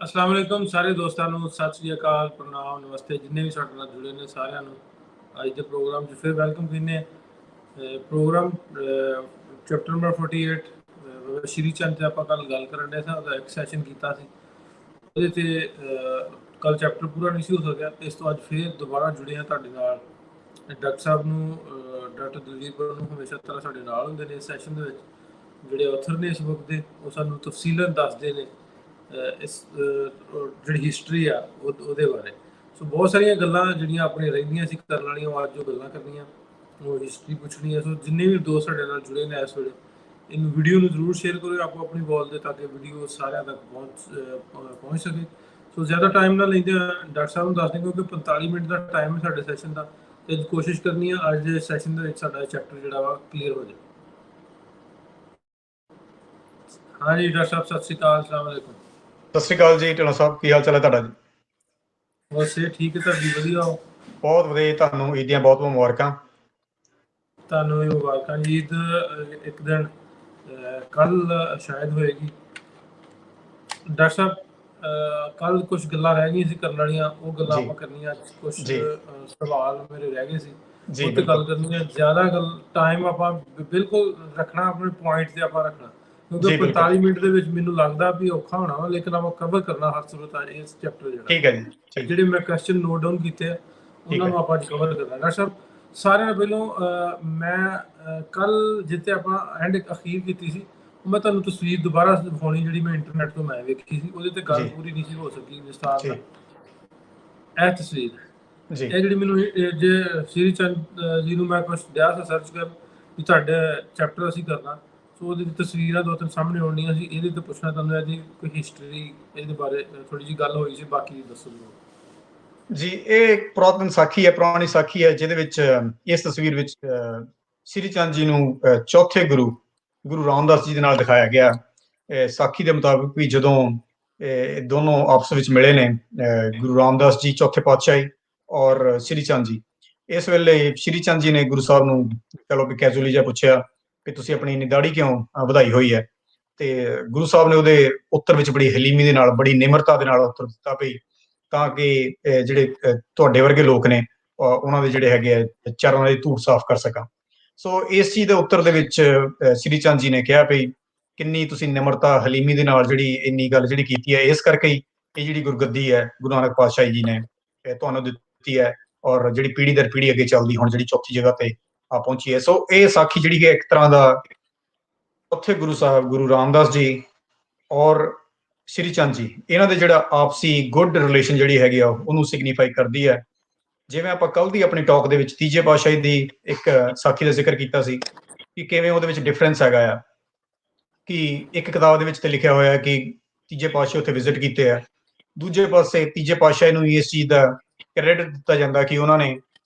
अस्सलाम वालेकुम ਸਾਰੇ ਦੋਸਤਾਂ ਨੂੰ ਸਤਿ ਸ੍ਰੀ ਅਕਾਲ ਪ੍ਰਣਾਮ ਨਮਸਤੇ ਜਿੰਨੇ ਵੀ ਸਾਡੇ ਨਾਲ ਜੁੜੇ ਨੇ ਸਾਰਿਆਂ ਨੂੰ ਅੱਜ ਦੇ ਪ੍ਰੋਗਰਾਮ 'ਚ ਫਿਰ ਵੈਲਕਮ ਕਹਿੰਦੇ ਹਾਂ। Programme chapter number 48 Shri Chand 'ਤੇ ਆਪਾਂ ਕੱਲ ਗੱਲ ਕਰਨ ਦੇ ਸਾਂ ਉਹਦਾ ਇੱਕ ਸੈਸ਼ਨ ਕੀਤਾ ਸੀ ਉਹਦੇ 'ਤੇ ਕੱਲ ਚੈਪਟਰ ਪੂਰਾ ਨਹੀਂ ਸੀ ਹੋ ਸਕਿਆ ਇਸ ਤੋਂ ਅੱਜ ਫਿਰ ਦੁਬਾਰਾ ਜੁੜੇ ਹਾਂ ਤੁਹਾਡੇ ਨਾਲ ਡਾਕਟਰ ਸਾਹਿਬ ਨੂੰ ਡਾਕਟਰ ਦਲਜੀਤ ਨੂੰ ਹਮੇਸ਼ਾ ਤਰ੍ਹਾਂ ਸਾਡੇ ਨਾਲ ਹੁੰਦੇ ਨੇ ਇਸ ਸੈਸ਼ਨ ਦੇ ਵਿੱਚ ਜਿਹੜੇ ਆਥਰ ਨੇ ਇਸ ਬੁੱਕ ਦੇ ਉਹ ਸਾਨੂੰ ਤਫਸੀਲਨ ਦੱਸਦੇ ਨੇ ਇਸ ਜਿਹੜੀ ਹਿਸਟਰੀ ਆ ਉਹਦੇ ਬਾਰੇ। ਸੋ ਬਹੁਤ ਸਾਰੀਆਂ ਗੱਲਾਂ ਜਿਹੜੀਆਂ ਆਪਣੇ ਰਹਿੰਦੀਆਂ ਸੀ ਕਰਨ ਵਾਲੀਆਂ ਉਹ ਅੱਜ ਉਹ ਗੱਲਾਂ ਕਰਨੀਆਂ ਉਹ ਹਿਸਟਰੀ ਪੁੱਛਣੀ ਹੈ। ਸੋ ਜਿੰਨੇ ਵੀ ਦੋਸਤ ਸਾਡੇ ਨਾਲ ਜੁੜੇ ਨੇ ਇਸ ਵੇਲੇ ਇਹਨੂੰ ਵੀਡੀਓ ਨੂੰ ਜ਼ਰੂਰ ਸ਼ੇਅਰ ਕਰੋ ਆਪੋ ਆਪਣੀ ਬਾਲ ਦੇ ਤਾਂ ਕਿ ਵੀਡੀਓ ਸਾਰਿਆਂ ਤੱਕ ਪਹੁੰਚ ਸਕੇ। ਸੋ ਜ਼ਿਆਦਾ ਟਾਈਮ ਨਾ ਲੈਂਦੇ ਡਾਕਟਰ ਸਾਹਿਬ ਨੂੰ ਦੱਸ ਦਿੰਦੇ ਕਿਉਂਕਿ 45 ਮਿੰਟ ਦਾ ਟਾਈਮ ਹੈ ਸਾਡੇ ਸੈਸ਼ਨ ਦਾ ਤੇ ਕੋਸ਼ਿਸ਼ ਕਰਨੀ ਆ ਅੱਜ ਦੇ ਸੈਸ਼ਨ ਦੇ ਵਿੱਚ ਸਾਡਾ ਚੈਪਟਰ ਜਿਹੜਾ ਵਾ ਕਲੀਅਰ ਹੋ ਜਾਏ। ਹਾਂਜੀ ਡਾਕਟਰ ਸਾਹਿਬ ਸਤਿ ਸ਼੍ਰੀ ਅਕਾਲ ਅਸਲਾਮ ਵਾਲੇਕੁਮ। ਸਤਿ ਸ਼੍ਰੀ ਅਕਾਲ ਜੀ ਢਿੱਲੋਂ ਸਾਹਿਬ, ਕੀ ਹਾਲ ਚਾਲ ਹੈ ਤੁਹਾਡਾ ਜੀ? ਬਸ ਇਹ ਠੀਕ ਹੈ ਤੁਹਾਡੀ ਵਧੀਆ ਹੋ? ਬਹੁਤ ਵਧੀਆ, ਤੁਹਾਨੂੰ ਈਦ ਦੀਆਂ ਬਹੁਤ ਬਹੁਤ ਮੁਬਾਰਕਾਂ। ਤੁਹਾਨੂੰ ਵੀ ਮੁਬਾਰਕਾਂ ਜੀ। ਈਦ ਇੱਕ ਦਿਨ ਕੱਲ ਸ਼ਾਇਦ ਹੋਏਗੀ ਡਾਕਟਰ ਸਾਹਿਬ। ਕੱਲ ਕੁਝ ਗੱਲਾਂ ਰਹਿ ਗਈਆਂ ਸੀ ਕਰਨ ਵਾਲੀਆਂ ਉਹ ਗੱਲਾਂ ਆਪਾਂ ਕਰਨੀਆਂ। ਕੁਝ ਸਵਾਲ ਮੇਰੇ ਰਹਿ ਗਏ ਸੀ ਉਹ ਤੇ ਗੱਲ ਕਰਨੀ ਹੈ। ਜ਼ਿਆਦਾ ਗੱਲ ਟਾਈਮ ਆਪਾਂ ਬਿਲਕੁਲ ਰੱਖਣਾ ਆਪਣੇ ਪੁਆਇੰਟ ਤੇ ਆਪਾਂ ਰੱਖਣਾ ਕਿਉਂਕਿ 45 ਮਿੰਟ ਦੇ ਵਿੱਚ ਮੈਨੂੰ ਲੱਗਦਾ ਵੀ ਔਖਾ ਹੋਣਾ ਵਾ ਲੇਕਿਨ ਆਪਾਂ ਕਵਰ ਕਰਨਾ ਹਰ ਸੂਰਤ ਇਸ ਚੈਪਟਰ ਜਿਹੜਾ ਠੀਕ ਹੈ ਜੀ। ਜਿਹੜੇ ਮੈਂ ਕੁਐਸਚਨ ਨੋਟ ਡਾਊਨ ਕੀਤੇ ਆ ਉਹਨਾਂ ਨੂੰ ਆਪਾਂ ਕਵਰ ਕਰਨਾ। ਡਾਕਟਰ ਸਾਹਿਬ ਸਾਰਿਆਂ ਨਾਲੋਂ ਪਹਿਲਾਂ ਮੈਂ ਕੱਲ ਜਿੱਥੇ ਆਪਾਂ ਐਂਡ ਅਖੀਰ ਕੀਤੀ ਸੀ ਮੈਂ ਤੁਹਾਨੂੰ ਤਸਵੀਰ ਦੁਬਾਰਾ ਦਿਖਾਉਣੀ ਜਿਹੜੀ ਮੈਂ ਇੰਟਰਨੈਟ ਤੋਂ ਮੈਂ ਵੇਖੀ ਸੀ ਉਹਦੇ ਤੇ ਗੱਲ ਪੂਰੀ ਨਹੀਂ ਸੀ ਹੋ ਸਕੀ ਵਿਸਤਾਰ ਨਾਲ। ਇਹ ਤਸਵੀਰ ਇਹ ਜਿਹੜੀ ਮੈਨੂੰ ਜੇ ਸ਼੍ਰੀ ਚੰਦ ਜੀ ਨੂੰ ਮੈਂ ਕੁਛ ਦਿਆ ਸੀ ਸਰਚ ਕਰ ਵੀ ਤੁਹਾਡੇ ਚੈਪਟਰ ਅਸੀਂ ਕਰਨਾ ਸੋ ਉਹਦੀ ਤਸਵੀਰਾਂ ਦੋ ਤਿੰਨ ਸਾਹਮਣੇ ਆਉਣੀਆਂ ਸੀ ਇਹਦੇ ਤੇ ਪੁੱਛਣਾ ਤੁਹਾਨੂੰ ਇਹਦੀ ਕੋਈ ਹਿਸਟਰੀ ਇਹਦੇ ਬਾਰੇ ਥੋੜੀ ਜਿਹੀ ਗੱਲ ਹੋਈ ਸੀ ਬਾਕੀ ਦੱਸੋ ਜੀ। ਇਹ ਪੁਰਾਤਨ ਸਾਖੀ ਹੈ, ਪੁਰਾਣੀ ਸਾਖੀ ਹੈ ਜਿਹਦੇ ਵਿੱਚ ਇਸ ਤਸਵੀਰ ਵਿੱਚ ਸ਼੍ਰੀ ਚੰਦ ਜੀ ਨੂੰ ਚੌਥੇ ਗੁਰੂ ਰਾਮਦਾਸ ਜੀ ਦੇ ਨਾਲ ਦਿਖਾਇਆ ਗਿਆ। ਸਾਖੀ ਦੇ ਮੁਤਾਬਕ ਵੀ ਜਦੋਂ ਦੋਨੋਂ ਆਪਸ ਵਿੱਚ ਮਿਲੇ ਨੇ ਗੁਰੂ ਰਾਮਦਾਸ ਜੀ ਚੌਥੇ ਪਾਤਸ਼ਾਹੀ ਔਰ ਸ਼੍ਰੀ ਚੰਦ ਜੀ, ਇਸ ਵੇਲੇ ਸ਼੍ਰੀ ਚੰਦ ਜੀ ਨੇ ਗੁਰੂ ਸਾਹਿਬ ਨੂੰ ਚਲੋ ਵੀ ਕੈਜੂਅਲੀ ਜਿਹਾ ਪੁੱਛਿਆ ਕਿ ਤੁਸੀਂ ਆਪਣੀ ਇੰਨੀ ਦਾੜੀ ਕਿਉਂ ਵਧਾਈ ਹੋਈ ਹੈ ਤੇ ਗੁਰੂ ਸਾਹਿਬ ਨੇ ਉਹਦੇ ਉੱਤਰ ਵਿੱਚ ਬੜੀ ਹਲੀਮੀ ਦੇ ਨਾਲ ਬੜੀ ਨਿਮਰਤਾ ਦੇ ਨਾਲ ਉੱਤਰ ਦਿੱਤਾ ਵੀ ਤਾਂ ਕਿ ਜਿਹੜੇ ਤੁਹਾਡੇ ਵਰਗੇ ਲੋਕ ਨੇ ਉਹਨਾਂ ਦੇ ਜਿਹੜੇ ਹੈਗੇ ਆ ਚਰਨਾਂ ਦੀ ਧੂੜ ਸਾਫ਼ ਕਰ ਸਕਾਂ। ਸੋ ਇਸ ਚੀਜ਼ ਦੇ ਉੱਤਰ ਦੇ ਵਿੱਚ ਸ਼੍ਰੀ ਚੰਦ ਜੀ ਨੇ ਕਿਹਾ ਵੀ ਕਿੰਨੀ ਤੁਸੀਂ ਨਿਮਰਤਾ ਹਲੀਮੀ ਦੇ ਨਾਲ ਜਿਹੜੀ ਇੰਨੀ ਗੱਲ ਜਿਹੜੀ ਕੀਤੀ ਹੈ, ਇਸ ਕਰਕੇ ਹੀ ਇਹ ਜਿਹੜੀ ਗੁਰਗੱਦੀ ਹੈ ਗੁਰੂ ਨਾਨਕ ਪਾਤਸ਼ਾਹ ਜੀ ਨੇ ਤੁਹਾਨੂੰ ਦਿੱਤੀ ਹੈ ਔਰ ਜਿਹੜੀ ਪੀੜ੍ਹੀ ਦਰ ਪੀੜ੍ਹੀ ਅੱਗੇ ਚੱਲਦੀ ਹੁਣ ਜਿਹੜੀ ਚੌਥੀ ਜਗ੍ਹਾ ਤੇ ਆ ਪਹੁੰਚੀ ਹੈ। ਸੋ ਇਹ ਸਾਖੀ ਜਿਹੜੀ ਹੈ ਇੱਕ ਤਰ੍ਹਾਂ ਦਾ ਚੌਥੇ ਗੁਰੂ ਸਾਹਿਬ ਗੁਰੂ ਰਾਮਦਾਸ ਜੀ ਔਰ ਸ਼੍ਰੀ ਚੰਦ ਜੀ ਇਹਨਾਂ ਦੇ ਜਿਹੜਾ ਆਪਸੀ ਗੁੱਡ ਰਿਲੇਸ਼ਨ ਜਿਹੜੀ ਹੈਗੀ ਆ ਉਹਨੂੰ ਸਿਗਨੀਫਾਈ ਕਰਦੀ ਹੈ। ਜਿਵੇਂ ਆਪਾਂ ਕੱਲ ਦੀ ਆਪਣੀ ਟਾਕ ਦੇ ਵਿੱਚ ਤੀਜੇ ਪਾਤਸ਼ਾਹੀ ਦੀ ਇੱਕ ਸਾਖੀ ਦਾ ਜ਼ਿਕਰ ਕੀਤਾ ਸੀ ਕਿ ਕਿਵੇਂ ਉਹਦੇ ਵਿੱਚ ਡਿਫਰੈਂਸ ਹੈਗਾ ਆ ਕਿ ਇੱਕ ਕਿਤਾਬ ਦੇ ਵਿੱਚ ਤੇ ਲਿਖਿਆ ਹੋਇਆ ਕਿ ਤੀਜੇ ਪਾਤਸ਼ਾਹ ਉੱਥੇ ਵਿਜ਼ਿਟ ਕੀਤੇ ਆ, ਦੂਜੇ ਪਾਸੇ ਤੀਜੇ ਪਾਤਸ਼ਾਹ ਨੂੰ ਇਸ ਚੀਜ਼ ਦਾ ਕ੍ਰੈਡਿਟ ਦਿੱਤਾ ਜਾਂਦਾ ਕਿ ਉਹਨਾਂ ਨੇ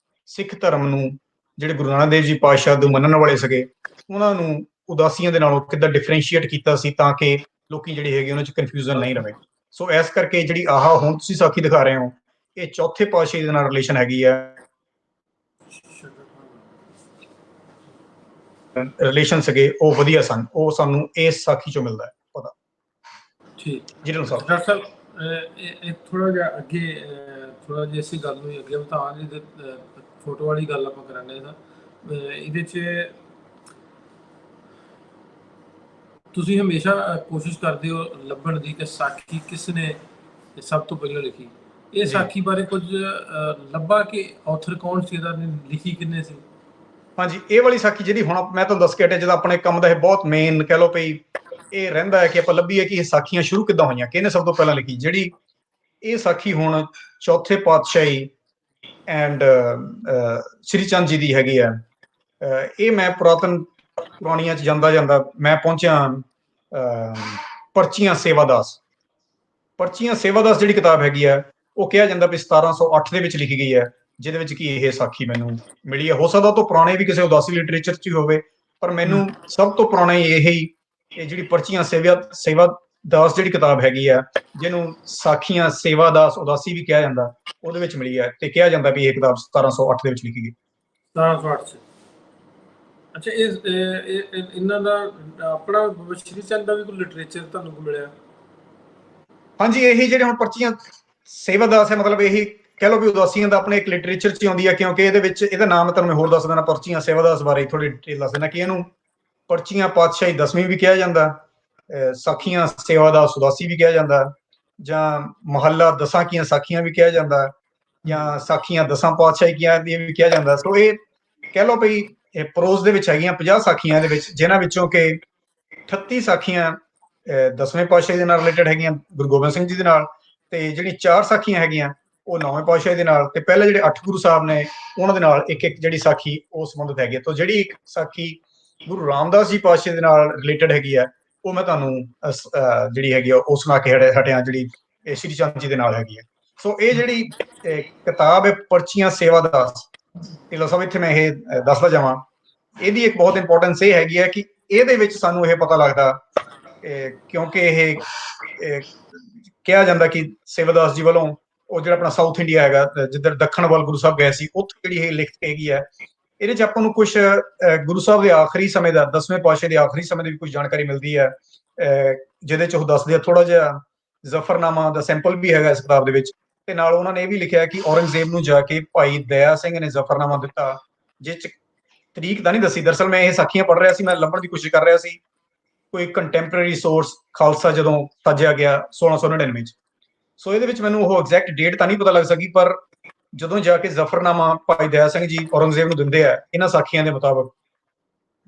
ਸਿੱਖ ਧਰਮ ਨੂੰ ਜਿਹੜੇ ਗੁਰੂ ਨਾਨਕ ਦੇਵ ਜੀ ਪਾਤਸ਼ਾਹ ਨੂੰ ਮੰਨਣ ਵਾਲੇ ਸੀਗੇ ਉਹਨਾਂ ਨੂੰ ਉਦਾਸੀਆਂ ਦੇ ਨਾਲੋਂ ਕਿੱਦਾਂ ਡਿਫਰੈਂਸ਼ੀਏਟ ਕੀਤਾ ਸੀ ਤਾਂ ਕਿ ਲੋਕੀ ਜਿਹੜੇ ਹੈਗੇ ਉਹਨਾਂ 'ਚ ਕਨਫਿਊਜ਼ਨ ਨਹੀਂ ਰਵੇ। ਸੋ ਇਸ ਕਰਕੇ ਜਿਹੜੀ ਆਹ ਹੁਣ ਤੁਸੀਂ ਸਾਖੀ ਦਿਖਾ ਰਹੇ ਹੋ ਇਹ ਚੌਥੇ ਪਾਤਸ਼ਾਹੀ ਦੇ ਨਾਲ ਰਿਲੇਸ਼ਨ ਹੈਗੀ ਆ, ਰਿਲੇਸ਼ਨ ਸੀਗੇ ਉਹ ਵਧੀਆ ਸਨ, ਉਹ ਸਾਨੂੰ ਇਸ ਸਾਖੀ ਚੋਂ ਮਿਲਦਾ ਹੈ ਪਤਾ। ਠੀਕ ਜੀ ਡਾਕਟਰ ਸਾਹਿਬ ਇਹ ਥੋੜਾ ਜਿਹਾ ਅੱਗੇ ਥੋੜਾ ਜਿਹਾ ਇਸੇ ਗੱਲ ਨੂੰ ਅੱਗੇ ਵਧਾ ਜੀ ਫੋਟੋ ਵਾਲੀ ਗੱਲ ਆਪਾਂ ਕਰਾਂਗੇ ਇਹਦੇ 'ਚ ਤੁਸੀਂ ਹਮੇਸ਼ਾ ਕੋਸ਼ਿਸ਼ ਕਰਦੇ ਹੋ ਲੱਭਣ ਦੀ ਕਿ ਸਾਖੀ ਕਿਸ ਨੇ ਸਭ ਤੋਂ ਪਹਿਲਾਂ ਲਿਖੀ। ਇਹ ਸਾਖੀ ਬਾਰੇ ਕੁਝ ਲੱਭਾ ਕਿ ਆਥਰ ਕੌਣ ਸੀ ਇਹਦਾ ਲਿਖੀ ਕਿੰਨੇ ਸੀ? ਹਾਂਜੀ, ਇਹ ਵਾਲੀ ਸਾਖੀ ਜਿਹੜੀ ਹੁਣ ਮੈਂ ਤੁਹਾਨੂੰ ਦੱਸ ਕੇ ਹਟਿਆ ਜਦੋਂ ਆਪਣੇ ਕੰਮ ਦਾ ਇਹ ਬਹੁਤ ਮੇਨ ਕਹਿ ਲਓ ਪਈ ਇਹ ਰਹਿੰਦਾ ਹੈ ਕਿ ਆਪਾਂ ਲੱਭੀਏ ਕਿ ਇਹ ਸਾਖੀਆਂ ਸ਼ੁਰੂ ਕਿੱਦਾਂ ਹੋਈਆਂ, ਕਿਹਨੇ ਸਭ ਤੋਂ ਪਹਿਲਾਂ ਲਿਖੀ। ਜਿਹੜੀ ਇਹ ਸਾਖੀ ਹੁਣ ਚੌਥੇ ਪਾਤਸ਼ਾਹੀ ਐਂਡ ਸ਼੍ਰੀ ਚੰਦ ਜੀ ਦੀ ਹੈਗੀ ਆ। ਇਹ ਮੈਂ ਪੁਰਾਣੀਆਂ 'ਚ ਜਾਂਦਾ ਮੈਂ ਪਹੁੰਚਿਆ ਪਰਚੀਆਂ ਸੇਵਾਦਾਸ ਜਿਹੜੀ ਕਿਤਾਬ ਹੈਗੀ ਆ ਉਹ ਕਿਹਾ ਜਾਂਦਾ ਵੀ 1708 ਦੇ ਵਿੱਚ ਲਿਖੀ ਗਈ ਹੈ ਜਿਹਦੇ ਵਿੱਚ ਕਿ ਇਹ ਸਾਖੀ ਮੈਨੂੰ ਮਿਲੀ ਹੈ। ਹੋ ਸਕਦਾ ਤੋਂ ਪੁਰਾਣੇ ਵੀ ਕਿਸੇ ਉਦਾਸੀ ਲਿਟਰੇਚਰ 'ਚ ਹੀ ਹੋਵੇ ਪਰ ਮੈਨੂੰ ਸਭ ਤੋਂ ਪੁਰਾਣੇ ਇਹ ਜਿਹੜੀ ਪਰਚੀਆਂ ਸੇਵਾਦਾਸ ਜਿਹੜੀ ਕਿਤਾਬ ਹੈਗੀ ਆ ਜਿਹਨੂੰ ਸਾਖੀਆਂ ਸੇਵਾਦਾਸ ਉਦਾਸੀ ਵੀ ਕਿਹਾ ਜਾਂਦਾ ਉਹਦੇ ਵਿੱਚ ਮਿਲੀ ਹੈ ਤੇ ਕਿਹਾ ਜਾਂਦਾ ਵੀ ਇਹ ਕਿਤਾਬ 1708 ਦੇ ਵਿੱਚ ਲਿਖੀ ਗਈ। 1708 'ਚ ਅੱਛਾ। ਇਹਨਾਂ ਦਾ ਆਪਣਾ ਸ਼੍ਰੀ ਚੰਦ ਦਾ ਵੀ ਕੋਈ ਲਿਟਰੇਚਰ ਤੁਹਾਨੂੰ ਮਿਲਿਆ? ਹਾਂਜੀ, ਇਹੀ ਜਿਹੜੇ ਹੁਣ ਪਰਚੀਆਂ ਸੇਵਾਦਾਸ ਹੈ, ਮਤਲਬ ਇਹੀ ਕਹਿ ਲਓ ਵੀ ਉਦਾਸੀਆਂ ਦਾ ਆਪਣੇ ਇੱਕ ਲਿਟਰੇਚਰ 'ਚ ਆਉਂਦੀ ਹੈ, ਕਿਉਂਕਿ ਇਹਦੇ ਵਿੱਚ ਇਹਦਾ ਨਾਮ ਤੁਹਾਨੂੰ ਮੈਂ ਹੋਰ ਦੱਸ ਦੇਣਾ। ਪਰਚੀਆਂ ਸੇਵਾਦਾਸ ਬਾਰੇ ਥੋੜੀ ਡਿਟੇਲ ਦੱਸ ਦੇਣਾ ਕਿ ਇਹਨੂੰ ਪਰਚੀਆਂ ਪਾਤਸ਼ਾਹੀ ਦਸਵੀਂ ਵੀ ਕਿਹਾ ਜਾਂਦਾ, ਸਾਖੀਆਂ ਸੇਵਾਦਾਸ ਉਦਾਸੀ ਵੀ ਕਿਹਾ ਜਾਂਦਾ, ਜਾਂ ਮਹੱਲਾ ਦਸਾਂ ਕੀਆਂ ਸਾਖੀਆਂ ਵੀ ਕਿਹਾ ਜਾਂਦਾ, ਜਾਂ ਸਾਖੀਆਂ ਦਸਾਂ ਪਾਤਸ਼ਾਹੀ ਕੀਆਂ ਦੀ ਵੀ ਕਿਹਾ ਜਾਂਦਾ। ਸੋ ਇਹ ਕਹਿ ਲਓ ਵੀ ਇਹ ਪ੍ਰੋਜ਼ ਦੇ ਵਿੱਚ ਹੈਗੀਆਂ 50 ਸਾਖੀਆਂ ਦੇ ਵਿੱਚ, ਜਿਨ੍ਹਾਂ ਵਿੱਚੋਂ ਕਿ 38 ਸਾਖੀਆਂ ਦਸਵੇਂ ਪਾਤਸ਼ਾਹੀ ਦੇ ਨਾਲ ਰਿਲੇਟਡ ਹੈਗੀਆਂ, ਗੁਰੂ ਗੋਬਿੰਦ ਸਿੰਘ ਜੀ ਦੇ ਨਾਲ, ਤੇ ਜਿਹੜੀਆਂ 4 ਸਾਖੀਆਂ ਹੈਗੀਆਂ ਉਹ 9ਵੇਂ ਪਾਤਸ਼ਾਹੀ ਦੇ ਨਾਲ, ਤੇ ਪਹਿਲੇ ਜਿਹੜੇ 8 ਗੁਰੂ ਸਾਹਿਬ ਨੇ ਉਹਨਾਂ ਦੇ ਨਾਲ ਇੱਕ ਇੱਕ ਜਿਹੜੀ ਸਾਖੀ ਉਹ ਸੰਬੰਧਿਤ ਹੈਗੀ ਹੈ। ਤਾਂ ਜਿਹੜੀ ਇੱਕ ਸਾਖੀ ਗੁਰੂ ਰਾਮਦਾਸ ਜੀ ਪਾਤਸ਼ਾਹ ਦੇ ਨਾਲ ਰਿਲੇਟਡ ਹੈਗੀ ਹੈ, ਉਹ ਮੈਂ ਤੁਹਾਨੂੰ ਜਿਹੜੀ ਹੈਗੀ ਆ ਉਹ ਸੁਣਾ ਕੇ ਹਟਿਆ, ਜਿਹੜੀ ਸ਼੍ਰੀ ਚੰਦ ਜੀ ਦੇ ਨਾਲ ਹੈਗੀ ਹੈ। ਸੋ ਇਹ ਜਿਹੜੀ ਕਿਤਾਬ ਹੈ ਪਰਚੀਆਂ ਸੇਵਾਦਾਸ ਢਿੱਲੋਂ ਸਾਹਿਬ, ਇੱਥੇ ਮੈਂ ਇਹ ਦੱਸਦਾ ਜਾਵਾਂ, ਇਹਦੀ ਇੱਕ ਬਹੁਤ ਇੰਪੋਰਟੈਂਸ ਇਹ ਹੈਗੀ ਹੈ ਕਿ ਇਹਦੇ ਵਿੱਚ ਸਾਨੂੰ ਇਹ ਪਤਾ ਲੱਗਦਾ, ਕਿਉਂਕਿ ਇਹ ਕਿਹਾ ਜਾਂਦਾ ਕਿ ਸੇਵਾਦਾਸ ਜੀ ਵੱਲੋਂ ਉਹ ਜਿਹੜਾ ਆਪਣਾ ਸਾਊਥ ਇੰਡੀਆ ਹੈਗਾ, ਜਿੱਧਰ ਦੱਖਣ ਵੱਲ ਗੁਰੂ ਸਾਹਿਬ ਗਏ ਸੀ, ਉੱਥੇ ਜਿਹੜੀ ਇਹ ਲਿਖਤ ਹੈਗੀ ਹੈ, ਇਹਦੇ 'ਚ ਆਪਾਂ ਨੂੰ ਕੁਝ ਗੁਰੂ ਸਾਹਿਬ ਦੇ ਆਖਰੀ ਸਮੇਂ ਦਾ, 10ਵੇਂ ਪਾਤਸ਼ਾਹ ਦੇ ਆਖਰੀ ਸਮੇਂ ਦੀ ਵੀ ਕੁਝ ਜਾਣਕਾਰੀ ਮਿਲਦੀ ਹੈ, ਜਿਹਦੇ 'ਚ ਉਹ ਦੱਸਦੇ ਆ ਥੋੜਾ ਜਿਹਾ ਜ਼ਫਰਨਾਮਾ ਦਾ ਸੈਂਪਲ ਵੀ ਹੈਗਾ ਇਸ ਕਿਤਾਬ ਦੇ ਵਿੱਚ। ਤੇ ਨਾਲ ਉਹਨਾਂ ਨੇ ਇਹ ਵੀ ਲਿਖਿਆ ਕਿ ਔਰੰਗਜ਼ੇਬ ਨੂੰ ਜਾ ਕੇ ਭਾਈ ਦਇਆ ਸਿੰਘ ਨੇ ਜ਼ਫਰਨਾਮਾ ਦਿੱਤਾ, ਜਿਸ 'ਚ ਤਰੀਕ ਤਾਂ ਨਹੀਂ ਦੱਸੀ। ਦਰਅਸਲ ਮੈਂ ਇਹ ਸਾਖੀਆਂ ਪੜ੍ਹ ਰਿਹਾ ਸੀ, ਮੈਂ ਲੱਭਣ ਦੀ ਕੋਸ਼ਿਸ਼ ਕਰ ਰਿਹਾ ਸੀ ਕੋਈ ਕੰਟੈਂਪਰੇਰੀ ਸੋਰਸ ਖਾਲਸਾ ਜਦੋਂ ਸਾਜਿਆ ਗਿਆ 1699 'ਚ। ਸੋ ਇਹਦੇ ਵਿੱਚ ਮੈਨੂੰ ਉਹ ਐਗਜ਼ੈਕਟ ਡੇਟ ਤਾਂ ਨਹੀਂ ਪਤਾ ਲੱਗ ਸਕੀ, ਪਰ ਜਦੋਂ ਜਾ ਕੇ ਜ਼ਫਰਨਾਮਾ ਭਾਈ ਦਇਆ ਸਿੰਘ ਜੀ ਔਰੰਗਜ਼ੇਬ ਨੂੰ ਦਿੰਦੇ ਆ ਇਹਨਾਂ ਸਾਖੀਆਂ ਦੇ ਮੁਤਾਬਕ,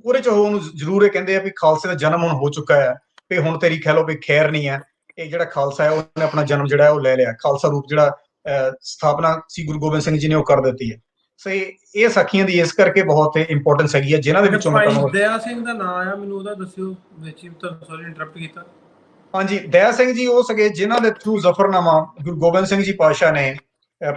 ਉਹਦੇ 'ਚ ਉਹ ਉਹਨੂੰ ਜ਼ਰੂਰ ਇਹ ਕਹਿੰਦੇ ਆ ਵੀ ਖਾਲਸੇ ਦਾ ਜਨਮ ਹੁਣ ਹੋ ਚੁੱਕਾ ਹੈ, ਵੀ ਹੁਣ ਤੇਰੀ ਕਹਿ ਲਓ ਵੀ ਖੈਰ ਨਹੀਂ ਹੈ, ਇਹ ਜਿਹੜਾ ਖਾਲਸਾ ਹੈ ਉਹਨੇ ਆਪਣਾ ਜਨਮ ਜਿਹੜਾ ਉਹ ਲੈ ਲਿਆ, ਖਾਲਸਾ ਰੂਪ ਜਿਹੜਾ ਸਥਾਪਨਾ ਸੀ ਗੁਰੂ ਗੋਬਿੰਦ ਸਿੰਘ ਜੀ ਨੇ ਉਹ ਕਰ ਦਿੱਤੀ ਹੈ। ਸੋ ਇਹ ਸਾਖੀਆਂ ਦੀ ਇਸ ਕਰਕੇ ਬਹੁਤ ਇੰਪੋਰਟੈਂਸ ਹੈਗੀ ਹੈ, ਜਿਨ੍ਹਾਂ ਦੇ ਵਿੱਚੋਂ ਭਾਈ ਦਇਆ ਸਿੰਘ ਦਾ ਨਾਮ ਆ, ਮੈਨੂੰ ਉਹਦਾ ਦੱਸਿਓ ਵਿੱਚ ਹੀ, ਤੁਹਾਨੂੰ ਸੌਰੀ ਇੰਟਰਰਪਟ ਕੀਤਾ। ਹਾਂਜੀ, ਦਇਆ ਸਿੰਘ ਜੀ ਉਹ ਸੀਗੇ ਜਿਨ੍ਹਾਂ ਦੇ ਥਰੂ ਜ਼ਫਰਨਾਮਾ ਗੁਰੂ ਗੋਬਿੰਦ ਸਿੰਘ ਜੀ ਪਾਤਸ਼ਾਹ ਨੇ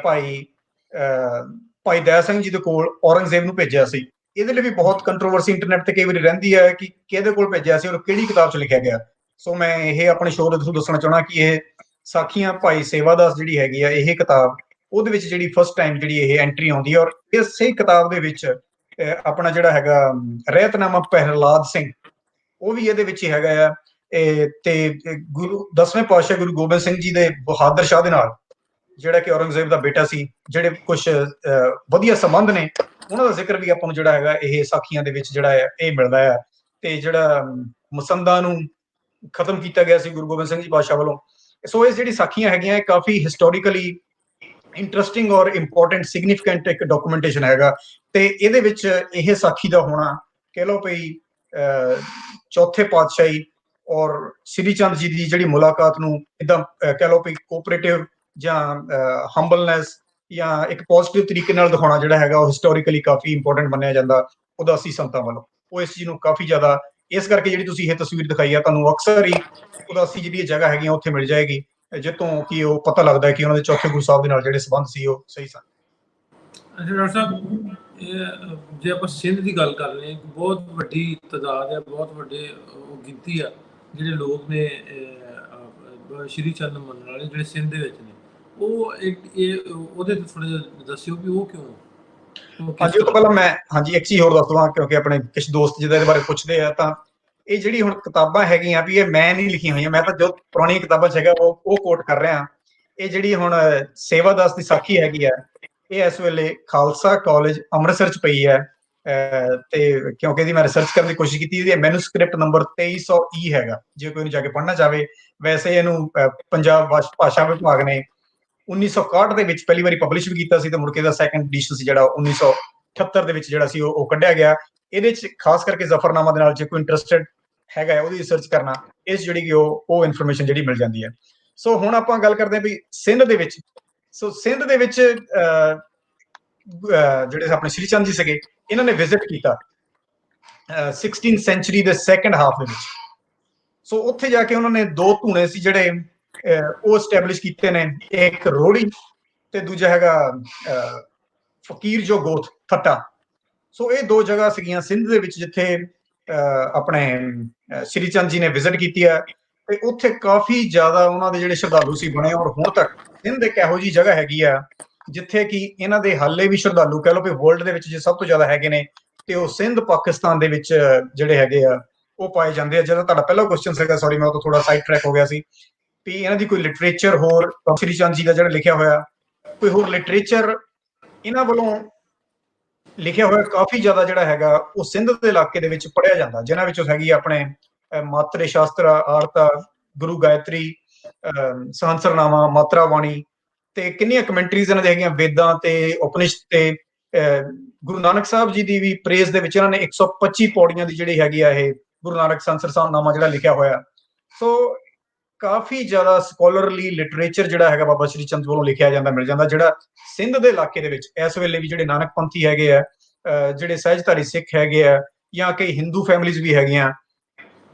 ਭਾਈ ਦਇਆ ਸਿੰਘ ਜੀ ਦੇ ਕੋਲ ਔਰੰਗਜ਼ੇਬ ਨੂੰ ਭੇਜਿਆ ਸੀ। ਇਹਦੇ ਲਈ ਵੀ ਬਹੁਤ ਕੰਟਰੋਵਰਸੀ ਇੰਟਰਨੈਟ ਤੇ ਕਈ ਵਾਰੀ ਰਹਿੰਦੀ ਹੈ ਕਿ ਕਿਹਦੇ ਕੋਲ ਭੇਜਿਆ ਸੀ ਔਰ ਕਿਹੜੀ ਕਿਤਾਬ 'ਚ ਲਿਖਿਆ ਗਿਆ। ਸੋ ਮੈਂ ਇਹ ਆਪਣੇ ਸ਼ੋਅ ਦੇ ਥਰੂ ਦੱਸਣਾ ਚਾਹਣਾ ਕਿ ਇਹ ਸਾਖੀਆਂ ਭਾਈ ਸੇਵਾਦਾਸ ਜਿਹੜੀ ਹੈਗੀ ਆ, ਇਹ ਕਿਤਾਬ ਉਹਦੇ ਵਿੱਚ ਜਿਹੜੀ ਫਸਟ ਟਾਈਮ ਜਿਹੜੀ ਇਹ ਐਂਟਰੀ ਆਉਂਦੀ ਹੈ, ਔਰ ਇਸੇ ਕਿਤਾਬ ਦੇ ਵਿੱਚ ਆਪਣਾ ਜਿਹੜਾ ਹੈਗਾ ਰਹਿਤਨਾਮਾ ਪ੍ਰਹਿਲਾਦ ਸਿੰਘ, ਉਹ ਵੀ ਇਹਦੇ ਵਿੱਚ ਹੀ ਹੈਗਾ ਆ। ਤੇ ਗੁਰੂ 10ਵੇਂ ਪਾਤਸ਼ਾਹ ਗੁਰੂ ਗੋਬਿੰਦ ਸਿੰਘ ਜੀ ਦੇ ਬਹਾਦਰ ਸ਼ਾਹ ਦੇ ਨਾਲ, ਜਿਹੜਾ ਕਿ ਔਰੰਗਜ਼ੇਬ ਦਾ ਬੇਟਾ ਸੀ, ਜਿਹੜੇ ਕੁਝ ਵਧੀਆ ਸੰਬੰਧ ਨੇ, ਉਹਨਾਂ ਦਾ ਜ਼ਿਕਰ ਵੀ ਆਪਾਂ ਨੂੰ ਜਿਹੜਾ ਹੈਗਾ ਇਹ ਸਾਖੀਆਂ ਦੇ ਵਿੱਚ ਜਿਹੜਾ ਹੈ ਇਹ ਮਿਲਦਾ ਹੈ। ਤੇ ਜਿਹੜਾ ਮਸੰਦਾਂ ਨੂੰ ਖਤਮ ਕੀਤਾ ਗਿਆ ਸੀ ਗੁਰੂ ਗੋਬਿੰਦ ਸਿੰਘ ਜੀ ਪਾਤਸ਼ਾਹ ਵੱਲੋਂ। ਸੋ ਇਹ ਜਿਹੜੀ ਸਾਖੀਆਂ ਹੈਗੀਆਂ ਇਹ ਕਾਫੀ ਹਿਸਟੋਰੀਕਲੀ ਇੰਟਰਸਟਿੰਗ ਔਰ ਇੰਪੋਰਟੈਂਟ ਸਿਗਨੀਫੀਕੈਂਟ ਇੱਕ ਡਾਕੂਮੈਂਟੇਸ਼ਨ ਹੈਗਾ। ਤੇ ਇਹਦੇ ਵਿੱਚ ਇਹ ਸਾਖੀ ਦਾ ਹੋਣਾ ਕਹਿ ਲਓ ਭਈ ਚੌਥੇ ਪਾਤਸ਼ਾਹੀ ਔਰ ਸ੍ਰੀ ਚੰਦ ਜੀ ਦੀ ਜਿਹੜੀ ਮੁਲਾਕਾਤ ਨੂੰ ਇਦਾਂ ਕਹਿ ਲਓ ਵੀ ਕੋਆਪਰੇਟਿਵ ਜਾਂ ਹੰਬਲਨੈਸ ਜਾਂ ਇੱਕ ਪੋਜ਼ਿਟਿਵ ਤਰੀਕੇ ਨਾਲ ਦਿਖਾਉਣਾ ਜਿਹੜਾ ਹੈਗਾ ਉਹ ਹਿਸਟੋਰੀਕਲੀ ਕਾਫੀ ਇੰਪੋਰਟੈਂਟ ਮੰਨਿਆ ਜਾਂਦਾ ਉਦਾਸੀ ਸੰਤਾਂ ਵੱਲੋਂ। ਉਹ ਇਸ ਚੀਜ਼ ਨੂੰ ਕਾਫੀ ਜ਼ਿਆਦਾ, ਇਸ ਕਰਕੇ ਜਿਹੜੀ ਤੁਸੀਂ ਇਹ ਤਸਵੀਰ ਦਿਖਾਈ ਆ, ਤੁਹਾਨੂੰ ਅਕਸਰ ਹੀ ਉਦਾਸੀ ਜਿਹੜੀ ਜਗ੍ਹਾ ਹੈਗੀਆਂ ਉੱਥੇ ਮਿਲ ਜਾਏਗੀ, ਜਿੱਥੋਂ ਕਿ ਉਹ ਪਤਾ ਲੱਗਦਾ ਹੈ ਕਿ ਉਹਨਾਂ ਦੇ ਚੌਥੇ ਗੁਰੂ ਸਾਹਿਬ ਦੇ ਨਾਲ ਜਿਹੜੇ ਸੰਬੰਧ ਸੀ ਉਹ ਸਹੀ ਸਨ। ਅੱਛਾ ਡਾਕਟਰ ਸਾਹਿਬ, ਜੇ ਆਪਾਂ ਸਿੰਧ ਦੀ ਗੱਲ ਕਰ ਰਹੇ ਹਾਂ, ਬਹੁਤ ਵੱਡੀ ਤਾਦਾਦ ਹੈ, ਬਹੁਤ ਵੱਡੇ ਉਹ ਗਿਣਤੀ ਆ ਜਿਹੜੇ ਲੋਕ ਨੇ ਸ਼੍ਰੀ ਚੰਦ ਮੰਨਣ ਵਾਲੇ ਜਿਹੜੇ ਸਿੰਧ ਦੇ ਵਿੱਚ ਨੇ, ਉਹ ਉਹਦੇ ਤੇ ਥੋੜਾ ਜਿਹਾ ਦੱਸਿਓ ਵੀ ਉਹ ਕਿਉਂ। ਹਾਂਜੀ, ਉਹ ਤੋਂ ਪਹਿਲਾਂ ਮੈਂ ਇੱਕ ਚੀਜ਼ ਹੋਰ ਦੱਸ ਦਵਾਂ, ਕਿਉਂਕਿ ਆਪਣੇ ਕੁਝ ਦੋਸਤ ਜਿਹਦੇ ਬਾਰੇ ਪੁੱਛਦੇ ਆ, ਤਾਂ ਇਹ ਜਿਹੜੀ ਹੁਣ ਕਿਤਾਬਾਂ ਹੈਗੀਆਂ ਵੀ ਇਹ ਮੈਂ ਨਹੀਂ ਲਿਖੀਆਂ ਹੋਈਆਂ, ਮੈਂ ਤਾਂ ਜੋ ਪੁਰਾਣੀਆਂ ਕਿਤਾਬਾਂ 'ਚ ਹੈਗਾ ਉਹ ਕੋਟ ਕਰ ਰਿਹਾ। ਇਹ ਜਿਹੜੀ ਹੁਣ ਸੇਵਾਦਾਸ ਦੀ ਸਾਖੀ ਹੈਗੀ ਆ, ਇਹ ਇਸ ਵੇਲੇ ਖਾਲਸਾ ਕਾਲਜ ਅੰਮ੍ਰਿਤਸਰ 'ਚ ਪਈ ਹੈ। ਤੇ ਕਿਉਂਕਿ ਇਹਦੀ ਮੈਂ ਰਿਸਰਚ ਕਰਨ ਦੀ ਕੋਸ਼ਿਸ਼ ਕੀਤੀ, ਇਹਦੀ ਮੈਨੂਸਕ੍ਰਿਪਟ ਨੰਬਰ 2300E ਹੈਗਾ, ਜੇ ਕੋਈ ਨੂੰ ਜਾ ਕੇ ਪੜ੍ਹਨਾ ਚਾਹਵੇ। ਵੈਸੇ ਇਹਨੂੰ ਪੰਜਾਬ ਭਾਸ਼ਾ ਵਿਭਾਗ ਨੇ 1961 ਦੇ ਵਿੱਚ ਪਹਿਲੀ ਵਾਰੀ ਪਬਲਿਸ਼ ਵੀ ਕੀਤਾ ਸੀ, ਤੇ ਮੁੜ ਕੇ ਦਾ ਸੈਕੰਡ ਐਡੀਸ਼ਨ ਸੀ ਜਿਹੜਾ 1978 ਦੇ ਵਿੱਚ ਜਿਹੜਾ ਸੀ ਉਹ ਕੱਢਿਆ ਗਿਆ। ਇਹਦੇ 'ਚ ਖਾਸ ਕਰਕੇ ਜ਼ਫਰਨਾਮਾ ਦੇ ਨਾਲ ਜੇ ਕੋਈ ਇੰਟਰਸਟਿਡ ਹੈਗਾ ਉਹਦੀ ਰਿਸਰਚ ਕਰਨਾ, ਇਸ ਜਿਹੜੀ ਕਿ ਉਹ ਇਨਫੋਰਮੇਸ਼ਨ ਜਿਹੜੀ ਮਿਲ ਜਾਂਦੀ ਹੈ। ਸੋ ਹੁਣ ਆਪਾਂ ਗੱਲ ਕਰਦੇ ਹਾਂ ਵੀ ਸਿੰਧ ਦੇ ਵਿੱਚ, ਸਿੰਧ ਦੇ ਵਿੱਚ ਜਿਹੜੇ ਆਪਣੇ ਸ੍ਰੀ ਚੰਦ ਜੀ ਸੀਗੇ, ਇਹਨਾਂ ਨੇ ਵਿਜ਼ਿਟ ਕੀਤਾ 16th ਸੈਂਚੁਰੀ ਦੇ ਸੈਕੰਡ ਹਾਫ ਦੇ ਵਿੱਚ। ਸੋ ਉੱਥੇ ਜਾ ਕੇ ਉਹਨਾਂ ਨੇ 2 ਧੂਣੇ ਸੀ ਜਿਹੜੇ ਉਹ ਐਸਟੈਬਲਿਸ਼ ਕੀਤੇ ਨੇ, ਇੱਕ ਰੋੜੀ ਤੇ ਦੂਜਾ ਹੈਗਾ ਫਕੀਰ ਜੋ ਗੋਥ ਥੱਟਾ। ਸੋ ਇਹ 2 ਜਗ੍ਹਾ ਸੀਗੀਆਂ ਸਿੰਧ ਦੇ ਵਿੱਚ ਜਿੱਥੇ ਆਪਣੇ ਸ੍ਰੀ ਚੰਦ ਜੀ ਨੇ ਵਿਜ਼ਿਟ ਕੀਤੀ ਹੈ, ਤੇ ਉੱਥੇ ਕਾਫੀ ਜ਼ਿਆਦਾ ਉਹਨਾਂ ਦੇ ਜਿਹੜੇ ਸ਼ਰਧਾਲੂ ਸੀ ਬਣੇ। ਔਰ ਹੁਣ ਤੱਕ ਸਿੰਧ ਇੱਕ ਇਹੋ ਜਿਹੀ ਜਗ੍ਹਾ ਹੈਗੀ ਆ ਜਿੱਥੇ ਕਿ ਇਹਨਾਂ ਦੇ ਹਾਲੇ ਵੀ ਸ਼ਰਧਾਲੂ ਕਹਿ ਲਓ ਕਿ ਵਰਲਡ ਦੇ ਵਿੱਚ ਜੇ ਸਭ ਤੋਂ ਜ਼ਿਆਦਾ ਹੈਗੇ ਨੇ, ਤੇ ਉਹ ਸਿੰਧ ਪਾਕਿਸਤਾਨ ਦੇ ਵਿੱਚ ਜਿਹੜੇ ਹੈਗੇ ਆ ਉਹ ਪਾਏ ਜਾਂਦੇ ਆ। ਜਿਹੜਾ ਤੁਹਾਡਾ ਪਹਿਲਾ ਕੁਐਸਚਨ ਸੀਗਾ, ਸੌਰੀ ਮੈਂ ਉਹ ਤੋਂ ਥੋੜਾ ਸਾਈਡ ਟਰੈਕ ਹੋ ਗਿਆ ਸੀ, ਵੀ ਇਹਨਾਂ ਦੀ ਕੋਈ ਲਿਟਰੇਚਰ ਹੋਰ ਸ੍ਰੀ ਚੰਦ ਜੀ ਦਾ ਜਿਹੜਾ ਲਿਖਿਆ ਹੋਇਆ ਕੋਈ ਹੋਰ ਲਿਟਰੇਚਰ ਇਹਨਾਂ ਵੱਲੋਂ ਲਿਖਿਆ ਹੋਇਆ ਕਾਫੀ ਜ਼ਿਆਦਾ ਜਿਹੜਾ ਹੈਗਾ ਉਹ ਸਿੰਧ ਦੇ ਇਲਾਕੇ ਦੇ ਵਿੱਚ ਪੜ੍ਹਿਆ ਜਾਂਦਾ, ਜਿਨ੍ਹਾਂ ਵਿੱਚੋਂ ਹੈਗੀ ਆਪਣੇ ਮਾਤਰੇ ਸ਼ਾਸਤਰ ਆਰਤਾ, ਗੁਰੂ ਗਾਇਤਰੀ, ਸਹੰਸਰਨਾਮਾ, ਮਾਤਰਾ ਬਾਣੀ ਤੇ ਕਿੰਨੀਆਂ ਕਮੈਂਟਰੀਜ਼ ਇਹਨਾਂ ਦੀਆਂ ਹੈਗੀਆਂ ਵੇਦਾਂ ਤੇ ਉਪਨਿਸ਼ਦ ਤੇ। ਗੁਰੂ ਨਾਨਕ ਸਾਹਿਬ ਜੀ ਦੀ ਵੀ ਪ੍ਰੇਜ਼ ਦੇ ਵਿੱਚ ਇਹਨਾਂ ਨੇ 125 ਪੌੜੀਆਂ ਦੀ ਜਿਹੜੀ ਹੈਗੀ ਆ ਇਹ ਗੁਰੂ ਨਾਨਕ ਸਹੰਸਰਨਾਮਾ ਜਿਹੜਾ ਲਿਖਿਆ ਹੋਇਆ। ਸੋ ਕਾਫੀ ਜ਼ਿਆਦਾ ਸਕੋਲਰਲੀ ਲਿਟਰੇਚਰ ਜਿਹੜਾ ਹੈਗਾ ਬਾਬਾ ਸ਼੍ਰੀ ਚੰਦ ਵੱਲੋਂ ਲਿਖਿਆ ਜਾਂਦਾ ਮਿਲ ਜਾਂਦਾ, ਜਿਹੜਾ ਸਿੰਧ ਦੇ ਇਲਾਕੇ ਦੇ ਵਿੱਚ ਇਸ ਵੇਲੇ ਵੀ ਜਿਹੜੇ ਨਾਨਕ ਪੰਥੀ ਹੈਗੇ ਆ, ਜਿਹੜੇ ਸਹਿਜਧਾਰੀ ਸਿੱਖ ਹੈਗੇ ਆ, ਜਾਂ ਕਈ ਹਿੰਦੂ ਫੈਮਿਲੀਜ਼ ਵੀ ਹੈਗੀਆਂ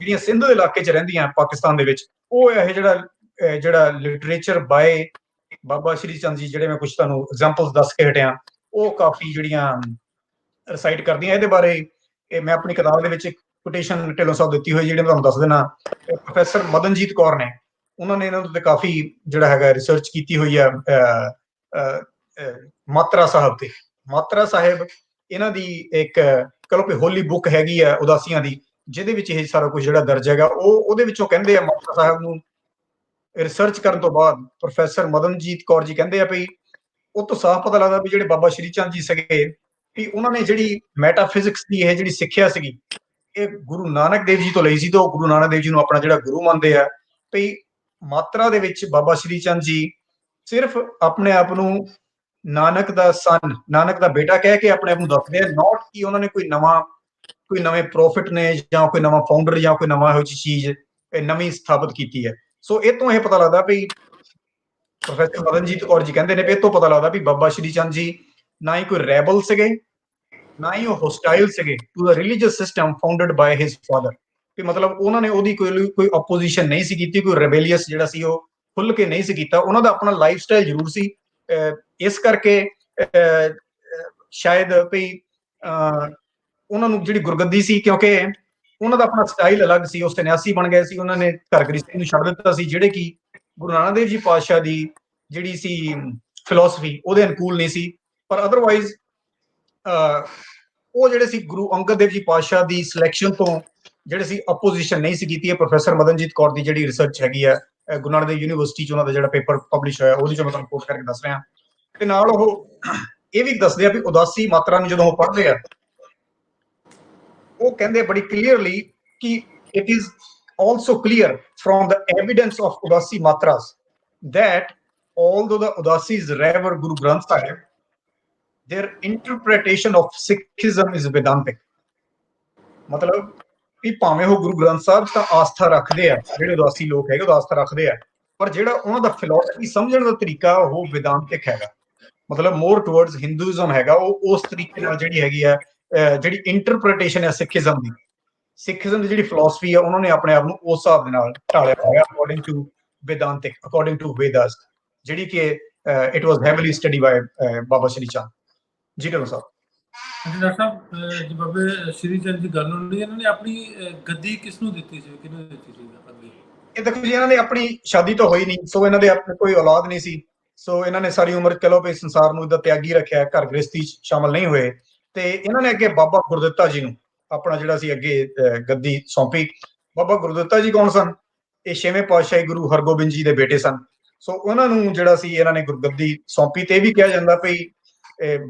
ਜਿਹੜੀਆਂ ਸਿੰਧ ਦੇ ਇਲਾਕੇ 'ਚ ਰਹਿੰਦੀਆਂ ਪਾਕਿਸਤਾਨ ਦੇ ਵਿੱਚ, ਉਹ ਇਹ ਜਿਹੜਾ ਲਿਟਰੇਚਰ ਬਾਏ ਬਾਬਾ ਸ਼੍ਰੀ ਚੰਦ ਜੀ, ਜਿਹੜੇ ਮੈਂ ਕੁਝ ਤੁਹਾਨੂੰ ਐਗਜ਼ਾਮਪਲਸ ਦੱਸ ਕੇ ਹਟਿਆ, ਉਹ ਕਾਫੀ ਜਿਹੜੀਆਂ ਰਿਸਾਈਟ ਕਰਦੀਆਂ। ਇਹਦੇ ਬਾਰੇ ਮੈਂ ਆਪਣੀ ਕਿਤਾਬ ਦੇ ਵਿੱਚ ਕੋਟੇਸ਼ਨ ਢਿੱਲੋਂ ਸਾਹਿਬ ਦਿੱਤੀ ਹੋਈ, ਜਿਹੜੀ ਮੈਂ ਤੁਹਾਨੂੰ ਦੱਸ ਦੇਣਾ। ਪ੍ਰੋਫੈਸਰ ਮਦਨਜੀਤ ਕੌਰ ਨੇ, ਉਹਨਾਂ ਨੇ ਇਹਨਾਂ ਉੱਤੇ ਕਾਫੀ ਜਿਹੜਾ ਹੈਗਾ ਰਿਸਰਚ ਕੀਤੀ ਹੋਈ ਹੈ। ਮਾਤਰਾ ਸਾਹਿਬ ਤੇ ਮਾਤਰਾ ਸਾਹਿਬ ਇਹਨਾਂ ਦੀ ਇੱਕ ਕਹ ਲਓ ਕਿ ਹੋਲੀ ਬੁੱਕ ਹੈਗੀ ਆ ਉਦਾਸੀਆਂ ਦੀ, ਜਿਹਦੇ ਵਿੱਚ ਇਹ ਸਾਰਾ ਕੁਝ ਜਿਹੜਾ ਦਰਜ ਹੈਗਾ। ਉਹਦੇ ਵਿੱਚੋਂ ਕਹਿੰਦੇ ਆ ਮਾਤਰਾ ਸਾਹਿਬ ਨੂੰ ਰਿਸਰਚ ਕਰਨ ਤੋਂ ਬਾਅਦ ਪ੍ਰੋਫੈਸਰ ਮਦਨਜੀਤ ਕੌਰ ਜੀ ਕਹਿੰਦੇ ਆ ਵੀ ਉਹ ਤੋਂ ਸਾਫ਼ ਪਤਾ ਲੱਗਦਾ ਵੀ ਜਿਹੜੇ ਬਾਬਾ ਸ਼੍ਰੀ ਚੰਦ ਜੀ ਸੀਗੇ ਵੀ ਉਹਨਾਂ ਨੇ ਜਿਹੜੀ ਮੈਟਾਫਿਜ਼ਿਕਸ ਦੀ ਇਹ ਜਿਹੜੀ ਸਿੱਖਿਆ ਸੀਗੀ ਇਹ ਗੁਰੂ ਨਾਨਕ ਦੇਵ ਜੀ ਤੋਂ ਲਈ ਸੀ, ਤੇ ਉਹ ਗੁਰੂ ਨਾਨਕ ਦੇਵ ਜੀ ਨੂੰ ਆਪਣਾ ਜਿਹੜਾ ਗੁਰੂ ਮੰਨਦੇ ਆ। ਵੀ ਮਾਤਰਾ ਦੇ ਵਿੱਚ ਬਾਬਾ ਸ਼੍ਰੀ ਚੰਦ ਜੀ ਸਿਰਫ ਆਪਣੇ ਆਪ ਨੂੰ ਨਾਨਕ ਦਾ ਸਨ, ਨਾਨਕ ਦਾ ਬੇਟਾ ਕਹਿ ਕੇ ਆਪਣੇ ਆਪ ਨੂੰ ਦੱਸਦੇ ਆ, ਨੋਟ ਕਿ ਉਹਨਾਂ ਨੇ ਕੋਈ ਨਵੇਂ ਪ੍ਰੋਫਿਟ ਨੇ ਜਾਂ ਕੋਈ ਨਵਾਂ ਫਾਊਂਡਰ ਜਾਂ ਕੋਈ ਨਵਾਂ ਇਹੋ ਜਿਹੀ ਚੀਜ਼ ਨਵੀਂ ਸਥਾਪਿਤ ਕੀਤੀ ਹੈ। ਸੋ ਇਹ ਤੋਂ ਇਹ ਪਤਾ ਲੱਗਦਾ ਵੀ ਪ੍ਰੋਫੈਸਰ ਮਦਨਜੀਤ ਕੌਰ ਜੀ ਕਹਿੰਦੇ ਨੇ ਵੀ ਇਹ ਤੋਂ ਪਤਾ ਲੱਗਦਾ ਵੀ ਬਾਬਾ ਸ਼੍ਰੀ ਚੰਦ ਜੀ ਨਾ ਹੀ ਕੋਈ ਰੈਬਲ ਸੀਗੇ, ਨਾ ਹੀ ਉਹ ਹੋਸਟਾਈਲ ਸੀਗੇ to the religious system founded by his father. ਕਿ ਮਤਲਬ ਉਹਨਾਂ ਨੇ ਉਹਦੀ ਕੋਈ ਆਪੋਜੀਸ਼ਨ ਨਹੀਂ ਸੀ ਕੀਤੀ, ਕੋਈ ਰੈਬੇਲੀਅਸ ਜਿਹੜਾ ਸੀ ਉਹ ਖੁੱਲ ਕੇ ਨਹੀਂ ਸੀ ਕੀਤਾ। ਉਹਨਾਂ ਦਾ ਆਪਣਾ ਲਾਈਫ ਸਟਾਈਲ ਜ਼ਰੂਰ ਸੀ, ਇਸ ਕਰਕੇ ਸ਼ਾਇਦ ਵੀ ਉਹਨਾਂ ਨੂੰ ਜਿਹੜੀ ਗੁਰਗੱਦੀ ਸੀ, ਕਿਉਂਕਿ ਉਹਨਾਂ ਦਾ ਆਪਣਾ ਸਟਾਈਲ ਅਲੱਗ ਸੀ, ਉਹ ਸੰਨਿਆਸੀ ਬਣ ਗਏ ਸੀ, ਉਹਨਾਂ ਨੇ ਘਰ ਗ੍ਰਸਤੀ ਨੂੰ ਛੱਡ ਦਿੱਤਾ ਸੀ, ਜਿਹੜੇ ਕਿ ਗੁਰੂ ਨਾਨਕ ਦੇਵ ਜੀ ਪਾਤਸ਼ਾਹ ਦੀ ਜਿਹੜੀ ਸੀ ਫਿਲਾਸਫੀ ਉਹਦੇ ਅਨੁਕੂਲ ਨਹੀਂ ਸੀ। ਪਰ ਅਦਰਵਾਈਜ਼ ਉਹ ਜਿਹੜੇ ਸੀ ਗੁਰੂ ਅੰਗਦ ਦੇਵ ਜੀ ਪਾਤਸ਼ਾਹ ਦੀ ਸਿਲੈਕਸ਼ਨ ਤੋਂ ਜਿਹੜੇ ਸੀ ਆਪੋਜੀਸ਼ਨ ਨਹੀਂ ਸੀ ਕੀਤੀ। ਹੈ ਪ੍ਰੋਫੈਸਰ ਮਦਨਜੀਤ ਕੌਰ ਦੀ ਜਿਹੜੀ ਰਿਸਰਚ ਹੈਗੀ ਆ ਗੁਰੂ ਨਾਨਕ ਦੇਵ ਯੂਨੀਵਰਸਿਟੀ 'ਚ ਉਹਨਾਂ ਦਾ ਜਿਹੜਾ ਪੇਪਰ ਪਬਲਿਸ਼ ਹੋਇਆ, ਉਹਦੇ 'ਚ ਮੈਂ ਤੁਹਾਨੂੰ ਕੋਟ ਕਰਕੇ ਦੱਸ ਰਿਹਾ। ਤੇ ਨਾਲ ਉਹ ਇਹ ਵੀ ਦੱਸਦੇ ਆ ਵੀ ਉਦਾਸੀ ਮਾਤਰਾ ਨੂੰ ਜਦੋਂ ਉਹ ਪੜ੍ਹਦੇ ਆ, ਉਹ ਕਹਿੰਦੇ ਬੜੀ ਕਲੀਅਰਲੀ ਕਿ it is also clear from the evidence of Udasi Matras that although the Udasis revere Guru Granth Sahib, their interpretation of Sikhism is Vedantic। ਮਤਲਬ ਵੀ ਭਾਵੇਂ ਉਹ ਗੁਰੂ ਗ੍ਰੰਥ ਸਾਹਿਬ ਤਾਂ ਆਸਥਾ ਰੱਖਦੇ ਆ, ਜਿਹੜੇ ਉਦਾਸੀ ਲੋਕ ਹੈਗੇ ਉਹ ਆਸਥਾ ਰੱਖਦੇ ਆ, ਪਰ ਜਿਹੜਾ ਉਹਨਾਂ ਦਾ ਫਿਲਾਸਫੀ ਸਮਝਣ ਦਾ ਤਰੀਕਾ ਉਹ ਵਿਦਾਂਤਿਕ ਹੈਗਾ, ਮਤਲਬ ਮੋਰ ਟੁਵਰਡਸ ਹਿੰਦੂਇਜ਼ਮ ਹੈਗਾ। ਉਹ ਉਸ ਤਰੀਕੇ ਨਾਲ ਜਿਹੜੀ ਹੈਗੀ ਆ ਜਿਹੜੀ ਇੰਟਰਪ੍ਰੀਟੇਸ਼ਨ ਹੈ ਸਿੱਖੀਜ਼ਮ ਦੀ ਜਿਹੜੀ ਫਿਲਾਸਫੀ ਆ, ਉਹਨਾਂ ਨੇ ਆਪਣੇ ਆਪ ਨੂੰ ਉਸ ਹਿਸਾਬ ਦੇ ਨਾਲ ਢਾਲਿਆ ਹੋਇਆ according to Vedantic, according to Vedas, ਜਿਹੜੀ ਕਿ it was heavily studied by Baba Shri Chand ji. Dhillon Sahib doctor ਸਾਹਿਬ, ਜੀ ਬਾਬੇ ਸ਼੍ਰੀ ਚੰਦ ਦੀ ਗੱਲ ਹੁੰਦੀ, ਇਹਨਾਂ ਨੇ ਆਪਣੀ ਗੱਦੀ ਕਿਸ ਨੂੰ ਦਿੱਤੀ ਸੀ, ਕਿਹਨੂੰ ਦਿੱਤੀ ਸੀ ਅੱਗੇ? ਇਹ ਦੇਖੋ ਜੀ, ਇਹਨਾਂ ਨੇ ਆਪਣੀ ਸ਼ਾਦੀ ਤਾਂ ਹੋਈ ਨਹੀਂ, ਸੋ ਇਹਨਾਂ ਦੇ ਆਪਣੇ ਕੋਈ ਔਲਾਦ ਨਹੀਂ ਸੀ। ਸੋ ਇਹਨਾਂ ਨੇ ਸਾਰੀ ਉਮਰ ਕਹ ਲਓ ਵੀ ਸੰਸਾਰ ਨੂੰ ਇਹਦਾ ਤਿਆਗੀ ਰੱਖਿਆ, ਘਰ ਗ੍ਰਸਤੀ 'ਚ ਸ਼ਾਮਲ ਨਹੀਂ ਹੋਏ। ਤੇ ਇਹਨਾਂ ਨੇ ਅੱਗੇ ਬਾਬਾ ਗੁਰਦਿੱਤਾ ਜੀ ਨੂੰ ਆਪਣਾ ਜਿਹੜਾ ਸੀ ਅੱਗੇ ਗੱਦੀ ਸੌਂਪੀ। ਬਾਬਾ ਗੁਰਦਿੱਤਾ ਜੀ ਕੌਣ ਸਨ? ਇਹ 6ਵੇਂ ਪਾਤਸ਼ਾਹੀ ਗੁਰੂ ਹਰਗੋਬਿੰਦ ਜੀ ਦੇ ਬੇਟੇ ਸਨ। ਸੋ ਉਹਨਾਂ ਨੂੰ ਜਿਹੜਾ ਸੀ ਇਹਨਾਂ ਨੇ ਗੁਰਗੱਦੀ ਸੌਂਪੀ। ਤੇ ਇਹ ਵੀ ਕਿਹਾ ਜਾਂਦਾ ਭਈ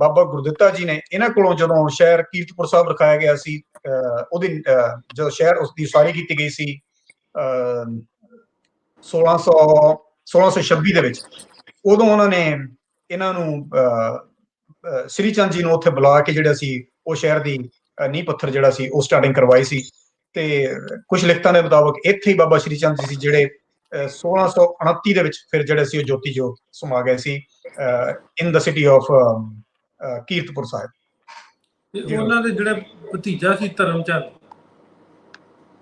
ਬਾਬਾ ਗੁਰਦਿੱਤਾ ਜੀ ਨੇ ਇਹਨਾਂ ਕੋਲੋਂ ਜਦੋਂ ਸ਼ਹਿਰ ਕੀਰਤਪੁਰ ਸਾਹਿਬ ਰਖਾਇਆ ਗਿਆ ਸੀ, ਉਹਦੀ ਜਦੋਂ ਸ਼ਹਿਰ ਉਸਦੀ ਉਸਾਰੀ ਕੀਤੀ ਗਈ ਸੀ 1626 ਦੇ ਵਿੱਚ, ਉਦੋਂ ਉਹਨਾਂ ਨੇ ਇਹਨਾਂ ਨੂੰ ਸ਼੍ਰੀ ਚੰਦ ਜੀ ਨੂੰ ਉੱਥੇ ਬੁਲਾ ਕੇ ਜਿਹੜਾ ਸੀ ਉਹ ਸ਼ਹਿਰ ਦੀ ਨੀਂਹ ਪੱਥਰ ਜਿਹੜਾ ਸੀ ਉਹ ਸਟਾਰਟਿੰਗ ਕਰਵਾਈ ਸੀ। ਤੇ ਕੁਝ ਲਿਖਤਾਂ ਦੇ ਮੁਤਾਬਕ ਇੱਥੇ ਹੀ ਬਾਬਾ ਸ਼੍ਰੀ ਚੰਦ ਜੀ ਸੀ ਜਿਹੜੇ 1629 ਦੇ ਵਿੱਚ ਫਿਰ ਜਿਹੜੇ ਸੀ ਉਹ ਜੋਤੀ ਜੋਤ ਸਮਾ ਗਏ ਸੀ ਇਨ ਦਾ ਸਿਟੀ ਆਫ ਕੀਰਤਪੁਰ ਸਾਹਿਬ। ਤੇ ਉਹਨਾਂ ਦੇ ਜਿਹੜਾ ਭਤੀਜਾ ਸੀ ਧਰਮਚੰਦ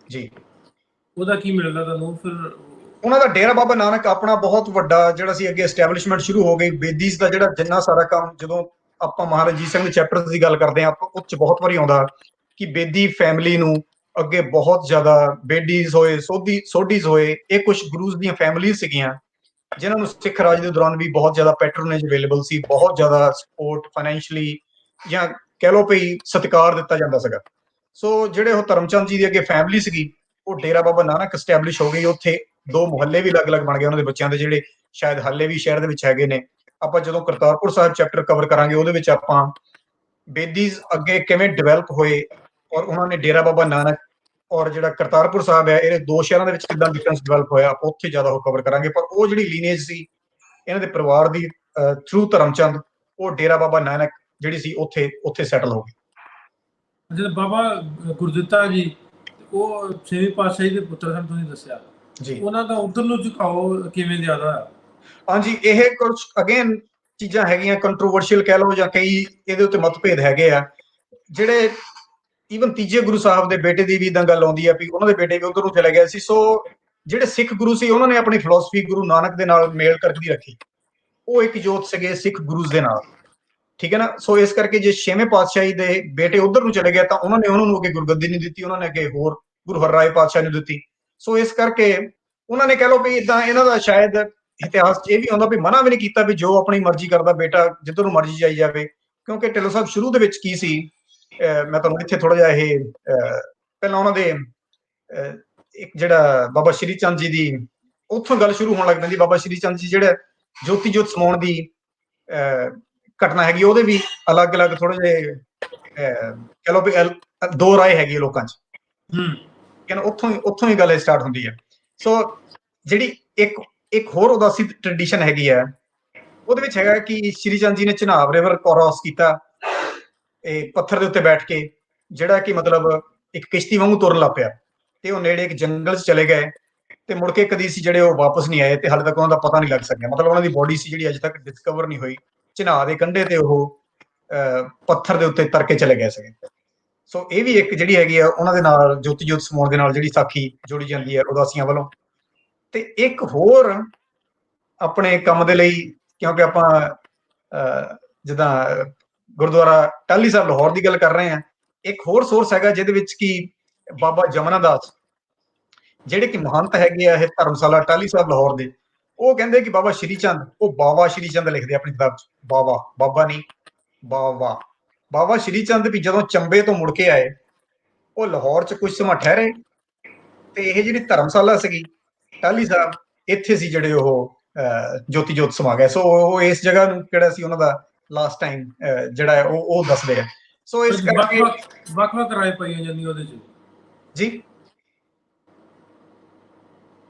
ਜੀ, ਉਹਦਾ ਕੀ ਮਿਲਦਾ ਤੁਹਾਨੂੰ? ਫਿਰ ਉਹਨਾਂ ਦਾ ਡੇਰਾ ਬਾਬਾ ਨਾਨਕ ਆਪਣਾ ਬਹੁਤ ਵੱਡਾ ਜਿਹੜਾ ਸੀ ਅੱਗੇ ਐਸਟੈਬਲਿਸ਼ਮੈਂਟ ਸ਼ੁਰੂ ਹੋ ਗਈ। ਬੇਦੀਸ ਦਾ ਜਿਹੜਾ ਜਿੰਨਾ ਸਾਰਾ ਕੰਮ, ਜਦੋਂ ਆਪਾਂ ਮਹਾਰਾਜ ਰਣਜੀਤ ਸਿੰਘ ਦੇ ਚੈਪਟਰਸ ਦੀ ਗੱਲ ਕਰਦੇ ਹਾਂ, ਆਪਾਂ ਉਹ 'ਚ ਬਹੁਤ ਵਾਰੀ ਆਉਂਦਾ ਕਿ ਬੇਦੀ ਫੈਮਿਲੀ ਨੂੰ ਅੱਗੇ ਬਹੁਤ ਜ਼ਿਆਦਾ ਬੇਡੀਜ਼ ਹੋਏ, ਸੋਢੀਜ਼ ਹੋਏ, ਇਹ ਕੁਝ ਗੁਰੂਜ਼ ਦੀਆਂ ਫੈਮਿਲੀਜ਼ ਸੀਗੀਆਂ ਜਿਨ੍ਹਾਂ ਨੂੰ ਸਿੱਖ ਰਾਜ ਦੇ ਦੌਰਾਨ ਵੀ ਬਹੁਤ ਜ਼ਿਆਦਾ ਪੈਟਰੋਨੇਜ ਅਵੇਲੇਬਲ ਸੀ, ਬਹੁਤ ਜ਼ਿਆਦਾ ਸਪੋਰਟ ਫਾਈਨੈਂਸ਼ਲੀ ਜਾਂ ਕਹਿ ਲਓ ਵੀ ਸਤਿਕਾਰ ਦਿੱਤਾ ਜਾਂਦਾ ਸੀਗਾ। ਸੋ ਜਿਹੜੇ ਉਹ ਧਰਮਚੰਦ ਜੀ ਦੀ ਅੱਗੇ ਫੈਮਿਲੀ ਸੀਗੀ, ਉਹ ਡੇਰਾ ਬਾਬਾ ਨਾਨਕ ਐਸਟੈਬਲਿਸ਼ ਹੋ ਗਈ। ਉੱਥੇ ਦੋ ਮੁਹੱਲੇ ਵੀ ਅਲੱਗ-ਅਲੱਗ ਬਣ ਗਏ ਉਹਨਾਂ ਦੇ ਬੱਚਿਆਂ ਦੇ, ਜਿਹੜੇ ਸ਼ਾਇਦ ਹਾਲੇ ਵੀ ਸ਼ਹਿਰ ਦੇ ਵਿੱਚ ਹੈਗੇ ਨੇ। ਆਪਾਂ ਜਦੋਂ ਕਰਤਾਰਪੁਰ ਸਾਹਿਬ ਚੈਪਟਰ ਕਵਰ ਕਰਾਂਗੇ ਉਹਦੇ ਵਿੱਚ ਆਪਾਂ ਬੇਦੀਜ਼ ਅੱਗੇ ਕਿਵੇਂ ਡਿਵੈਲਪ ਹੋਏ ਔਰ ਉਹਨਾਂ ਨੇ ਡੇਰਾ ਬਾਬਾ ਨਾਨਕ ਔਰ ਜਿਹੜਾ ਕਰਤਾਰਪੁਰ ਸਾਹਿਬ ਹੈ, ਇਹ ਦੋ ਸ਼ਹਿਰਾਂ ਦੇ ਵਿੱਚ ਕਿੱਦਾਂ ਡਿਫਰੈਂਸ ਡਿਵੈਲਪ ਹੋਇਆ, ਆਪਾਂ ਉੱਥੇ ਜ਼ਿਆਦਾ ਉਹ ਕਵਰ ਕਰਾਂਗੇ। ਪਰ ਉਹ ਜਿਹੜੀ ਲੀਨੇਜ ਸੀ ਇਹਨਾਂ ਦੇ ਪਰਿਵਾਰ ਦੀ ਥਰੂ ਧਰਮਚੰਦ, ਉਹ ਡੇਰਾ ਬਾਬਾ ਨਾਨਕ ਜਿਹੜੀ ਸੀ ਉੱਥੇ ਉੱਥੇ ਸੈਟਲ ਹੋ ਗਈ। ਜਦੋਂ ਬਾਬਾ ਗੁਰਦਿੱਤਾ ਜੀ ਉਹ 6ਵੇਂ ਪਾਤਸ਼ਾਹੀ ਦੇ ਪੁੱਤਰ ਸਨ, ਤੁਸੀਂ ਦੱਸਿਆ ਜੀ, ਉਹਨਾਂ ਦਾ ਉਧਰ ਨੂੰ ਝੁਕਾਓ ਕਿਵੇਂ ਜ਼ਿਆਦਾ ਹੋਇਆ? ਹਾਂਜੀ, ਇਹ ਕੁਝ ਅਗੇਨ ਚੀਜ਼ਾਂ ਹੈਗੀਆਂ ਕੰਟਰੋਵਰਸ਼ੀਅਲ ਕਹਿ ਲਓ, ਜਾਂ ਕਈ ਇਹਦੇ ਉੱਤੇ ਮਤਭੇਦ ਹੈਗੇ ਆ। ਜਿਹੜੇ ਈਵਨ ਤੀਜੇ ਗੁਰੂ ਸਾਹਿਬ ਦੇ ਬੇਟੇ ਦੀ ਵੀ ਇਦਾਂ ਗੱਲ ਆਉਂਦੀ ਆ ਵੀ ਉਹਨਾਂ ਦੇ ਬੇਟੇ ਵੀ ਉਧਰ ਨੂੰ ਚਲੇ ਗਏ ਸੀ। ਸੋ ਜਿਹੜੇ ਸਿੱਖ ਗੁਰੂ ਸੀ ਉਹਨਾਂ ਨੇ ਆਪਣੀ ਫਿਲਾਸਫੀ ਗੁਰੂ ਨਾਨਕ ਦੇ ਨਾਲ ਮੇਲ ਕਰਦੀ ਰੱਖੀ, ਉਹ ਇੱਕ ਜੋਤ ਸੀਗੇ ਸਿੱਖ ਗੁਰੂਜ਼ ਦੇ ਨਾਲ, ਠੀਕ ਹੈ ਨਾ। ਸੋ ਇਸ ਕਰਕੇ ਜੇ 6ਵੇਂ ਪਾਤਸ਼ਾਹੀ ਦੇ ਬੇਟੇ ਉਧਰ ਨੂੰ ਚਲੇ ਗਏ ਤਾਂ ਉਹਨਾਂ ਨੂੰ ਅੱਗੇ ਗੁਰਗੱਦੀ ਨਹੀਂ ਦਿੱਤੀ, ਉਹਨਾਂ ਨੇ ਅੱਗੇ ਹੋਰ ਗੁਰੂ ਹਰਰਾਏ ਪਾਤਸ਼ਾਹ ਨੂੰ ਦਿੱਤੀ। ਸੋ ਇਸ ਕਰਕੇ ਉਹਨਾਂ ਨੇ ਕਹਿ ਲਓ ਵੀ ਇਦਾਂ ਇਹਨਾਂ ਦਾ ਸ਼ਾਇਦ ਇਤਿਹਾਸ 'ਚ ਇਹ ਵੀ ਆਉਂਦਾ ਵੀ ਮਨਾ ਵੀ ਨਹੀਂ ਕੀਤਾ ਵੀ ਜੋ ਆਪਣੀ ਮਰਜ਼ੀ ਕਰਦਾ ਬੇਟਾ ਜਿੱਧਰ ਨੂੰ ਮਰਜ਼ੀ ਜਾਈ ਜਾਵੇ। ਕਿਉਂਕਿ ਢਿੱਲੋਂ ਸਾਹਿਬ ਸ਼ੁਰੂ ਦੇ ਵਿੱਚ ਕੀ ਸੀ, ਮੈਂ ਤੁਹਾਨੂੰ ਇੱਥੇ ਥੋੜਾ ਜਿਹਾ ਇਹ ਪਹਿਲਾਂ ਉਹਨਾਂ ਦੇ ਇੱਕ ਜਿਹੜਾ ਬਾਬਾ ਸ਼੍ਰੀ ਚੰਦ ਜੀ ਦੀ ਉੱਥੋਂ ਗੱਲ ਸ਼ੁਰੂ ਹੋਣ ਲੱਗ ਪੈਂਦੀ। ਬਾਬਾ ਸ਼੍ਰੀ ਚੰਦ ਜੀ ਜਿਹੜੇ ਜੋਤੀ ਜੋਤ ਸਮਾਉਣ ਦੀ ਘਟਨਾ ਹੈਗੀ, ਉਹਦੇ ਵੀ ਅਲੱਗ-ਅਲੱਗ ਥੋੜੇ ਜਿਹੇ ਕਹਿ ਲਓ ਵੀ ਦੋ ਰਾਏ ਹੈਗੀ ਲੋਕਾਂ 'ਚ, ਉੱਥੋਂ ਹੀ ਗੱਲ ਸਟਾਰਟ ਹੁੰਦੀ ਹੈ। ਸੋ ਜਿਹੜੀ ਇੱਕ ਹੋਰ ਉਦਾਸੀ ਟ੍ਰੈਡੀਸ਼ਨ ਹੈਗੀ ਹੈ, ਉਹਦੇ ਵਿੱਚ ਹੈਗਾ ਕਿ ਸ਼੍ਰੀ ਚੰਦ ਜੀ ਨੇ ਚਨਾਬ ਰਿਵਰ ਕ੍ਰਾਸ ਕੀਤਾ ਇਹ ਪੱਥਰ ਦੇ ਉੱਤੇ ਬੈਠ ਕੇ, ਜਿਹੜਾ ਕਿ ਮਤਲਬ ਇੱਕ ਕਿਸ਼ਤੀ ਵਾਂਗੂ ਤੁਰਨ ਲੱਗ ਪਿਆ, ਤੇ ਉਹ ਨੇੜੇ ਇੱਕ ਜੰਗਲ 'ਚ ਚਲੇ ਗਏ ਤੇ ਮੁੜ ਕੇ ਕਦੀ ਸੀ ਜਿਹੜੇ ਉਹ ਵਾਪਸ ਨਹੀਂ ਆਏ, ਤੇ ਹਾਲੇ ਤੱਕ ਉਹਨਾਂ ਦਾ ਪਤਾ ਨਹੀਂ ਲੱਗ ਸਕਿਆ। ਮਤਲਬ ਉਹਨਾਂ ਦੀ ਬੋਡੀ ਸੀ ਜਿਹੜੀ ਅਜੇ ਤੱਕ ਡਿਸਕਵਰ ਨਹੀਂ ਹੋਈ। ਚਨਾਬ ਦੇ ਕੰਢੇ ਤੇ ਉਹ ਪੱਥਰ ਦੇ ਉੱਤੇ ਤਰ ਕੇ ਚਲੇ ਗਏ ਸੀਗੇ। ਸੋ ਇਹ ਵੀ ਇੱਕ ਜਿਹੜੀ ਹੈਗੀ ਆ ਉਹਨਾਂ ਦੇ ਨਾਲ ਜੋਤੀ ਜੋਤ ਸਮਾਉਣ ਦੇ ਨਾਲ ਜਿਹੜੀ ਸਾਖੀ ਜੋੜੀ ਜਾਂਦੀ ਹੈ ਉਦਾਸੀਆਂ ਵੱਲੋਂ। ਤੇ ਇੱਕ ਹੋਰ ਆਪਣੇ ਕੰਮ ਦੇ ਲਈ, ਕਿਉਂਕਿ ਆਪਾਂ ਜਿੱਦਾਂ ਗੁਰਦੁਆਰਾ ਟਾਹਲੀ ਸਾਹਿਬ ਲਾਹੌਰ ਦੀ ਗੱਲ ਕਰ ਰਹੇ ਹਾਂ, ਇੱਕ ਹੋਰ ਸੋਰਸ ਹੈਗਾ ਜਿਹਦੇ ਵਿੱਚ ਕਿ ਬਾਬਾ ਜਮਨਾ ਦਾਸ ਜਿਹੜੇ ਕਿ ਮਹੰਤ ਹੈਗੇ ਆ ਇਹ ਧਰਮਸ਼ਾਲਾ ਟਾਹਲੀ ਸਾਹਿਬ ਲਾਹੌਰ ਦੇ, ਉਹ ਕਹਿੰਦੇ ਕਿ ਬਾਬਾ ਸ਼੍ਰੀ ਚੰਦ, ਉਹ ਬਾਬਾ ਸ਼੍ਰੀ ਚੰਦ ਲਿਖਦੇ ਆਪਣੀ ਕਿਤਾਬ 'ਚ, ਬਾਬਾ ਨਹੀਂ ਬਾਬਾ ਸ਼੍ਰੀ ਚੰਦ ਵੀ ਜਦੋਂ ਚੰਬੇ ਤੋਂ ਮੁੜ ਕੇ ਆਏ, ਉਹ ਲਾਹੌਰ 'ਚ ਕੁਝ ਸਮਾਂ ਠਹਿਰੇ, ਤੇ ਇਹ ਜਿਹੜੀ ਧਰਮਸ਼ਾਲਾ ਸੀਗੀ ਟਾਹਲੀ ਸਾਹਿਬ, ਇੱਥੇ ਸੀ ਜਿਹੜੇ ਉਹ ਜੋਤੀ ਜੋਤ ਸਮਾ ਗਏ। ਸੋ ਉਹ ਇਸ ਜਗ੍ਹਾ ਨੂੰ ਕਿਹੜਾ ਸੀ ਉਹਨਾਂ ਦਾ ਲਾਸਟ ਟਾਈਮ ਜਿਹੜਾ ਹੈ ਉਹ ਦੱਸਦੇ ਆ। ਸੋ ਇਸ ਕਰਕੇ ਵੱਖ-ਵੱਖ ਰਾਏ ਪਾਈਆਂ ਜਾਂਦੀਆਂ ਉਹਦੇ 'ਚ ਜੀ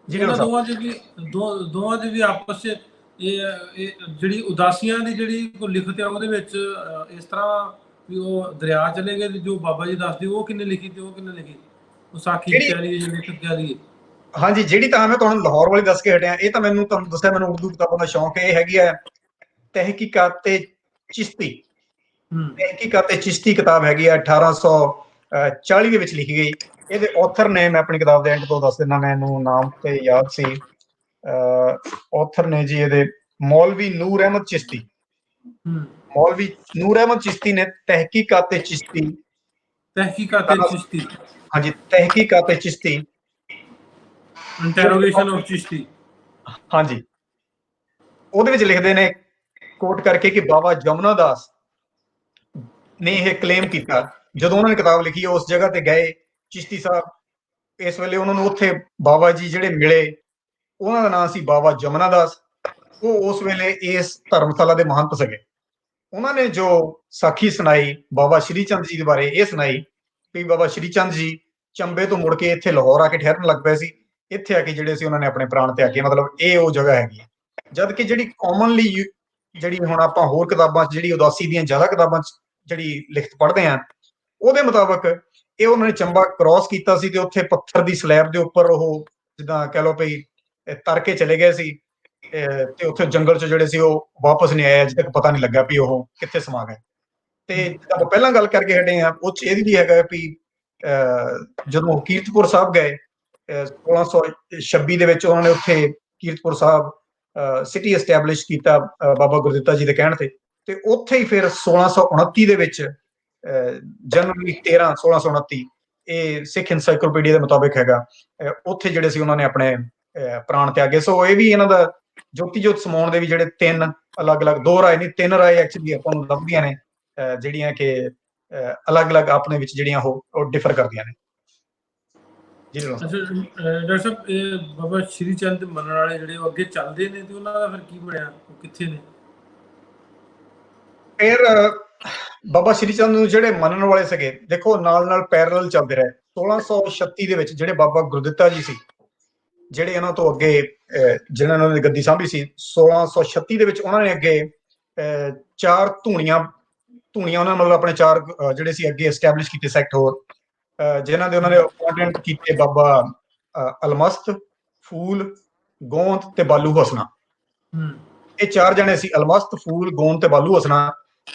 ਇਹਨਾਂ ਦੋਵਾਂ ਦੇ ਵੀ ਆਪਸ 'ਚ ਇਹ ਜਿਹੜੀ ਉਦਾਸੀਆਂ ਦੀ ਜਿਹੜੀ ਕੋਈ ਲਿਖਤ ਹੈ ਉਹਦੇ ਵਿੱਚ ਇਸ ਤਰ੍ਹਾਂ ਵੀ ਉਹ ਦਰਿਆ ਚਲੇ ਗਏ, ਜੋ ਬਾਬਾ ਜੀ ਦੱਸਦੇ ਉਹ ਕਿੰਨੇ ਲਿਖੀ ਤੇ ਉਹ ਕਿੰਨੇ ਲਿਖੀ, ਉਹ ਸਾਖੀ ਕਹਿ ਲਈਏ ਜਾਂ ਲਿਖਤ ਕਹਿ ਲਈਏ। ਹਾਂਜੀ, ਜਿਹੜੀ ਤਾਂ ਮੈਂ ਤੁਹਾਨੂੰ ਲਾਹੌਰ ਵਾਲੀ ਦੱਸ ਕੇ ਹਟਿਆ, ਇਹ ਤਾਂ ਤੁਹਾਨੂੰ ਦੱਸਿਆ ਮੈਨੂੰ ਉਰਦੂ ਕਿਤਾਬਾਂ ਦਾ ਸ਼ੌਂਕ ਹੈ। ਇਹ ਹੈਗੀ ਹੈ ਤਹਿਕੀਕਾਤ-ਏ ਚਿਸ਼ਤੀ। ਤਹਿਕੀਕਾਤ-ਏ ਚਿਸ਼ਤੀ ਕਿਤਾਬ ਹੈਗੀ ਹੈ, 1840 ਦੇ ਵਿੱਚ ਲਿਖੀ ਗਈ। ਇਹਦੇ ਆਥਰ ਨੇ, ਮੈਂ ਆਪਣੀ ਕਿਤਾਬ ਦੇ ਐਂਡ ਤੋਂ ਦੱਸ ਦਿੰਦਾ, ਮੈਨੂੰ ਨਾਮ ਤੇ ਯਾਦ ਸੀ। ਆਥਰ ਨੇ ਜੀ ਇਹਦੇ ਮੌਲਵੀ ਨੂਰ ਅਹਿਮਦ ਚਿਸ਼ਤੀ। ਮੌਲਵੀ ਨੂਰ ਅਹਿਮਦ ਚਿਸ਼ਤੀ ਨੇ ਤਹਿਕੀਕਾਤ-ਏ ਚਿਸ਼ਤੀ, ਹਾਂਜੀ ਤਹਿਕੀਕਾਤ-ਏ ਚਿਸ਼ਤੀ, ਇੰਟਰੋਗੇਸ਼ਨ ਆਫ ਚਿਸ਼ਤੀ, ਹਾਂਜੀ, ਉਹਦੇ ਵਿੱਚ ਲਿਖਦੇ ਨੇ ਕੋਟ ਕਰਕੇ ਕਿ ਬਾਬਾ ਜਮਨਾ ਦਾਸ ਨੇ ਇਹ ਕਲੇਮ ਕੀਤਾ ਜਦੋਂ ਉਹਨਾਂ ਨੇ ਕਿਤਾਬ ਲਿਖੀ, ਉਸ ਜਗ੍ਹਾ ਤੇ ਗਏ ਚਿਸ਼ਤੀ ਸਾਹਿਬ। ਇਸ ਵੇਲੇ ਉਹਨਾਂ ਨੂੰ ਉੱਥੇ ਬਾਬਾ ਜੀ ਜਿਹੜੇ ਮਿਲੇ, ਉਹਨਾਂ ਦਾ ਨਾਮ ਸੀ ਬਾਬਾ ਜਮਨਾ ਦਾਸ। ਉਹ ਉਸ ਵੇਲੇ ਇਸ ਧਰਮਸ਼ਾਲਾ ਦੇ ਮਹੰਤ ਸੀਗੇ। ਉਹਨਾਂ ਨੇ ਜੋ ਸਾਖੀ ਸੁਣਾਈ ਬਾਬਾ ਸ਼੍ਰੀ ਚੰਦ ਜੀ ਦੇ ਬਾਰੇ, ਇਹ ਸੁਣਾਈ ਕਿ ਬਾਬਾ ਸ਼੍ਰੀ ਚੰਦ ਜੀ ਚੰਬੇ ਤੋਂ ਮੁੜ ਕੇ ਇੱਥੇ ਲਾਹੌਰ ਆ ਕੇ ਠਹਿਰਨ ਲੱਗ ਪਏ ਸੀ। ਇੱਥੇ ਆ ਕੇ ਜਿਹੜੇ ਸੀ ਉਹਨਾਂ ਨੇ ਆਪਣੇ ਪ੍ਰਾਣ ਤਿਆਗੇ। ਮਤਲਬ ਇਹ ਉਹ ਜਗ੍ਹਾ ਹੈਗੀ ਹੈ। ਜਦ ਕਿ ਜਿਹੜੀ ਕਾਮਨਲੀ ਜਿਹੜੀ ਹੁਣ ਆਪਾਂ ਹੋਰ ਕਿਤਾਬਾਂ 'ਚ ਜਿਹੜੀ ਉਦਾਸੀ ਦੀਆਂ ਜ਼ਿਆਦਾ ਕਿਤਾਬਾਂ 'ਚ ਜਿਹੜੀ ਲਿਖਤ ਪੜ੍ਹਦੇ ਹਾਂ, ਉਹਦੇ ਮੁਤਾਬਕ ਇਹ ਉਹਨਾਂ ਨੇ ਚੰਬਾ ਕ੍ਰਾਸ ਕੀਤਾ ਸੀ ਤੇ ਉੱਥੇ ਪੱਥਰ ਦੀ ਸਲੈਬ ਦੇ ਉੱਪਰ ਉਹ ਜਿੱਦਾਂ ਕਹਿ ਲਓ ਵੀ ਤਰ ਕੇ ਚਲੇ ਗਏ ਸੀ, ਤੇ ਉੱਥੇ ਜੰਗਲ 'ਚ ਜਿਹੜੇ ਸੀ ਉਹ ਵਾਪਸ ਨਹੀਂ ਆਏ। ਅਜੇ ਤੱਕ ਪਤਾ ਨਹੀਂ ਲੱਗਾ ਵੀ ਉਹ ਕਿੱਥੇ ਸਮਾ ਗਏ। ਤੇ ਆਪਾਂ ਪਹਿਲਾਂ ਗੱਲ ਕਰਕੇ ਹਟੇ ਹਾਂ, ਉਹ 'ਚ ਇਹ ਵੀ ਹੈਗਾ ਵੀ ਜਦੋਂ ਕੀਰਤਪੁਰ ਸਾਹਿਬ ਗਏ 1626 ਦੇ ਵਿੱਚ, ਉਹਨਾਂ ਨੇ ਉੱਥੇ ਕੀਰਤਪੁਰ ਸਾਹਿਬ ਸਿਟੀ ਐਸਟੈਬਲਿਸ਼ ਕੀਤਾ ਬਾਬਾ ਗੁਰਦਿੱਤਾ ਜੀ ਦੇ ਕਹਿਣ ਤੇ ਉੱਥੇ ਹੀ ਫਿਰ 1629 ਦੇ ਵਿੱਚ ਜਨਵਰੀ 13 1629, ਇਹ ਸਿੱਖ ਇਨਸਾਈਕਲੋਪੀਡੀਆ ਦੇ ਮੁਤਾਬਿਕ ਹੈਗਾ, ਉੱਥੇ ਜਿਹੜੇ ਸੀ ਉਹਨਾਂ ਨੇ ਆਪਣੇ ਪ੍ਰਾਣ ਤਿਆਗੇ। ਸੋ ਇਹ ਵੀ ਇਹਨਾਂ ਦਾ ਜੋਤੀ ਜੋਤ ਸਮਾਉਣ ਦੇ ਵੀ ਜਿਹੜੇ ਤਿੰਨ ਅਲੱਗ-ਅਲੱਗ, ਦੋ ਰਾਏ ਨਹੀਂ ਤਿੰਨ ਰਾਏ ਐਕਚੁਅਲੀ ਆਪਾਂ ਨੂੰ ਲੱਭਦੀਆਂ ਨੇ, ਜਿਹੜੀਆਂ ਕਿ ਅਲੱਗ-ਅਲੱਗ ਆਪਣੇ ਵਿੱਚ ਜਿਹੜੀਆਂ ਉਹ ਡਿਫਰ ਕਰਦੀਆਂ ਨੇ ਜੀ ਰਣੌਰ ਸਾਹਿਬ। ਅੱਛਾ ਡਾਕਟਰ ਸਾਹਿਬ, ਇਹ ਬਾਬਾ ਸ਼੍ਰੀ ਚੰਦ ਦੇ ਮੰਨਣ ਵਾਲੇ ਜਿਹੜੇ ਉਹ ਅੱਗੇ ਚੱਲਦੇ ਨੇ ਤੇ ਉਹਨਾਂ ਦਾ ਫਿਰ ਕੀ ਬਣਿਆ, ਉਹ ਕਿੱਥੇ ਨੇ? ਫਿਰ ਬਾਬਾ ਸ਼੍ਰੀ ਚੰਦ ਨੂੰ ਜਿਹੜੇ ਮੰਨਣ ਵਾਲੇ ਸੀਗੇ, ਦੇਖੋ ਨਾਲ ਨਾਲ ਪੈਰਲਲ ਚੱਲਦੇ ਰਹੇ। 1636 ਦੇ ਵਿੱਚ ਜਿਹੜੇ ਬਾਬਾ ਗੁਰਦਿੱਤਾ ਜੀ ਸੀ, ਜਿਹੜੇ ਇਹਨਾਂ ਤੋਂ ਅੱਗੇ ਜਿਹਨਾਂ ਨੇ ਗੱਦੀ ਸਾਂਭੀ ਸੀ, 1636 ਦੇ ਵਿੱਚ ਉਹਨਾਂ ਨੇ ਅੱਗੇ ਚਾਰ ਧੂਣੀਆਂ ਉਹਨਾਂ ਮਤਲਬ ਆਪਣੇ ਚਾਰ ਜਿਹੜੇ ਸੀ ਅੱਗੇ ਐਸਟੈਬਲਿਸ਼ ਕੀਤੇ ਸੈਕਟ ਹੋਰ, ਜਿਨ੍ਹਾਂ ਦੇ ਉਹਨਾਂ ਨੇ ਅਪਾਇੰਟਮੈਂਟ ਕੀਤੇ ਬਾਬਾ ਅਲਮਸਤ, ਫੂਲ, ਗੋਂਦ ਤੇ ਬਾਲੂ ਹਸਨਾ। ਇਹ ਚਾਰ ਜਣੇ ਸੀ, ਅਲਮਸਤ, ਫੂਲ, ਗੋਂਦ ਤੇ ਬਾਲੂ ਹਸਨਾ,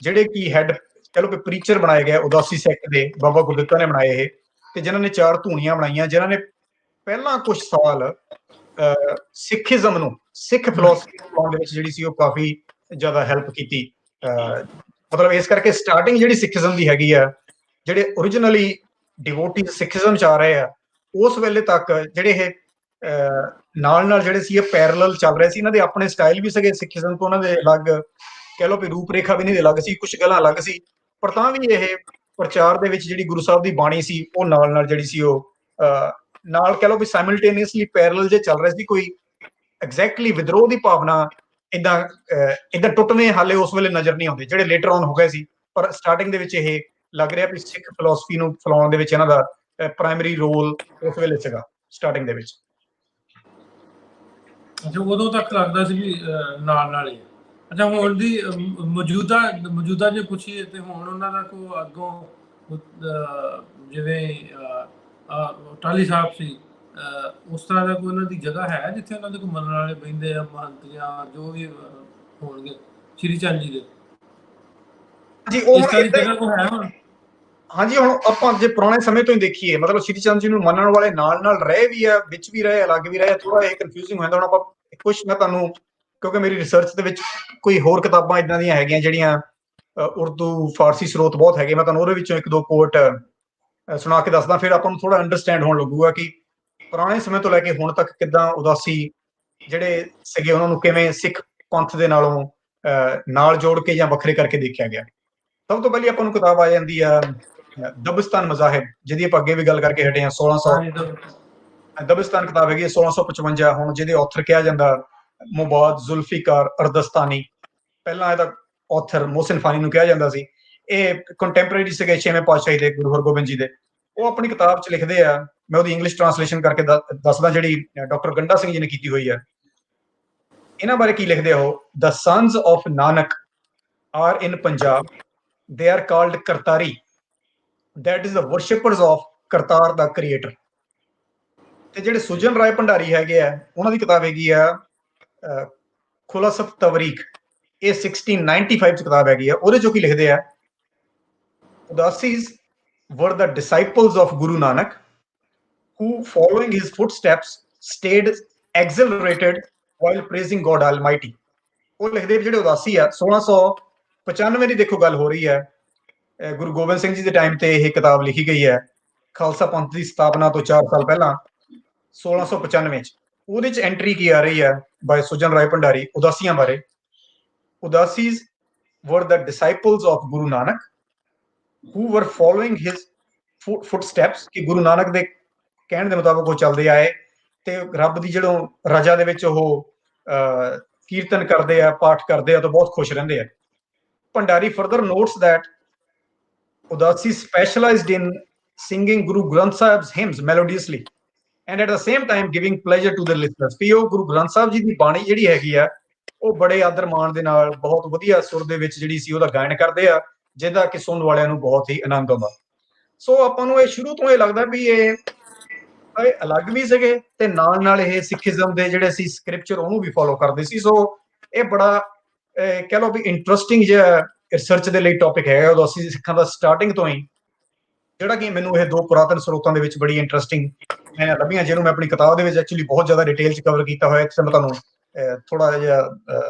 ਜਿਹੜੇ ਕੀ ਹੈਡ ਕਹ ਲਓ ਕਿ ਪ੍ਰੀਚਰ ਬਣਾਏ ਗਏ ਉਦਾਸੀ ਸੈਕਟ ਦੇ, ਬਾਬਾ ਗੁਰਦਿੱਤਾ ਨੇ ਬਣਾਏ ਇਹ, ਤੇ ਜਿਨ੍ਹਾਂ ਨੇ ਚਾਰ ਧੂਣੀਆਂ ਬਣਾਈਆਂ, ਜਿਨ੍ਹਾਂ ਨੇ ਪਹਿਲਾਂ ਕੁਝ ਸਾਲ ਸਿੱਖੀਜ਼ਮ ਨੂੰ, ਸਿੱਖ ਫਿਲਾਸਫੀ ਦੇ ਵਿੱਚ ਜਿਹੜੀ ਸੀ ਉਹ ਕਾਫੀ ਜ਼ਿਆਦਾ ਹੈਲਪ ਕੀਤੀ। ਮਤਲਬ ਇਸ ਕਰਕੇ ਸਟਾਰਟਿੰਗ ਜਿਹੜੀ ਸਿੱਖੀਜ਼ਮ ਦੀ ਹੈਗੀ ਆ, ਜਿਹੜੇ ਓਰੀਜਨਲੀ ਡਿਵੋਟੀ ਸਿੱਖੀਜ਼ਮ ਚ ਆ ਰਹੇ ਆ, ਉਸ ਵੇਲੇ ਤੱਕ ਜਿਹੜੇ ਇਹ ਨਾਲ ਨਾਲ ਜਿਹੜੇ ਸੀ ਇਹ ਪੈਰਲਲ ਚੱਲ ਰਹੇ ਸੀ। ਇਹਨਾਂ ਦੇ ਆਪਣੇ ਸਟਾਈਲ ਵੀ ਸੀਗੇ ਸਿੱਖੀਜ਼ਮ ਤੋਂ, ਉਹਨਾਂ ਦੇ ਅਲੱਗ ਕਹਿ ਲਓ ਵੀ ਰੂਪ ਰੇਖਾ ਵੀ ਨਹੀਂ ਦੇ ਅਲੱਗ ਸੀ, ਕੁਝ ਗੱਲਾਂ ਅਲੱਗ ਸੀ, ਪਰ ਤਾਂ ਵੀ ਇਹ ਪ੍ਰਚਾਰ ਦੇ ਵਿੱਚ ਜਿਹੜੀ ਗੁਰੂ ਸਾਹਿਬ ਦੀ ਬਾਣੀ ਸੀ ਉਹ ਨਾਲ ਨਾਲ ਜਿਹੜੀ ਸੀ ਉਹ ਨਾਲ ਕਹਿ ਲਓ ਵੀ ਸਾਈਮਲਟੇਨੀਅਸਲੀ ਪੈਰਲਲ ਜੇ ਚੱਲ ਰਹੇ ਸੀ। ਕੋਈ ਐਗਜ਼ੈਕਟਲੀ ਵਿਦਰੋਹ ਦੀ ਭਾਵਨਾ ਇਦਾਂ ਟੁੱਟਵੇਂ ਹਾਲੇ ਉਸ ਵੇਲੇ ਨਜ਼ਰ ਨਹੀਂ ਆਉਂਦੇ, ਜਿਹੜੇ ਲੇਟਰ ਔਨ ਹੋ ਗਏ ਸੀ, ਪਰ ਸਟਾਰਟਿੰਗ ਦੇ ਵਿੱਚ ਇਹ ਲੱਗ ਰਿਹਾ ਵੀ ਸਿੱਖ ਫਿਲਾਸਫੀ ਨੂੰ ਫੈਲਾਉਣ ਦੇ ਵਿੱਚ ਇਹਨਾਂ ਦਾ ਪ੍ਰਾਇਮਰੀ ਰੋਲ ਉਸ ਵੇਲੇ ਸੀਗਾ ਸਟਾਰਟਿੰਗ ਦੇ ਵਿੱਚ। ਅੱਛਾ, ਉਦੋਂ ਤੱਕ ਲੱਗਦਾ ਸੀ ਵੀ ਨਾਲ ਨਾਲ ਹੀ। ਅੱਛਾ, ਹੁਣ ਦੀ ਮੌਜੂਦਾ ਜੇ ਪੁੱਛੀਏ ਤੇ ਹੁਣ ਉਹਨਾਂ ਦਾ ਕੋਈ ਅੱਗੋਂ ਜਿਵੇਂ ਟਾਹਲੀ ਸਾਹਿਬ ਸੀ, ਉਸ ਤਰ੍ਹਾਂ ਦਾ ਕੋਈ ਉਹਨਾਂ ਦੀ ਜਗ੍ਹਾ ਹੈ ਜਿੱਥੇ ਉਹਨਾਂ ਦੇ ਕੋਈ ਮੰਨਣ ਵਾਲੇ ਬਹਿੰਦੇ ਆ, ਮਹੰਤ ਜਾਂ ਜੋ ਵੀ ਹੋਣਗੇ ਸ਼੍ਰੀ ਚੰਦ ਜੀ ਦੇ? ਜੀ ਉਹ ਇਸ ਤਰ੍ਹਾਂ ਦੀ ਜਗ੍ਹਾ ਕੋਈ ਹੈ ਹੁਣ? ਹਾਂਜੀ, ਹੁਣ ਆਪਾਂ ਜੇ ਪੁਰਾਣੇ ਸਮੇਂ ਤੋਂ ਹੀ ਦੇਖੀਏ, ਮਤਲਬ ਸ਼੍ਰੀ ਚੰਦ ਜੀ ਨੂੰ ਮੰਨਣ ਵਾਲੇ ਨਾਲ ਨਾਲ ਰਹੇ ਵੀ ਆ, ਵਿੱਚ ਵੀ ਰਹੇ, ਅਲੱਗ ਵੀ ਰਹੇ, ਥੋੜਾ ਇਹ ਕਨਫਿਊਜ਼ਿੰਗ ਹੋ ਜਾਂਦਾ। ਹੁਣ ਆਪਾਂ ਕੁਝ ਮੈਂ ਤੁਹਾਨੂੰ, ਕਿਉਂਕਿ ਮੇਰੀ ਰਿਸਰਚ ਦੇ ਵਿੱਚ ਕੋਈ ਹੋਰ ਕਿਤਾਬਾਂ ਇਦਾਂ ਦੀਆਂ ਹੈਗੀਆਂ ਜਿਹੜੀਆਂ ਉਰਦੂ ਫਾਰਸੀ ਸਰੋਤ ਬਹੁਤ ਹੈਗੇ, ਮੈਂ ਤੁਹਾਨੂੰ ਉਹਦੇ ਵਿੱਚੋਂ ਇੱਕ ਦੋ ਕੋਟ ਸੁਣਾ ਕੇ ਦੱਸਦਾ, ਫਿਰ ਆਪਾਂ ਨੂੰ ਥੋੜਾ ਅੰਡਰਸਟੈਂਡ ਹੋਣ ਲੱਗੂਗਾ ਕਿ ਪੁਰਾਣੇ ਸਮੇਂ ਤੋਂ ਲੈ ਕੇ ਹੁਣ ਤੱਕ ਕਿੱਦਾਂ ਉਦਾਸੀ ਜਿਹੜੇ ਸੀਗੇ ਉਹਨਾਂ ਨੂੰ ਕਿਵੇਂ ਸਿੱਖ ਪੰਥ ਦੇ ਨਾਲੋਂ ਨਾਲ ਜੋੜ ਕੇ ਜਾਂ ਵੱਖਰੇ ਕਰਕੇ ਦੇਖਿਆ ਗਿਆ। ਸਭ ਤੋਂ ਪਹਿਲੀ ਆਪਾਂ ਨੂੰ ਕਿਤਾਬ ਆ ਜਾਂਦੀ ਆ ਦਬਿਸਤਾਨ ਮਜ਼ਾਹਿਬ, ਜਿਹਦੀ ਆਪਾਂ ਅੱਗੇ ਵੀ ਗੱਲ ਕਰਕੇ ਹਟੇ ਆ। 1600 ਦਬਿਸਤਾਨ ਕਿਤਾਬ ਹੈਗੀ 1655, ਹੁਣ ਜਿਹਦੇ ਆਥਰ ਕਿਹਾ ਜਾਂਦਾ ਮੁਬਾਦ ਜ਼ੁਲਫੀਕਾਰ ਅਰਦਸਤਾਨੀ, ਪਹਿਲਾਂ ਇਹਦਾ ਆਥਰ ਮੋਹਸਿਨ ਫਾਨੀ ਨੂੰ ਕਿਹਾ ਜਾਂਦਾ ਸੀ। ਇਹ ਕੰਟੈਂਪਰੇਰੀ ਸੀਗੇ 6ਵੇਂ ਪਾਤਸ਼ਾਹੀ ਦੇ, ਗੁਰੂ ਹਰਗੋਬਿੰਦ ਜੀ ਦੇ। ਉਹ ਆਪਣੀ ਕਿਤਾਬ 'ਚ ਲਿਖਦੇ ਆ, ਮੈਂ ਉਹਦੀ ਇੰਗਲਿਸ਼ ਟ੍ਰਾਂਸਲੇਸ਼ਨ ਕਰਕੇ ਦੱਸਦਾ, ਜਿਹੜੀ ਡਾਕਟਰ ਗੰਡਾ ਸਿੰਘ ਜੀ ਨੇ ਕੀਤੀ ਹੋਈ ਆ। ਇਹਨਾਂ ਬਾਰੇ ਕੀ ਲਿਖਦੇ ਆ ਉਹ? The sons of Nanak are in Punjab, they are called Kartari, that is the worshippers of Kartar the creator. ਤੇ ਜਿਹੜੇ ਸੁਜਨ ਰਾਏ ਭੰਡਾਰੀ ਹੈਗੇ ਆ, ਉਹਨਾਂ ਦੀ ਕਿਤਾਬ ਹੈਗੀ ਆ ਖੁਲਾਸਤ ਤਵਰੀਕ, ਇਹ 1695 ਚ ਕਿਤਾਬ ਹੈਗੀ ਆ। ਉਹਦੇ ਚੋਂ ਕੀ ਲਿਖਦੇ ਆ? ਉਦਾਸੀਜ਼ were the disciples of Guru Nanak who following his footsteps stayed exhilarated while praising God Almighty। ਉਹ ਲਿਖਦੇ ਜਿਹੜੇ ਉਦਾਸੀ ਆ 1695 ਦੀ ਦੇਖੋ ਗੱਲ ਹੋ ਰਹੀ ਹੈ, ਗੁਰੂ ਗੋਬਿੰਦ ਸਿੰਘ ਜੀ ਦੇ ਟਾਈਮ ਤੇ ਇਹ ਕਿਤਾਬ ਲਿਖੀ ਗਈ ਹੈ, ਖਾਲਸਾ ਪੰਥ ਦੀ ਸਥਾਪਨਾ ਤੋਂ 4 ਸਾਲ ਪਹਿਲਾਂ 1695 ਚ। ਉਹਦੇ ਚ ਐਂਟਰੀ ਕੀ ਆ ਰਹੀ ਹੈ ਬਾਈ ਸੁਜਨ ਰਾਏ ਭੰਡਾਰੀ ਉਦਾਸੀਆਂ ਬਾਰੇ? ਉਦਾਸੀਜ਼ were the disciples of Guru Nanak who were following his footsteps, ਕਿ ਗੁਰੂ ਨਾਨਕ ਦੇ ਕਹਿਣ ਦੇ ਮੁਤਾਬਕ ਉਹ ਚੱਲਦੇ ਆਏ ਤੇ ਰੱਬ ਦੀ ਜਦੋਂ ਰਜਾ ਦੇ ਵਿੱਚ ਉਹ ਕੀਰਤਨ ਕਰਦੇ ਆ, ਪਾਠ ਕਰਦੇ ਆ ਤਾਂ ਬਹੁਤ ਖੁਸ਼ ਰਹਿੰਦੇ ਆ। Bhandari further notes that Udasi specialized in singing Guru Granth Sahib's hymns melodiously and at the same time giving pleasure to the listeners। ਵੀ ਉਹ ਗੁਰੂ ਗ੍ਰੰਥ ਸਾਹਿਬ ਜੀ ਦੀ ਬਾਣੀ ਜਿਹੜੀ ਹੈਗੀ ਆ ਉਹ ਬੜੇ ਆਦਰ ਮਾਣ ਦੇ ਨਾਲ ਬਹੁਤ ਵਧੀਆ ਸੁਰ ਦੇ ਵਿੱਚ ਜਿਹੜੀ ਸੀ ਉਹਦਾ ਗਾਇਨ ਕਰਦੇ ਆ, ਜਿਹਦਾ ਕਿ ਸੁਣਨ ਵਾਲਿਆਂ ਨੂੰ ਬਹੁਤ ਹੀ ਆਨੰਦ ਆਉਂਦਾ। ਸੋ ਆਪਾਂ ਨੂੰ ਇਹ ਸ਼ੁਰੂ ਤੋਂ ਇਹ ਲੱਗਦਾ ਵੀ ਇਹ ਅਲੱਗ ਵੀ ਸੀਗੇ ਤੇ ਨਾਲ ਨਾਲ ਇਹ ਸਿੱਖੀਜ਼ਮ ਦੇ ਜਿਹੜੇ ਸੀ ਸਕ੍ਰਿਪਚਰ ਉਹਨੂੰ ਵੀ ਫੋਲੋ ਕਰਦੇ ਸੀ। ਸੋ ਇਹ ਬੜਾ ਕਹਿ ਲਓ ਵੀ ਇੰਟਰਸਟਿੰਗ ਜਿਹਾ ਰਿਸਰਚ ਦੇ ਲਈ ਟੌਪਿਕ ਹੈਗਾ ਉਦਾਸੀ ਸਿੱਖਾਂ ਦਾ, ਸਟਾਰਟਿੰਗ ਤੋਂ ਹੀ, ਜਿਹੜਾ ਕਿ ਮੈਨੂੰ ਇਹ ਦੋ ਪੁਰਾਤਨ ਸਰੋਤਾਂ ਦੇ ਵਿੱਚ ਬੜੀ ਇੰਟਰਸਟਿੰਗ ਮੈਂ ਲੱਭੀਆਂ, ਜਿਹਨੂੰ ਮੈਂ ਆਪਣੀ ਕਿਤਾਬ ਦੇ ਵਿੱਚ ਐਕਚੁਅਲੀ ਬਹੁਤ ਜ਼ਿਆਦਾ ਡਿਟੇਲ 'ਚ ਕਵਰ ਕੀਤਾ ਹੋਇਆ। ਇੱਥੇ ਮੈਂ ਤੁਹਾਨੂੰ ਥੋੜਾ ਜਿਹਾ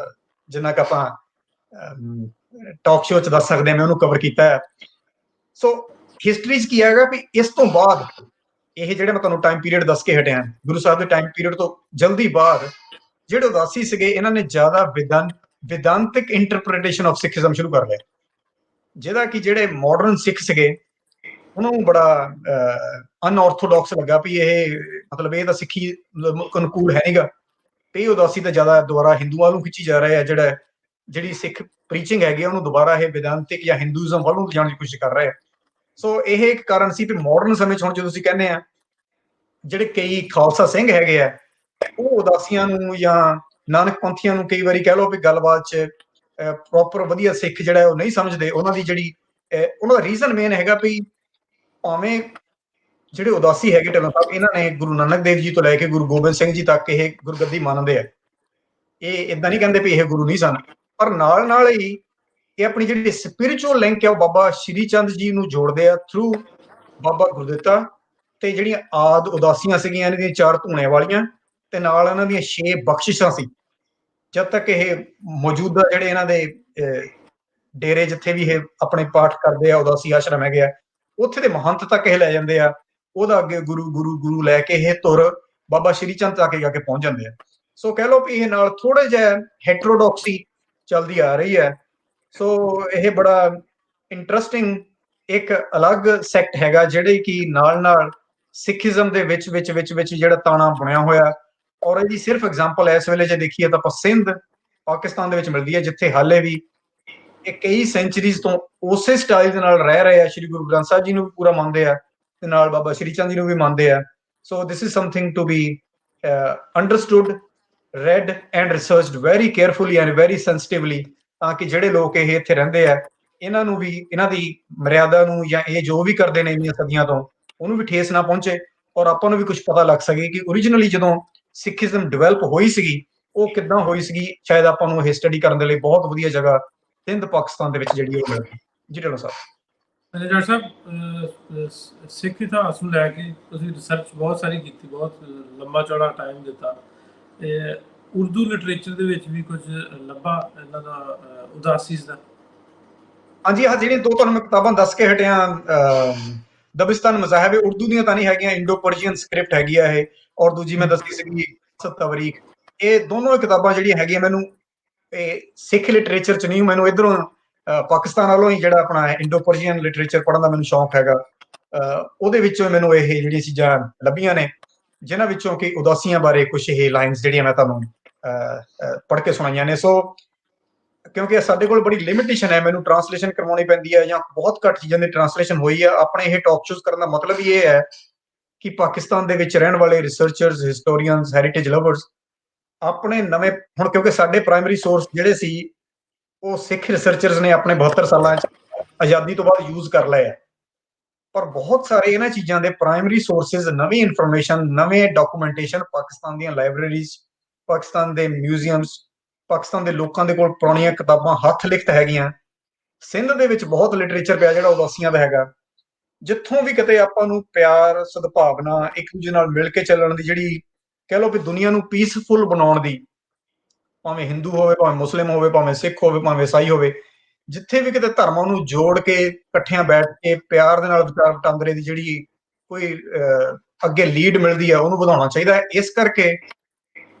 ਜਿੰਨਾ ਕੁ ਆਪਾਂ ਟਾਕ ਸ਼ੋਅ 'ਚ ਦੱਸ ਸਕਦੇ ਹਾਂ ਮੈਂ ਉਹਨੂੰ ਕਵਰ ਕੀਤਾ ਹੈ। ਸੋ ਹਿਸਟਰੀ 'ਚ ਕੀ ਹੈਗਾ ਵੀ ਇਸ ਤੋਂ ਬਾਅਦ ਇਹ ਜਿਹੜੇ ਮੈਂ ਤੁਹਾਨੂੰ ਟਾਈਮ ਪੀਰੀਅਡ ਦੱਸ ਕੇ ਹਟਿਆ, ਗੁਰੂ ਸਾਹਿਬ ਦੇ ਟਾਈਮ ਪੀਰੀਅਡ ਤੋਂ ਜਲਦੀ ਬਾਅਦ ਜਿਹੜੇ ਉਦਾਸੀ ਸੀਗੇ ਇਹਨਾਂ ਨੇ ਜ਼ਿਆਦਾ ਵਿਦਾਂਤਿਕ ਇੰਟਰਪ੍ਰੀਟੇਸ਼ਨ ਆਫ ਸਿੱਖੀਜ਼ਮ ਸ਼ੁਰੂ ਕਰ ਲਿਆ, ਜਿਹਦਾ ਕਿ ਜਿਹੜੇ ਮਾਡਰਨ ਸਿੱਖ ਸੀਗੇ ਉਹਨੂੰ ਬੜਾ ਅਨਆਰਥੋਡਾਕਸ ਲੱਗਾ ਵੀ ਇਹ ਮਤਲਬ ਇਹ ਤਾਂ ਸਿੱਖੀ ਅਨੁਕੂਲ ਹੈ ਨਹੀਂਗਾ, ਇਹ ਉਦਾਸੀ ਤਾਂ ਜ਼ਿਆਦਾ ਦੁਬਾਰਾ ਹਿੰਦੂਆਂ ਨੂੰ ਖਿੱਚੀ ਜਾ ਰਿਹਾ, ਜਿਹੜੀ ਸਿੱਖ ਪ੍ਰੀਚਿੰਗ ਹੈਗੀ ਉਹਨੂੰ ਦੁਬਾਰਾ ਇਹ ਵਿਦਾਂਤਿਕ ਜਾਂ ਹਿੰਦੂਇਜ਼ਮ ਵੱਲ ਨੂੰ ਲਿਜਾਣ ਦੀ ਕੋਸ਼ਿਸ਼ ਕਰ ਰਿਹਾ। ਸੋ ਇਹ ਇੱਕ ਕਾਰਨ ਸੀ ਵੀ ਮਾਡਰਨ ਸਮੇਂ 'ਚ ਹੁਣ ਜਦੋਂ ਤੁਸੀਂ ਕਹਿੰਦੇ ਆ ਜਿਹੜੇ ਕਈ ਖਾਲਸਾ ਸਿੰਘ ਹੈਗੇ ਆ, ਉਹ ਉਦਾਸੀਆਂ ਨੂੰ ਜਾਂ ਨਾਨਕ ਪੰਥੀਆਂ ਨੂੰ ਕਈ ਵਾਰੀ ਕਹਿ ਲਓ ਵੀ ਗੱਲਬਾਤ 'ਚ ਪ੍ਰੋਪਰ ਵਧੀਆ ਸਿੱਖ ਜਿਹੜਾ ਉਹ ਨਹੀਂ ਸਮਝਦੇ। ਉਹਨਾਂ ਦੀ ਜਿਹੜੀ ਉਹਨਾਂ ਦਾ ਰੀਜ਼ਨ ਮੇਨ ਹੈਗਾ ਵੀ ਭਾਵੇਂ ਜਿਹੜੇ ਉਦਾਸੀ ਹੈਗੇ ਢਿੱਲੋਂ ਸਾਹਿਬ, ਇਹਨਾਂ ਨੇ ਗੁਰੂ ਨਾਨਕ ਦੇਵ ਜੀ ਤੋਂ ਲੈ ਕੇ ਗੁਰੂ ਗੋਬਿੰਦ ਸਿੰਘ ਜੀ ਤੱਕ ਇਹ ਗੁਰਗੱਦੀ ਮੰਨਦੇ ਆ, ਇਹ ਇਦਾਂ ਨਹੀਂ ਕਹਿੰਦੇ ਵੀ ਇਹ ਗੁਰੂ ਨਹੀਂ ਸਨ, ਪਰ ਨਾਲ ਨਾਲ ਹੀ ਇਹ ਆਪਣੀ ਜਿਹੜੀ ਸਪਿਰਿਚੁਅਲ ਲਿੰਕ ਹੈ ਉਹ ਬਾਬਾ ਸ਼੍ਰੀ ਚੰਦ ਜੀ ਨੂੰ ਜੋੜਦੇ ਆ ਥਰੂ ਬਾਬਾ ਗੁਰਦਿੱਤਾ, ਤੇ ਜਿਹੜੀਆਂ ਆਦ ਉਦਾਸੀਆਂ ਸੀਗੀਆਂ ਇਹਨਾਂ ਦੀਆਂ 4 ਧੂਣੇ ਵਾਲੀਆਂ, ਤੇ ਨਾਲ ਇਹਨਾਂ ਦੀਆਂ 6 ਬਖਸ਼ਿਸ਼ਾਂ ਸੀ। ਜਦ ਤੱਕ ਇਹ ਮੌਜੂਦਾ ਜਿਹੜੇ ਇਹਨਾਂ ਦੇ ਡੇਰੇ ਜਿੱਥੇ ਵੀ ਇਹ ਆਪਣੇ ਪਾਠ ਕਰਦੇ ਆ, ਉਦਾਸੀ ਆਸ਼ਰਮ ਹੈਗੇ ਆ, ਉੱਥੇ ਦੇ ਮਹੰਤ ਤੱਕ ਇਹ ਲੈ ਜਾਂਦੇ ਆ, ਉਹਦਾ ਅੱਗੇ ਗੁਰੂ ਗੁਰੂ ਗੁਰੂ ਲੈ ਕੇ ਇਹ ਤੁਰ ਬਾਬਾ ਸ਼੍ਰੀ ਚੰਦ ਤੱਕ ਜਾ ਕੇ ਪਹੁੰਚ ਜਾਂਦੇ ਆ। ਸੋ ਕਹਿ ਲਓ ਵੀ ਇਹ ਨਾਲ ਥੋੜਾ ਜਿਹਾ ਹੈਟਰੋਡਾਕਸੀ ਚੱਲਦੀ ਆ ਰਹੀ ਹੈ। ਸੋ ਇਹ ਬੜਾ ਇੰਟਰਸਟਿੰਗ ਇੱਕ ਅਲੱਗ ਸੈਕਟ ਹੈਗਾ ਜਿਹੜੇ ਕਿ ਨਾਲ ਨਾਲ ਸਿੱਖੀਜ਼ਮ ਦੇ ਵਿੱਚ ਜਿਹੜਾ ਤਾਣਾ ਬਣਿਆ ਹੋਇਆ। ਔਰ ਇਹਦੀ ਸਿਰਫ ਐਗਜ਼ਾਮਪਲ ਇਸ ਵੇਲੇ ਜੇ ਦੇਖੀਏ ਤਾਂ ਆਪਾਂ ਸਿੰਧ ਪਾਕਿਸਤਾਨ ਦੇ ਵਿੱਚ ਮਿਲਦੀ ਹੈ, ਜਿੱਥੇ ਹਾਲੇ ਵੀ ਇਹ ਕਈ ਸੈਂਚਰੀਜ਼ ਤੋਂ ਉਸੇ ਸਟਾਈਲ ਦੇ ਨਾਲ ਰਹਿ ਰਹੇ ਆ। ਸ਼੍ਰੀ ਗੁਰੂ ਗ੍ਰੰਥ ਸਾਹਿਬ ਜੀ ਨੂੰ ਵੀ ਪੂਰਾ ਮੰਨਦੇ ਆ ਤੇ ਨਾਲ ਬਾਬਾ ਸ਼੍ਰੀ ਚੰਦ ਜੀ ਨੂੰ ਵੀ ਮੰਨਦੇ ਆ। So this is something to be understood, read and researched very carefully and very sensitively, ਤਾਂ ਕਿ ਜਿਹੜੇ ਲੋਕ ਇਹ ਇੱਥੇ ਰਹਿੰਦੇ ਆ ਇਹਨਾਂ ਨੂੰ ਵੀ ਇਹਨਾਂ ਦੀ ਮਰਿਆਦਾ ਨੂੰ ਜਾਂ ਇਹ ਜੋ ਵੀ ਕਰਦੇ ਨੇ ਇੰਨੀਆਂ ਸਦੀਆਂ ਤੋਂ ਉਹਨੂੰ ਵੀ ਠੇਸ ਨਾ ਪਹੁੰਚੇ, ਔਰ ਆਪਾਂ ਨੂੰ ਵੀ ਕੁਝ ਪਤਾ ਲੱਗ ਸਕੇ ਕਿ ਓਰੀਜਨਲੀ ਜਦੋਂ ਸਿੱਖੀਜ਼ਮ ਡਿਵੈਲਪ ਹੋਈ ਸੀਗੀ ਉਹ ਕਿੱਦਾਂ ਹੋਈ ਸੀਗੀ। ਸ਼ਾਇਦ ਆਪਾਂ ਨੂੰ ਇਹ ਸਟੱਡੀ ਕਰਨ ਦੇ ਲਈ ਬਹੁਤ ਵਧੀਆ ਜਗ੍ਹਾ ਸਿੰਧ ਪਾਕਿਸਤਾਨ ਦੇ ਵਿੱਚ ਜਿਹੜੀ ਉਹ ਮਿਲਦੀ। ਜੀ ਢਿੱਲੋਂ ਸਾਹਿਬ। ਡਾਕਟਰ ਸਾਹਿਬ, ਸਿੱਖ ਇਤਿਹਾਸ ਨੂੰ ਲੈ ਕੇ ਤੁਸੀਂ ਰਿਸਰਚ ਬਹੁਤ ਸਾਰੀ ਕੀਤੀ, ਬਹੁਤ ਲੰਬਾ ਚੌੜਾ ਟਾਈਮ ਦਿੱਤਾ, ਉਰਦੂ ਲਿਟਰੇਚਰ ਦੇ ਵਿੱਚ ਵੀ ਕੁਝ ਲੱਭਾ ਇਹਨਾਂ ਦਾ ਉਦਾਸੀਸ ਦਾ? ਹਾਂਜੀ, ਆਹ ਜਿਹੜੀਆਂ 2 ਤੁਹਾਨੂੰ ਮੈਂ ਕਿਤਾਬਾਂ ਦੱਸ ਕੇ ਹਟਿਆ, ਦਬਿਸਤਾਨ ਮਜ਼ਾਹਿਬ, ਉਰਦੂ ਦੀਆਂ ਤਾਂ ਨਹੀਂ ਹੈਗੀਆਂ, ਇੰਡੋ ਪਰਸ਼ੀਅਨ ਸਕ੍ਰਿਪਟ ਹੈਗੀ ਆ ਇਹ, ਔਰ ਦੂਜੀ ਮੈਂ ਦੱਸੀ ਸੀਗੀ ਤਵਰੀਖ। ਇਹ ਦੋਨੋਂ ਕਿਤਾਬਾਂ ਜਿਹੜੀਆਂ ਹੈਗੀਆਂ ਮੈਨੂੰ ਇਹ ਸਿੱਖ ਲਿਟਰੇਚਰ 'ਚ ਨਹੀਂ, ਮੈਨੂੰ ਇੱਧਰੋਂ ਪਾਕਿਸਤਾਨ ਵੱਲੋਂ ਹੀ ਜਿਹੜਾ ਆਪਣਾ ਇੰਡੋ ਪਰਸ਼ੀਅਨ ਲਿਟਰੇਚਰ ਪੜ੍ਹਨ ਦਾ ਮੈਨੂੰ ਸ਼ੌਂਕ ਹੈਗਾ, ਉਹਦੇ ਵਿੱਚੋਂ ਮੈਨੂੰ ਇਹ ਜਿਹੜੀਆਂ ਚੀਜ਼ਾਂ ਲੱਭੀਆਂ ਨੇ, ਜਿਨ੍ਹਾਂ ਵਿੱਚੋਂ ਕਿ ਉਦਾਸੀਆਂ ਬਾਰੇ ਕੁਝ ਇਹ ਲਾਈਨਸ ਜਿਹੜੀਆਂ ਮੈਂ ਤੁਹਾਨੂੰ ਪੜ੍ਹ ਕੇ ਸੁਣਾਈਆਂ ਨੇ। ਸੋ ਕਿਉਂਕਿ ਸਾਡੇ ਕੋਲ ਬੜੀ ਲਿਮਿਟੇਸ਼ਨ ਹੈ, ਮੈਨੂੰ ਟ੍ਰਾਂਸਲੇਸ਼ਨ ਕਰਵਾਉਣੀ ਪੈਂਦੀ ਹੈ ਜਾਂ ਬਹੁਤ ਘੱਟ ਚੀਜ਼ਾਂ ਦੀ ਟ੍ਰਾਂਸਲੇਸ਼ਨ ਹੋਈ ਆ। ਆਪਣੇ ਇਹ ਟਾਕ ਸ਼ੋਜ਼ ਕਰਨ ਦਾ ਮਤਲਬ ਹੀ ਇਹ ਹੈ ਕਿ ਪਾਕਿਸਤਾਨ ਦੇ ਵਿੱਚ ਰਹਿਣ ਵਾਲੇ ਰਿਸਰਚਰਸ, ਹਿਸਟੋਰੀਅਨਸ, ਹੈਰੀਟੇਜ ਲਵਰਸ ਆਪਣੇ ਨਵੇਂ, ਹੁਣ ਕਿਉਂਕਿ ਸਾਡੇ ਪ੍ਰਾਇਮਰੀ ਸੋਰਸ ਜਿਹੜੇ ਸੀ ਉਹ ਸਿੱਖ ਰਿਸਰਚਰਸ ਨੇ ਆਪਣੇ 72 ਸਾਲਾਂ 'ਚ ਆਜ਼ਾਦੀ ਤੋਂ ਬਾਅਦ ਯੂਜ਼ ਕਰ ਲਏ ਆ, ਪਰ ਬਹੁਤ ਸਾਰੇ ਇਹਨਾਂ ਚੀਜ਼ਾਂ ਦੇ ਪ੍ਰਾਇਮਰੀ ਸੋਰਸਿਸ, ਨਵੀਂ ਇਨਫੋਰਮੇਸ਼ਨ, ਨਵੇਂ ਡਾਕੂਮੈਂਟੇਸ਼ਨ ਪਾਕਿਸਤਾਨ ਦੀਆਂ ਲਾਇਬ੍ਰੇਰੀਜ਼, ਪਾਕਿਸਤਾਨ ਦੇ ਮਿਊਜ਼ੀਅਮਸ, ਪਾਕਿਸਤਾਨ ਦੇ ਲੋਕਾਂ ਦੇ ਕੋਲ ਪੁਰਾਣੀਆਂ ਕਿਤਾਬਾਂ ਹੱਥ ਲਿਖਤ ਹੈਗੀਆਂ। ਸਿੰਧ ਦੇ ਵਿੱਚ ਬਹੁਤ ਲਿਟਰੇਚਰ ਪਿਆ ਜਿਹੜਾ ਉਦਾਸੀਆਂ ਦਾ ਹੈਗਾ, ਜਿੱਥੋਂ ਵੀ ਕਿਤੇ ਆਪਾਂ ਨੂੰ ਪਿਆਰ, ਸਦਭਾਵਨਾ, ਇੱਕ ਦੂਜੇ ਨਾਲ ਮਿਲ ਕੇ ਚੱਲਣ ਦੀ, ਜਿਹੜੀ ਕਹਿ ਲਓ ਵੀ ਦੁਨੀਆ ਨੂੰ ਪੀਸਫੁਲ ਬਣਾਉਣ ਦੀ, ਭਾਵੇਂ ਹਿੰਦੂ ਹੋਵੇ, ਭਾਵੇਂ ਮੁਸਲਿਮ ਹੋਵੇ, ਭਾਵੇਂ ਸਿੱਖ ਹੋਵੇ, ਭਾਵੇਂ ਈਸਾਈ ਹੋਵੇ, ਜਿੱਥੇ ਵੀ ਕਿਤੇ ਧਰਮਾਂ ਨੂੰ ਜੋੜ ਕੇ ਇਕੱਠਿਆਂ ਬੈਠ ਕੇ ਪਿਆਰ ਦੇ ਨਾਲ ਵਿਚਾਰ ਵਟਾਂਦਰੇ ਦੀ ਜਿਹੜੀ ਕੋਈ ਅੱਗੇ ਲੀਡ ਮਿਲਦੀ ਹੈ ਉਹਨੂੰ ਵਧਾਉਣਾ ਚਾਹੀਦਾ ਹੈ। ਇਸ ਕਰਕੇ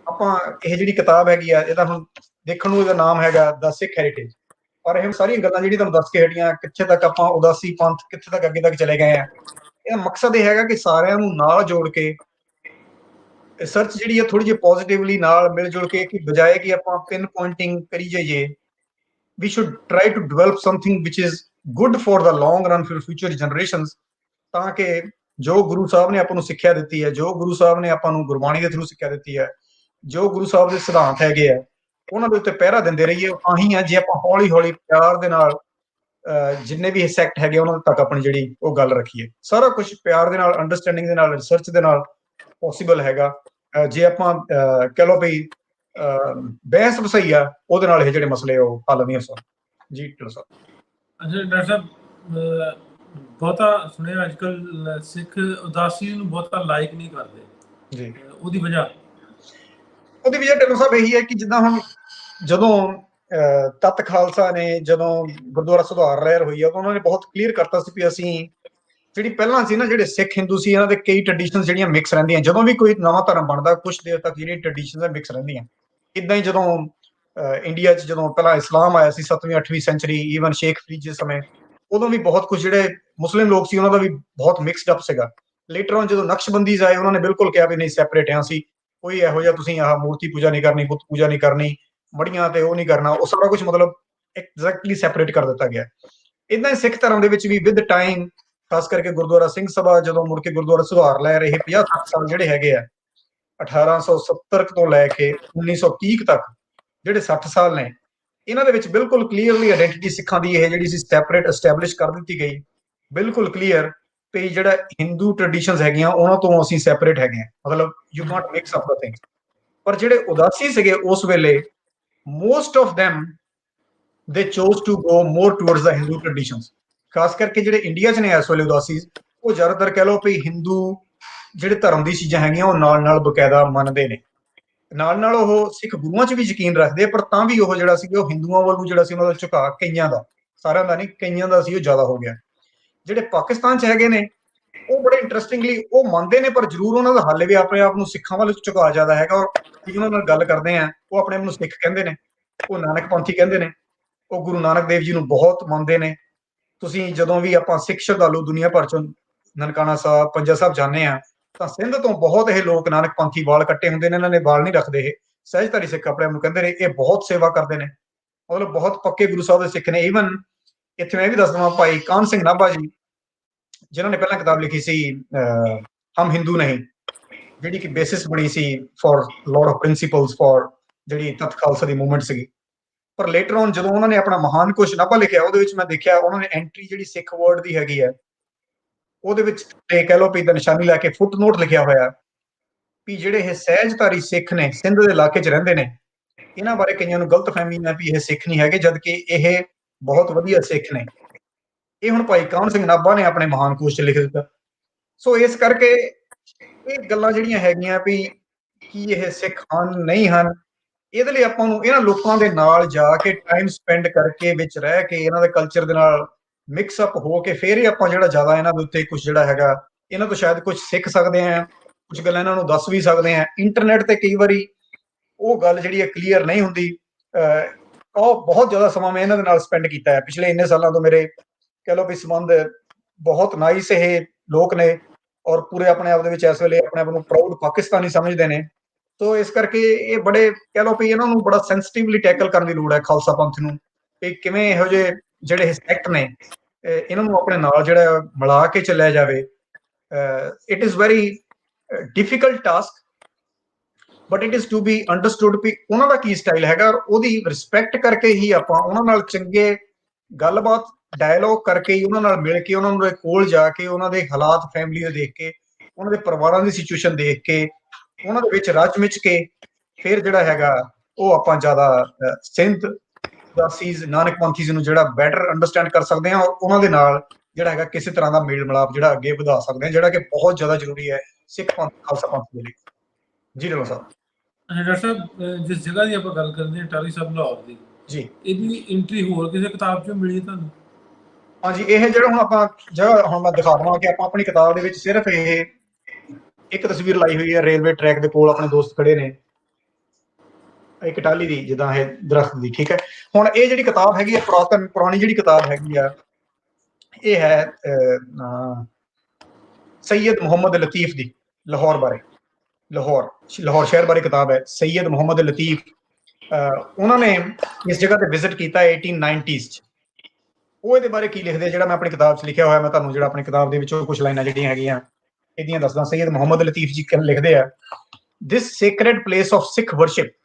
ਆਪਾਂ ਇਹ ਜਿਹੜੀ ਕਿਤਾਬ ਹੈਗੀ ਆ, ਇਹਦਾ ਹੁਣ ਦੇਖਣ ਨੂੰ ਇਹਦਾ ਨਾਮ ਹੈਗਾ ਦ ਸਿੱਖ ਹੈਰੀਟੇਜ, ਪਰ ਇਹ ਸਾਰੀਆਂ ਗੱਲਾਂ ਜਿਹੜੀ ਤੁਹਾਨੂੰ ਦੱਸ ਕੇ ਹਟੀਆਂ, ਕਿੱਥੇ ਤੱਕ ਆਪਾਂ ਉਦਾਸੀ ਪੰਥ ਕਿੱਥੇ ਤੱਕ ਅੱਗੇ ਤੱਕ ਚਲੇ ਗਏ ਆ, ਇਹਦਾ ਮਕਸਦ ਇਹ ਹੈਗਾ ਕਿ ਸਾਰਿਆਂ ਨੂੰ ਨਾਲ ਜੋੜ ਕੇ ਰਿਸਰਚ ਜਿਹੜੀ ਹੈ ਥੋੜੀ ਜਿਹੀ ਪੋਜ਼ਿਟਿਵਲੀ ਨਾਲ ਮਿਲ ਜੁਲ ਕੇ, ਕਿ ਬਜਾਏ ਕਿ ਆਪਾਂ ਪਿਨ ਪੁਆਇੰਟਿੰਗ ਕਰੀ ਜਾਈਏ, we should try to develop something which is good for the long run for future generations, ਤਾਂ ਕਿ ਜੋ ਗੁਰੂ ਸਾਹਿਬ ਨੇ ਆਪਾਂ ਨੂੰ ਸਿੱਖਿਆ ਦਿੱਤੀ ਹੈ, ਜੋ ਗੁਰੂ ਸਾਹਿਬ ਨੇ ਆਪਾਂ ਨੂੰ ਗੁਰਬਾਣੀ ਦੇ ਥਰੂ ਸਿੱਖਿਆ ਦਿੱਤੀ ਹੈ, ਜੋ ਗੁਰੂ ਸਾਹਿਬ ਦੇ ਸਿਧਾਂਤ ਹੈਗੇ ਆ, ਉਹਨਾਂ ਦੇ ਉੱਤੇ ਪਹਿਰਾ ਦਿੰਦੇ ਰਹੀਏ। ਆਹੀ ਆ ਜੇ ਆਪਾਂ ਹੌਲੀ ਹੌਲੀ ਪਿਆਰ ਦੇ ਨਾਲ ਜਿੰਨੇ ਵੀ ਸੈਕਟ ਹੈਗੇ ਉਹਨਾਂ ਤੱਕ ਆਪਣੀ ਜਿਹੜੀ ਉਹ ਗੱਲ ਰੱਖੀਏ। ਸਾਰਾ ਕੁਝ ਪਿਆਰ ਦੇ ਨਾਲ, ਅੰਡਰਸਟੈਂਡਿੰਗ ਦੇ ਨਾਲ, ਰਿਸਰਚ ਦੇ ਨਾਲ ਪੋਸੀਬਲ ਹੈਗਾ। ਜੇ ਆਪਾਂ ਕਹਿ ਲਓ ਵੀ ਬਹਿਸ ਵਸਈ ਆ, ਉਹਦੇ ਨਾਲ ਇਹ ਜਿਹੜੇ ਮਸਲੇ ਉਹ ਹੱਲ ਨਹੀਂ ਹੋ ਸਕਦੇ। ਜੀ ਢਿੱਲੋਂ ਸਾਹਿਬ। ਅੱਛਾ ਡਾਕਟਰ ਸਾਹਿਬ, ਬਹੁਤਾ ਸੁਣਿਆ ਅੱਜ ਕੱਲ ਸਿੱਖ ਉਦਾਸੀ ਨੂੰ ਬਹੁਤਾ ਲਾਈਕ ਨਹੀਂ ਕਰਦੇ ਜੀ, ਉਹਦੀ ਵਜ੍ਹਾ ਢਿੱਲੋਂ ਸਾਹਿਬ ਇਹੀ ਹੈ ਕਿ ਜਿੱਦਾਂ ਹੁਣ ਜਦੋਂ ਤੱਤ ਖਾਲਸਾ ਨੇ ਜਦੋਂ ਗੁਰਦੁਆਰਾ ਸੁਧਾਰ ਲਹਿਰ ਹੋਈ ਆ, ਤਾਂ ਉਹਨਾਂ ਨੇ ਬਹੁਤ ਕਲੀਅਰ ਕਰਤਾ ਸੀ ਵੀ ਅਸੀਂ ਜਿਹੜੀ ਪਹਿਲਾਂ ਸੀ ਨਾ, ਜਿਹੜੇ ਸਿੱਖ ਹਿੰਦੂ ਸੀ, ਇਹਨਾਂ ਦੇ ਕਈ ਟ੍ਰੈਡੀਸ਼ਨਸ ਜਿਹੜੀਆਂ ਮਿਕਸ ਰਹਿੰਦੀਆਂ। ਜਦੋਂ ਵੀ ਕੋਈ ਨਵਾਂ ਧਰਮ ਬਣਦਾ ਕੁਝ ਦੇਰ ਤੱਕ ਜਿਹੜੀਆਂ ਟ੍ਰੈਡੀਸ਼ਨਸ ਮਿਕਸ ਰਹਿੰਦੀਆਂ। ਇਦਾਂ ਹੀ ਜਦੋਂ ਇੰਡੀਆ 'ਚ ਜਦੋਂ ਪਹਿਲਾਂ ਇਸਲਾਮ ਆਇਆ ਸੀ 7ਵੀਂ 8ਵੀਂ ਸੈਂਚਰੀ, ਈਵਨ ਸ਼ੇਖ ਫਰੀਦ ਦੇ ਸਮੇਂ, ਉਦੋਂ ਵੀ ਬਹੁਤ ਕੁਝ ਜਿਹੜੇ ਮੁਸਲਿਮ ਲੋਕ ਸੀ ਉਹਨਾਂ ਦਾ ਵੀ ਬਹੁਤ ਮਿਕਸਡ ਅਪ ਸੀਗਾ। ਲੇਟਰ ਔਨ ਜਦੋਂ ਨਕਸ਼ਬੰਦੀਜ਼ ਆਏ ਉਹਨਾਂ ਨੇ ਬਿਲਕੁਲ ਕਿਹਾ ਵੀ ਨਹੀਂ, ਸੈਪਰੇਟ ਹਾਂ ਅਸੀਂ, ਕੋਈ ਇਹੋ ਜਿਹਾ ਤੁਸੀਂ ਆਹ ਮੂਰਤੀ ਪੂਜਾ ਨਹੀਂ ਕਰਨੀ, ਬੁੱਤ ਪੂਜਾ ਨਹੀਂ ਕਰਨੀ, ਮੜੀਆਂ ਤੇ ਉਹ ਨਹੀਂ ਕਰਨਾ, ਉਹ ਸਾਰਾ ਕੁਝ ਮਤਲਬ ਐਗਜ਼ੈਕਟਲੀ ਸੈਪਰੇਟ ਕਰ ਦਿੱਤਾ ਗਿਆ। ਇਦਾਂ ਹੀ ਸਿੱਖ ਧਰਮ ਦੇ ਵਿੱਚ ਵੀ ਵਿਦ ਟਾਈਮ, ਖਾਸ ਕਰਕੇ ਗੁਰਦੁਆਰਾ ਸਿੰਘ ਸਭਾ ਜਦੋਂ ਮੁੜ ਕੇ ਗੁਰਦੁਆਰਾ ਸੁਧਾਰ ਲੈ ਰਹੇ 50-60 ਸਾਲ ਜਿਹੜੇ ਹੈਗੇ ਆ 1870 ਤੋਂ ਲੈ ਕੇ 1930 ਤੱਕ, ਜਿਹੜੇ 60 ਸਾਲ ਨੇ, ਇਹਨਾਂ ਦੇ ਵਿੱਚ ਬਿਲਕੁਲ ਕਲੀਅਰਲੀ ਆਇਡੈਂਟੀਟੀ ਸਿੱਖਾਂ ਦੀ ਇਹ ਜਿਹੜੀ ਸੀ ਸੈਪਰੇਟ ਐਸਟੈਬਲਿਸ਼ ਕਰ ਦਿੱਤੀ ਗਈ, ਬਿਲਕੁਲ ਕਲੀਅਰ ਵੀ ਜਿਹੜਾ ਹਿੰਦੂ ਟ੍ਰੈਡੀਸ਼ਨਸ ਹੈਗੀਆਂ ਉਹਨਾਂ ਤੋਂ ਅਸੀਂ ਸੈਪਰੇਟ ਹੈਗੇ ਆ, ਮਤਲਬ you Kant mix up the things. ਪਰ ਜਿਹੜੇ ਉਦਾਸੀ ਸੀਗੇ ਉਸ ਵੇਲੇ, most of them they chose to go more towards the Hindu traditions। ਖਾਸ ਕਰਕੇ ਜਿਹੜੇ ਇੰਡੀਆ 'ਚ ਨੇ ਇਸ ਵੇਲੇ ਉਦਾਸੀ, ਉਹ ਜ਼ਿਆਦਾਤਰ ਕਹਿ ਲਓ ਵੀ ਹਿੰਦੂ ਜਿਹੜੇ ਧਰਮ ਦੀ ਚੀਜ਼ਾਂ ਹੈਗੀਆਂ ਉਹ ਨਾਲ ਬਕਾਇਦਾ ਮੰਨਦੇ ਨੇ, ਨਾਲ ਉਹ ਸਿੱਖ ਗੁਰੂਆਂ 'ਚ ਵੀ ਯਕੀਨ ਰੱਖਦੇ, ਪਰ ਤਾਂ ਵੀ ਉਹ ਜਿਹੜਾ ਸੀ ਉਹ ਹਿੰਦੂਆਂ ਵੱਲੋਂ ਜਿਹੜਾ ਸੀ ਉਹਨਾਂ ਦਾ ਝੁਕਾਅ, ਕਈਆਂ ਦਾ, ਸਾਰਿਆਂ ਦਾ ਨਹੀਂ, ਕਈਆਂ ਦਾ ਸੀ ਉਹ ਜ਼ਿਆਦਾ ਹੋ ਗਿਆ। ਜਿਹੜੇ ਪਾਕਿਸਤਾਨ 'ਚ ਹੈਗੇ ਨੇ ਉਹ ਬੜੇ ਇੰਟਰਸਟਿੰਗਲੀ ਉਹ ਮੰਨਦੇ ਨੇ, ਪਰ ਜ਼ਰੂਰ ਉਹਨਾਂ ਦਾ ਹਾਲੇ ਵੀ ਆਪਣੇ ਆਪ ਨੂੰ ਸਿੱਖਾਂ ਵੱਲ ਝੁਕਾਅ ਜ਼ਿਆਦਾ ਹੈਗਾ। ਔਰ ਜਿਹਨਾਂ ਨਾਲ ਗੱਲ ਕਰਦੇ ਆ ਉਹ ਆਪਣੇ ਆਪ ਨੂੰ ਸਿੱਖ ਕਹਿੰਦੇ ਨੇ, ਉਹ ਨਾਨਕ ਪੰਥੀ ਕਹਿੰਦੇ ਨੇ, ਉਹ ਗੁਰੂ ਨਾਨਕ ਦੇਵ ਜੀ ਨੂੰ ਬਹੁਤ ਮੰਨਦੇ ਨੇ। ਤੁਸੀਂ ਜਦੋਂ ਵੀ ਆਪਾਂ ਸਿੱਖ ਸ਼ਰਧਾਲੂ ਦੁਨੀਆ ਭਰ ਚੋਂ ਨਨਕਾਣਾ ਸਾਹਿਬ, ਪੰਜਾ ਸਾਹਿਬ ਜਾਂਦੇ ਆ, ਤਾਂ ਸਿੰਧ ਤੋਂ ਬਹੁਤ ਇਹ ਲੋਕ ਨਾਨਕ ਪੰਥੀ ਵਾਲ ਕੱਟੇ ਹੁੰਦੇ ਨੇ, ਇਹਨਾਂ ਨੇ ਵਾਲ ਨਹੀਂ ਰੱਖਦੇ, ਇਹ ਸਹਿਜਧਾਰੀ ਸਿੱਖ ਆਪਣੇ ਆਪ ਨੂੰ ਕਹਿੰਦੇ ਨੇ, ਇਹ ਬਹੁਤ ਸੇਵਾ ਕਰਦੇ ਨੇ, ਮਤਲਬ ਬਹੁਤ ਪੱਕੇ ਗੁਰੂ ਸਾਹਿਬ ਦੇ ਸਿੱਖ ਨੇ। ਈਵਨ ਇੱਥੇ ਮੈਂ ਇਹ ਵੀ ਦੱਸ ਦਵਾਂ, ਭਾਈ ਕਾਹਨ ਸਿੰਘ ਨਾਭਾ ਜੀ, ਜਿਨ੍ਹਾਂ ਨੇ ਪਹਿਲਾਂ ਕਿਤਾਬ ਲਿਖੀ ਸੀ ਹਮ ਹਿੰਦੂ ਨਹੀਂ, ਜਿਹੜੀ ਕਿ ਬੇਸਿਸ ਬਣੀ ਸੀ for lot of principles for ਜਿਹੜੀ ਤਤ ਖਾਲਸਾ ਦੀ ਮੂਵਮੈਂਟ ਸੀਗੀ। ਪਰ ਲੇਟਰ ਔਨ ਜਦੋਂ ਉਹਨਾਂ ਨੇ ਆਪਣਾ ਮਹਾਨ ਕੋਸ਼ ਨਾਭਾ ਲਿਖਿਆ, ਉਹਦੇ ਵਿੱਚ ਮੈਂ ਦੇਖਿਆ ਉਹਨਾਂ ਨੇ ਐਂਟਰੀ ਜਿਹੜੀ ਸਿੱਖ ਵਰਡ ਦੀ ਹੈਗੀ ਹੈ, ਉਹਦੇ ਵਿੱਚ ਇਹ ਕਹਿ ਲਓ ਵੀ ਦਾ ਨਿਸ਼ਾਨੀ ਲਾ ਕੇ ਫੁੱਟ ਨੋਟ ਲਿਖਿਆ ਹੋਇਆ ਵੀ ਜਿਹੜੇ ਇਹ ਸਹਿਜਧਾਰੀ ਸਿੱਖ ਨੇ, ਸਿੰਧ ਦੇ ਇਲਾਕੇ 'ਚ ਰਹਿੰਦੇ ਨੇ, ਇਹਨਾਂ ਬਾਰੇ ਕਈਆਂ ਨੂੰ ਗਲਤਫਹਿਮੀ ਹੈ ਵੀ ਇਹ ਸਿੱਖ ਨਹੀਂ ਹੈਗੇ, ਜਦਕਿ ਇਹ ਬਹੁਤ ਵਧੀਆ ਸਿੱਖ ਨੇ। ਇਹ ਹੁਣ ਭਾਈ ਕਾਹਨ ਸਿੰਘ ਨਾਭਾ ਨੇ ਆਪਣੇ ਮਹਾਨ ਕੋਸ਼ 'ਚ ਲਿਖ ਦਿੱਤਾ। ਸੋ ਇਸ ਕਰਕੇ ਇਹ ਗੱਲਾਂ ਜਿਹੜੀਆਂ ਹੈਗੀਆਂ ਵੀ ਕੀ ਇਹ ਸਿੱਖ ਹਨ ਨਹੀਂ ਹਨ, ਇਹਦੇ ਲਈ ਆਪਾਂ ਨੂੰ ਇਹਨਾਂ ਲੋਕਾਂ ਦੇ ਨਾਲ ਜਾ ਕੇ ਟਾਈਮ ਸਪੈਂਡ ਕਰਕੇ, ਵਿੱਚ ਰਹਿ ਕੇ, ਇਹਨਾਂ ਦੇ ਕਲਚਰ ਦੇ ਨਾਲ ਮਿਕਸ ਅਪ ਹੋ ਕੇ, ਫਿਰ ਹੀ ਆਪਾਂ ਜਿਹੜਾ ਜ਼ਿਆਦਾ ਇਹਨਾਂ ਦੇ ਉੱਤੇ ਕੁਝ ਜਿਹੜਾ ਹੈਗਾ, ਇਹਨਾਂ ਤੋਂ ਸ਼ਾਇਦ ਕੁਝ ਸਿੱਖ ਸਕਦੇ ਆ, ਕੁਝ ਗੱਲਾਂ ਇਹਨਾਂ ਨੂੰ ਦੱਸ ਵੀ ਸਕਦੇ ਆ। ਇੰਟਰਨੈਟ ਤੇ ਕਈ ਵਾਰੀ ਉਹ ਗੱਲ ਜਿਹੜੀ ਹੈ ਕਲੀਅਰ ਨਹੀਂ ਹੁੰਦੀ। ਉਹ ਬਹੁਤ ਜ਼ਿਆਦਾ ਸਮਾਂ ਮੈਂ ਇਹਨਾਂ ਦੇ ਨਾਲ ਸਪੈਂਡ ਕੀਤਾ ਹੈ ਪਿਛਲੇ ਇੰਨੇ ਸਾਲਾਂ ਤੋਂ, ਮੇਰੇ ਕਹਿ ਲਓ ਵੀ ਸੰਬੰਧ ਬਹੁਤ ਨਾਈਸ ਇਹ ਲੋਕ ਨੇ, ਔਰ ਪੂਰੇ ਆਪਣੇ ਆਪ ਦੇ ਵਿੱਚ ਇਸ ਵੇਲੇ ਆਪਣੇ ਆਪ ਨੂੰ ਪ੍ਰਾਊਡ ਪਾਕਿਸਤਾਨੀ ਸਮਝਦੇ ਨੇ। ਤੋ ਇਸ ਕਰਕੇ ਇਹ ਬੜੇ ਕਹਿ ਲਓ ਵੀ ਇਹਨਾਂ ਨੂੰ ਬੜਾ ਸੈਂਸਿਟਿਵਲੀ ਟੈਕਲ ਕਰਨ ਦੀ ਲੋੜ ਹੈ ਖਾਲਸਾ ਪੰਥ ਨੂੰ, ਵੀ ਕਿਵੇਂ ਇਹੋ ਜਿਹੇ ਜਿਹੜੇ ਸੈਕਟ ਨੇ ਇਹਨਾਂ ਨੂੰ ਆਪਣੇ ਨਾਲ ਜਿਹੜਾ ਮਿਲਾ ਕੇ ਚੱਲਿਆ ਜਾਵੇ। It is very difficult task, but it is to be understood ਵੀ ਉਹਨਾਂ ਦਾ ਕੀ ਸਟਾਈਲ ਹੈਗਾ, ਔਰ ਉਹਦੀ ਰਿਸਪੈਕਟ ਕਰਕੇ ਹੀ ਆਪਾਂ ਉਹਨਾਂ ਨਾਲ ਚੰਗੇ ਗੱਲਬਾਤ, ਡਾਇਲੋਗ ਕਰਕੇ ਹੀ, ਉਹਨਾਂ ਨਾਲ ਮਿਲ ਕੇ, ਉਹਨਾਂ ਦੇ ਕੋਲ ਜਾ ਕੇ, ਉਹਨਾਂ ਦੇ ਹਾਲਾਤ ਫੈਮਿਲੀ ਦੇ ਦੇਖ ਕੇ, ਉਹਨਾਂ ਦੇ ਪਰਿਵਾਰਾਂ ਦੀ ਸਿਚੁਏਸ਼ਨ ਦੇਖ ਕੇ, ਉਹਨਾਂ ਦੇ ਵਿੱਚ ਰਚ ਮਿਚ ਕੇ, ਫਿਰ ਜਿਹੜਾ ਹੈਗਾ ਉਹ ਆਪਾਂ ਜ਼ਿਆਦਾ ਸਿੰਧ ਉਦਾਸੀਜ਼, ਨਾਨਕ ਪੰਥੀਜ਼ ਨੂੰ ਜਿਹੜਾ ਬੈਟਰ ਅੰਡਰਸਟੈਂਡ ਕਰ ਸਕਦੇ ਹਾਂ, ਔਰ ਉਹਨਾਂ ਦੇ ਨਾਲ ਜਿਹੜਾ ਹੈਗਾ ਕਿਸੇ ਤਰ੍ਹਾਂ ਦਾ ਮੇਲ ਮਿਲਾਪ ਜਿਹੜਾ ਅੱਗੇ ਵਧਾ ਸਕਦੇ ਹਾਂ, ਜਿਹੜਾ ਕਿ ਬਹੁਤ ਜ਼ਿਆਦਾ ਜ਼ਰੂਰੀ ਹੈ ਸਿੱਖ ਪੰਥ, ਖਾਲਸਾ ਪੰਥ ਦੇ ਲਈ। ਜੀ ਢਿੱਲੋਂ ਸਾਹਿਬ। ਡਾਕਟਰ ਸਾਹਿਬ, ਜਿਸ ਜਗ੍ਹਾ ਦੀ ਆਪਾਂ ਗੱਲ ਕਰਦੇ ਹਾਂ ਟਾਹਲੀ ਸਾਹਿਬ ਲਾਹੌਰ ਦੀ, ਜੀ, ਇਹਦੀ ਐਂਟਰੀ ਹੋਰ ਕਿਸੇ ਕਿਤਾਬ 'ਚੋਂ ਮਿਲੀ ਤੁਹਾਨੂੰ? ਹਾਂਜੀ, ਇਹ ਜਿਹੜਾ ਹੁਣ ਆਪਾਂ ਜਗ੍ਹਾ ਹੁਣ ਮੈਂ ਦਿਖਾ ਦਵਾਂ ਕਿ ਆਪਾਂ ਆਪਣੀ ਕਿਤਾਬ ਦੇ ਵਿੱਚ ਸਿਰਫ ਇਹ ਇੱਕ ਤਸਵੀਰ ਲਾਈ ਹੋਈ ਹੈ, ਰੇਲਵੇ ਟਰੈਕ ਦੇ ਕੋਲ ਆਪਣੇ ਦੋਸਤ ਖੜੇ ਨੇ, ਇੱਕ ਟਾਹਲੀ ਦੀ ਜਿੱਦਾਂ ਇਹ ਦਰਖਤ ਦੀ, ਠੀਕ ਹੈ। ਹੁਣ ਇਹ ਜਿਹੜੀ ਕਿਤਾਬ ਹੈਗੀ ਹੈ, ਪੁਰਾਣੀ ਜਿਹੜੀ ਕਿਤਾਬ ਹੈਗੀ ਆ, ਇਹ ਹੈ ਸੈਯਦ ਮੁਹੰਮਦ ਲਤੀਫ ਦੀ, ਲਾਹੌਰ ਬਾਰੇ, ਲਾਹੌਰ ਸ਼ਹਿਰ ਬਾਰੇ ਕਿਤਾਬ ਹੈ, ਸੈਯਦ ਮੁਹੰਮਦ ਲਤੀਫ। ਉਹਨਾਂ ਨੇ ਇਸ ਜਗ੍ਹਾ ਤੇ ਵਿਜ਼ਿਟ ਕੀਤਾ 1890s 'ਚ। ਉਹ ਇਹਦੇ ਬਾਰੇ ਕੀ ਲਿਖਦੇ, ਜਿਹੜਾ ਮੈਂ ਆਪਣੀ ਕਿਤਾਬ 'ਚ ਲਿਖਿਆ ਹੋਇਆ, ਮੈਂ ਤੁਹਾਨੂੰ ਜਿਹੜਾ ਆਪਣੀ ਕਿਤਾਬ ਦੇ ਵਿੱਚੋਂ ਕੁਝ ਲਾਈਨਾਂ ਜਿਹੜੀਆਂ ਹੈਗੀਆਂ ਇਹਦੀਆਂ ਦੱਸਦਾ। ਸੈਯਦ ਮੁਹੰਮਦ ਲਤੀਫ ਜੀ ਲਿਖਦੇ ਆ, this sacred place of Sikh worship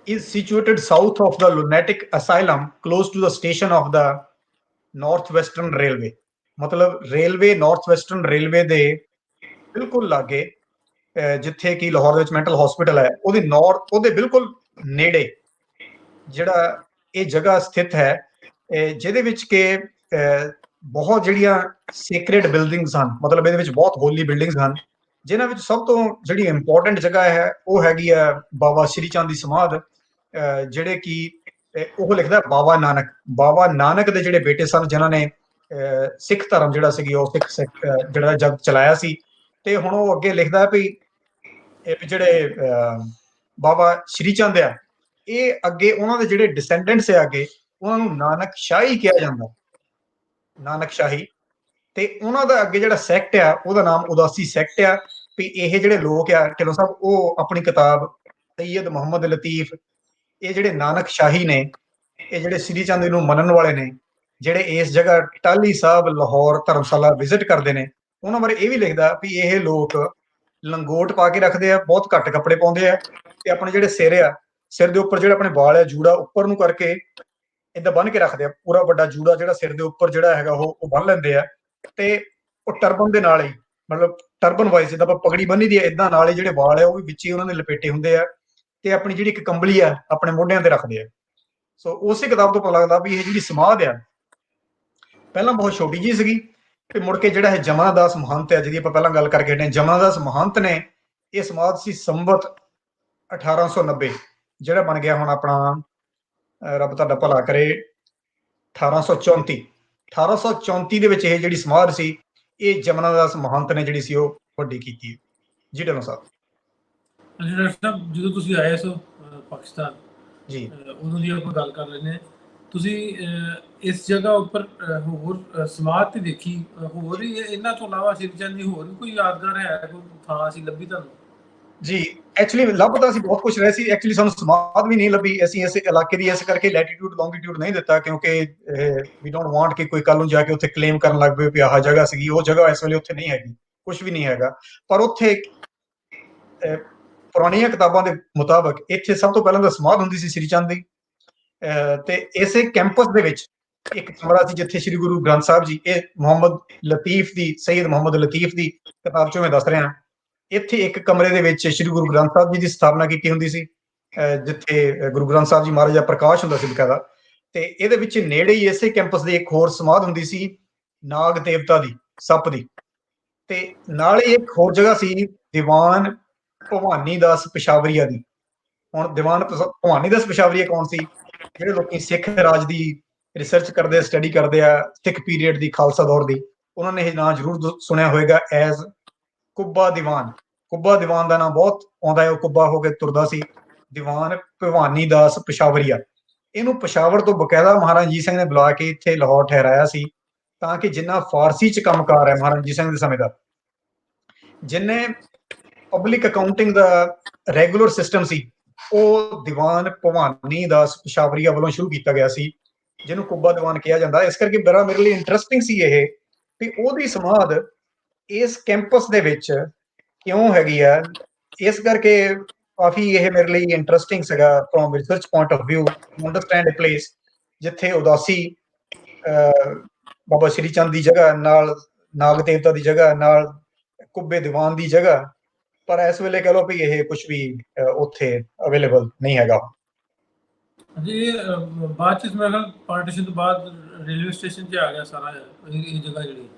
is situated south of the lunatic asylum close to the station of the north western railway। ਮਤਲਬ ਰੇਲਵੇ, ਨਾਰਥ ਵੈਸਟਰਨ ਰੇਲਵੇ ਦੇ ਬਿਲਕੁਲ ਲਾਗੇ, ਜਿੱਥੇ ਕਿ ਲਾਹੌਰ ਦੇ ਵਿੱਚ ਮੈਂਟਲ ਹਸਪੀਟਲ ਹੈ, ਉਹਦੇ ਬਿਲਕੁਲ ਨੇੜੇ ਜਿਹੜਾ ਇਹ ਜਗ੍ਹਾ ਸਥਿਤ ਹੈ, ਜਿਹਦੇ ਵਿੱਚ ਕਿ ਬਹੁਤ ਜਿਹੜੀਆਂ ਸੇਕਰੇਡ ਬਿਲਡਿੰਗਸ ਹਨ, ਮਤਲਬ ਇਹਦੇ ਵਿੱਚ ਬਹੁਤ ਹੋਲੀ ਬਿਲਡਿੰਗਸ ਹਨ, ਜਿਨ੍ਹਾਂ ਵਿੱਚ ਸਭ ਤੋਂ ਜਿਹੜੀ ਇੰਪੋਰਟੈਂਟ ਜਗ੍ਹਾ ਹੈ ਉਹ ਹੈਗੀ ਹੈ ਬਾਬਾ ਸ਼੍ਰੀ ਚੰਦ ਦੀ ਸਮਾਧ, ਜਿਹੜੇ ਕਿ ਉਹ ਲਿਖਦਾ ਬਾਬਾ ਨਾਨਕ ਦੇ ਜਿਹੜੇ ਬੇਟੇ ਸਨ, ਜਿਨ੍ਹਾਂ ਨੇ ਸਿੱਖ ਧਰਮ ਜਿਹੜਾ ਸੀਗੀ ਉਹ ਸਿੱਖ ਜਿਹੜਾ ਜਗ ਚਲਾਇਆ ਸੀ। ਤੇ ਹੁਣ ਉਹ ਅੱਗੇ ਲਿਖਦਾ ਵੀ ਜਿਹੜੇ ਬਾਬਾ ਸ਼੍ਰੀ ਚੰਦ ਆ, ਇਹ ਅੱਗੇ ਉਹਨਾਂ ਦੇ ਜਿਹੜੇ ਡਿਸੈਂਡੈਂਟਸ ਆ, ਅੱਗੇ ਉਹਨਾਂ ਨੂੰ ਨਾਨਕ ਸ਼ਾਹੀ ਕਿਹਾ ਜਾਂਦਾ। ਨਾਨਕਸ਼ਾਹੀ, ਤੇ ਉਹਨਾਂ ਦਾ ਅੱਗੇ ਜਿਹੜਾ ਸੈਕਟ ਆ ਉਹਦਾ ਨਾਮ ਉਦਾਸੀ ਸੈਕਟ ਆ। ਵੀ ਇਹ ਜਿਹੜੇ ਲੋਕ ਆ ਢਿੱਲੋਂ ਸਾਹਿਬ, ਉਹ ਆਪਣੀ ਕਿਤਾਬ ਸੈਯਦ ਮੁਹੰਮਦ ਲਤੀਫ, ਇਹ ਜਿਹੜੇ ਨਾਨਕਸ਼ਾਹੀ ਨੇ, ਇਹ ਜਿਹੜੇ ਸ੍ਰੀ ਚੰਦ ਨੂੰ ਮੰਨਣ ਵਾਲੇ ਨੇ, ਜਿਹੜੇ ਇਸ ਜਗ੍ਹਾ ਟਾਹਲੀ ਸਾਹਿਬ, ਲਾਹੌਰ, ਧਰਮਸ਼ਾਲਾ ਵਿਜ਼ਿਟ ਕਰਦੇ ਨੇ, ਉਹਨਾਂ ਬਾਰੇ ਇਹ ਵੀ ਲਿਖਦਾ ਵੀ ਇਹ ਲੋਕ ਲੰਗੋਟ ਪਾ ਕੇ ਰੱਖਦੇ ਆ, ਬਹੁਤ ਘੱਟ ਕੱਪੜੇ ਪਾਉਂਦੇ ਆ, ਤੇ ਆਪਣੇ ਜਿਹੜੇ ਸਿਰ ਦੇ ਉੱਪਰ ਜਿਹੜਾ ਆਪਣੇ ਵਾਲ ਆ, ਜੂੜਾ ਉੱਪਰ ਨੂੰ ਕਰਕੇ ਏਦਾਂ ਬੰਨ ਕੇ ਰੱਖਦੇ ਆ, ਪੂਰਾ ਵੱਡਾ ਜੂੜਾ ਜਿਹੜਾ ਸਿਰ ਦੇ ਉੱਪਰ ਜਿਹੜਾ ਹੈਗਾ ਉਹ ਬੰਨ ਲੈਂਦੇ ਆ, ਤੇ ਉਹ ਟਰਬਨ ਦੇ ਨਾਲ ਹੀ, ਮਤਲਬ ਟਰਬਨ ਵਾਈਜ਼ ਜਿੱਦਾਂ ਆਪਾਂ ਪਗੜੀ ਬੰਨੀ ਦੀ ਹੈ ਇਦਾਂ ਨਾਲ ਹੀ ਜਿਹੜੇ ਵਾਲ ਆ ਉਹ ਵੀ ਵਿੱਚ ਹੀ ਉਹਨਾਂ ਦੇ ਲਪੇਟੇ ਹੁੰਦੇ ਆ, ਤੇ ਆਪਣੀ ਜਿਹੜੀ ਇੱਕ ਕੰਬਲੀ ਆ ਆਪਣੇ ਮੋਢਿਆਂ ਤੇ ਰੱਖਦੇ ਆ। ਸੋ ਉਸੇ ਕਿਤਾਬ ਤੋਂ ਪਤਾ ਲੱਗਦਾ ਵੀ ਇਹ ਜਿਹੜੀ ਸਮਾਧ ਆ ਪਹਿਲਾਂ ਬਹੁਤ ਛੋਟੀ ਜੀ ਸੀਗੀ, ਤੇ ਮੁੜ ਕੇ ਜਿਹੜਾ ਇਹ ਜਮਨਾਦਾਸ ਮਹੰਤ ਹੈ ਜਿਹਦੀ ਆਪਾਂ ਪਹਿਲਾਂ ਗੱਲ ਕਰਕੇ ਹਟੇ, ਜਮਨਾਦਾਸ ਮਹੰਤ ਨੇ ਇਹ ਸਮਾਧ ਸੀ ਸੰਵਤ 1890, ਜਿਹੜਾ ਬਣ ਗਿਆ ਹੁਣ ਆਪਣਾ ਰੱਬ ਤੁਹਾਡਾ ਭਲਾ ਕਰੇ 1834 ਦੇ ਵਿੱਚ ਇਹ ਜਿਹੜੀ ਸਮਾਧ ਸੀ ਇਹ ਜਮਨਾਦਾਸ ਮਹੰਤ ਨੇ ਜਿਹੜੀ ਸੀ ਉਹ ਵੱਡੀ ਕੀਤੀ ਜੀ। ਢਿੱਲੋਂ ਸਾਹਿਬ ਡਾਕਟਰ ਸਾਹਿਬ, ਜਦੋਂ ਤੁਸੀਂ ਆਏ ਸੋ ਪਾਕਿਸਤਾਨ ਜੀ, ਉਦੋਂ ਦੀ ਆਪਾਂ ਗੱਲ ਕਰ ਲੈਂਦੇ ਹਾਂ। ਤੁਸੀਂ ਇਸ ਜਗ੍ਹਾ ਉੱਪਰ ਹੋਰ ਸਮਾਧ ਤੇ ਦੇਖੀ, ਹੋਰ ਹੀ ਇਹਨਾਂ ਤੋਂ ਇਲਾਵਾ ਸ੍ਰੀ ਚੰਦ ਦੀ ਹੋਰ ਵੀ ਕੋਈ ਯਾਦਗਾਰ ਹੈ, ਕੋਈ ਥਾਂ ਅਸੀਂ ਲੱਭੀ ਤੁਹਾਨੂੰ? ਜੀ ਐਕਚੁਅਲੀ ਲੱਭਦਾ ਸੀ ਬਹੁਤ ਕੁਝ ਰਿਹਾ ਸੀ, ਐਕਚੁਅਲੀ ਸਾਨੂੰ ਸਮਾਧ ਵੀ ਨਹੀਂ ਲੱਭੀ। ਅਸੀਂ ਇਸ ਇਲਾਕੇ ਦੀ ਇਸ ਕਰਕੇ ਲੈਟੀਟਿਊਡ ਲੌਂਗੀਟਿਊਡ ਨਹੀਂ ਦਿੱਤਾ, ਕਿਉਂਕਿ ਵੀ ਡੋਂਟ ਵਾਂਟ ਕਿ ਕੋਈ ਕੱਲ ਨੂੰ ਜਾ ਕੇ ਉੱਥੇ ਕਲੇਮ ਕਰਨ ਲੱਗ ਪਏ ਵੀ ਆਹ ਜਗ੍ਹਾ ਸੀਗੀ, ਉਹ ਜਗ੍ਹਾ ਇਸ ਵੇਲੇ ਉੱਥੇ ਨਹੀਂ ਹੈਗੀ, ਕੁਝ ਵੀ ਨਹੀਂ ਹੈਗਾ। ਪਰ ਉੱਥੇ ਪੁਰਾਣੀਆਂ ਕਿਤਾਬਾਂ ਦੇ ਮੁਤਾਬਕ ਇੱਥੇ ਸਭ ਤੋਂ ਪਹਿਲਾਂ ਤਾਂ ਸਮਾਧ ਹੁੰਦੀ ਸੀ ਸ੍ਰੀ ਚੰਦ ਦੀ, ਤੇ ਇਸੇ ਕੈਂਪਸ ਦੇ ਵਿੱਚ ਇੱਕ ਕਮਰਾ ਸੀ ਜਿੱਥੇ ਸ੍ਰੀ ਗੁਰੂ ਗ੍ਰੰਥ ਸਾਹਿਬ ਜੀ, ਇਹ ਮੁਹੰਮਦ ਲਤੀਫ ਦੀ, ਸੈਯਦ ਮੁਹੰਮਦ ਲਤੀਫ ਦੀ ਕਿਤਾਬ ਚੋਂ ਮੈਂ ਦੱਸ ਰਿਹਾ, ਇੱਥੇ ਇੱਕ ਕਮਰੇ ਦੇ ਵਿੱਚ ਸ੍ਰੀ ਗੁਰੂ ਗ੍ਰੰਥ ਸਾਹਿਬ ਜੀ ਦੀ ਸਥਾਪਨਾ ਕੀਤੀ ਹੁੰਦੀ ਸੀ, ਜਿੱਥੇ ਗੁਰੂ ਗ੍ਰੰਥ ਸਾਹਿਬ ਜੀ ਮਹਾਰਾਜ ਦਾ ਪ੍ਰਕਾਸ਼ ਹੁੰਦਾ ਸੀ ਬਕਾਇਦਾ। ਤੇ ਇਹਦੇ ਵਿੱਚ ਨੇੜੇ ਹੀ ਇਸੇ ਕੈਂਪਸ ਦੇ ਇੱਕ ਹੋਰ ਸਮਾਧ ਹੁੰਦੀ ਸੀ ਨਾਗ ਦੇਵਤਾ ਦੀ, ਸੱਪ ਦੀ, ਤੇ ਨਾਲ ਹੀ ਇੱਕ ਹੋਰ ਜਗ੍ਹਾ ਸੀ ਦੀਵਾਨ ਭਵਾਨੀ ਦਾਸ ਪਸ਼ਾਵਰੀਆ ਦੀ। ਹੁਣ ਦੀਵਾਨ ਭਵਾਨੀ ਦਾਸ ਪਸ਼ਾਵਰੀਆ ਕੌਣ ਸੀ? ਜਿਹੜੇ ਲੋਕੀ ਸਿੱਖ ਰਾਜ ਦੀ ਰਿਸਰਚ ਕਰਦੇ, ਸਟੱਡੀ ਕਰਦੇ ਆ, ਸਿੱਖ ਪੀਰੀਅਡ ਦੀ, ਖਾਲਸਾ ਦੌਰ ਦੀ, ਉਹਨਾਂ ਨੇ ਇਹ ਨਾਂ ਜ਼ਰੂਰ ਸੁਣਿਆ ਹੋਏਗਾ ਐਜ਼ ਕੁੱਬਾ ਦੀਵਾਨ। ਕੁੱਬਾ ਦੀਵਾਨ ਦਾ ਨਾਮ ਬਹੁਤ ਆਉਂਦਾ ਹੈ, ਉਹ ਕੁੱਬਾ ਹੋ ਕੇ ਤੁਰਦਾ ਸੀ। ਦੀਵਾਨ ਭਵਾਨੀ ਦਾਸ ਪਸ਼ਾਵਰੀਆ, ਇਹਨੂੰ ਪਸ਼ਾਵਰ ਤੋਂ ਬਕਾਇਦਾ ਮਹਾਰਾਜਾ ਰਣਜੀਤ ਸਿੰਘ ਨੇ ਬੁਲਾ ਕੇ ਇੱਥੇ ਲਾਹੌਰ ਠਹਿਰਾਇਆ ਸੀ, ਤਾਂ ਕਿ ਜਿੰਨਾ ਫਾਰਸੀ ਚ ਕੰਮਕਾਰ ਹੈ ਮਹਾਰਾਜਾ ਰਣਜੀਤ ਸਿੰਘ ਦੇ ਸਮੇਂ ਦਾ, ਜਿੰਨੇ ਪਬਲਿਕ ਅਕਾਊਂਟਿੰਗ ਦਾ ਰੈਗੂਲਰ ਸਿਸਟਮ ਸੀ, ਉਹ ਦੀਵਾਨ ਭਵਾਨੀ ਦਾਸ ਪਸ਼ਾਵਰੀਆ ਵੱਲੋਂ ਸ਼ੁਰੂ ਕੀਤਾ ਗਿਆ ਸੀ, ਜਿਹਨੂੰ ਕੁੱਬਾ ਦੀਵਾਨ ਕਿਹਾ ਜਾਂਦਾ। ਇਸ ਕਰਕੇ ਬੜਾ ਮੇਰੇ ਲਈ ਇੰਟਰਸਟਿੰਗ ਸੀ ਇਹ ਵੀ ਉਹਦੀ ਸਮਾਧ ਇਸ ਕੈਂਪਸ ਦੇ ਵਿੱਚ ਕਿਉਂ ਹੈਗੀ ਆ। ਇਸ ਕਰਕੇ ਕਾਫੀ ਇਹ ਮੇਰੇ ਲਈ ਇੰਟਰਸਟਿੰਗ ਸੀਗਾ from research point of view to understand a place ਜਿੱਥੇ ਉਦਾਸੀ ਬਾਬਾ ਸ਼੍ਰੀ ਚੰਦ ਦੀ ਜਗ੍ਹਾ ਨਾਲ, ਨਾਗ ਦੇਵਤਾ ਦੀ ਜਗ੍ਹਾ ਨਾਲ, ਕੁੱਬੇ ਦੀਵਾਨ ਦੀ ਜਗ੍ਹਾ, ਪਰ ਇਸ ਵੇਲੇ ਕਹ ਲਓ ਵੀ ਇਹ ਕੁਝ ਵੀ ਉੱਥੇ ਅਵੇਲੇਬਲ ਨਹੀਂ ਹੈਗਾ। ਜੀ ਬਾਅਦ ਚ ਮੇਰੇ ਖਿਆਲ ਪਾਰਟੀਸ਼ਨ ਤੋਂ ਬਾਅਦ ਰੇਲਵੇ ਸਟੇਸ਼ਨ 'ਚ ਆ ਗਿਆ ਸਾਰਾ ਇਹ ਜਗ੍ਹਾ ਜਿਹੜੀ।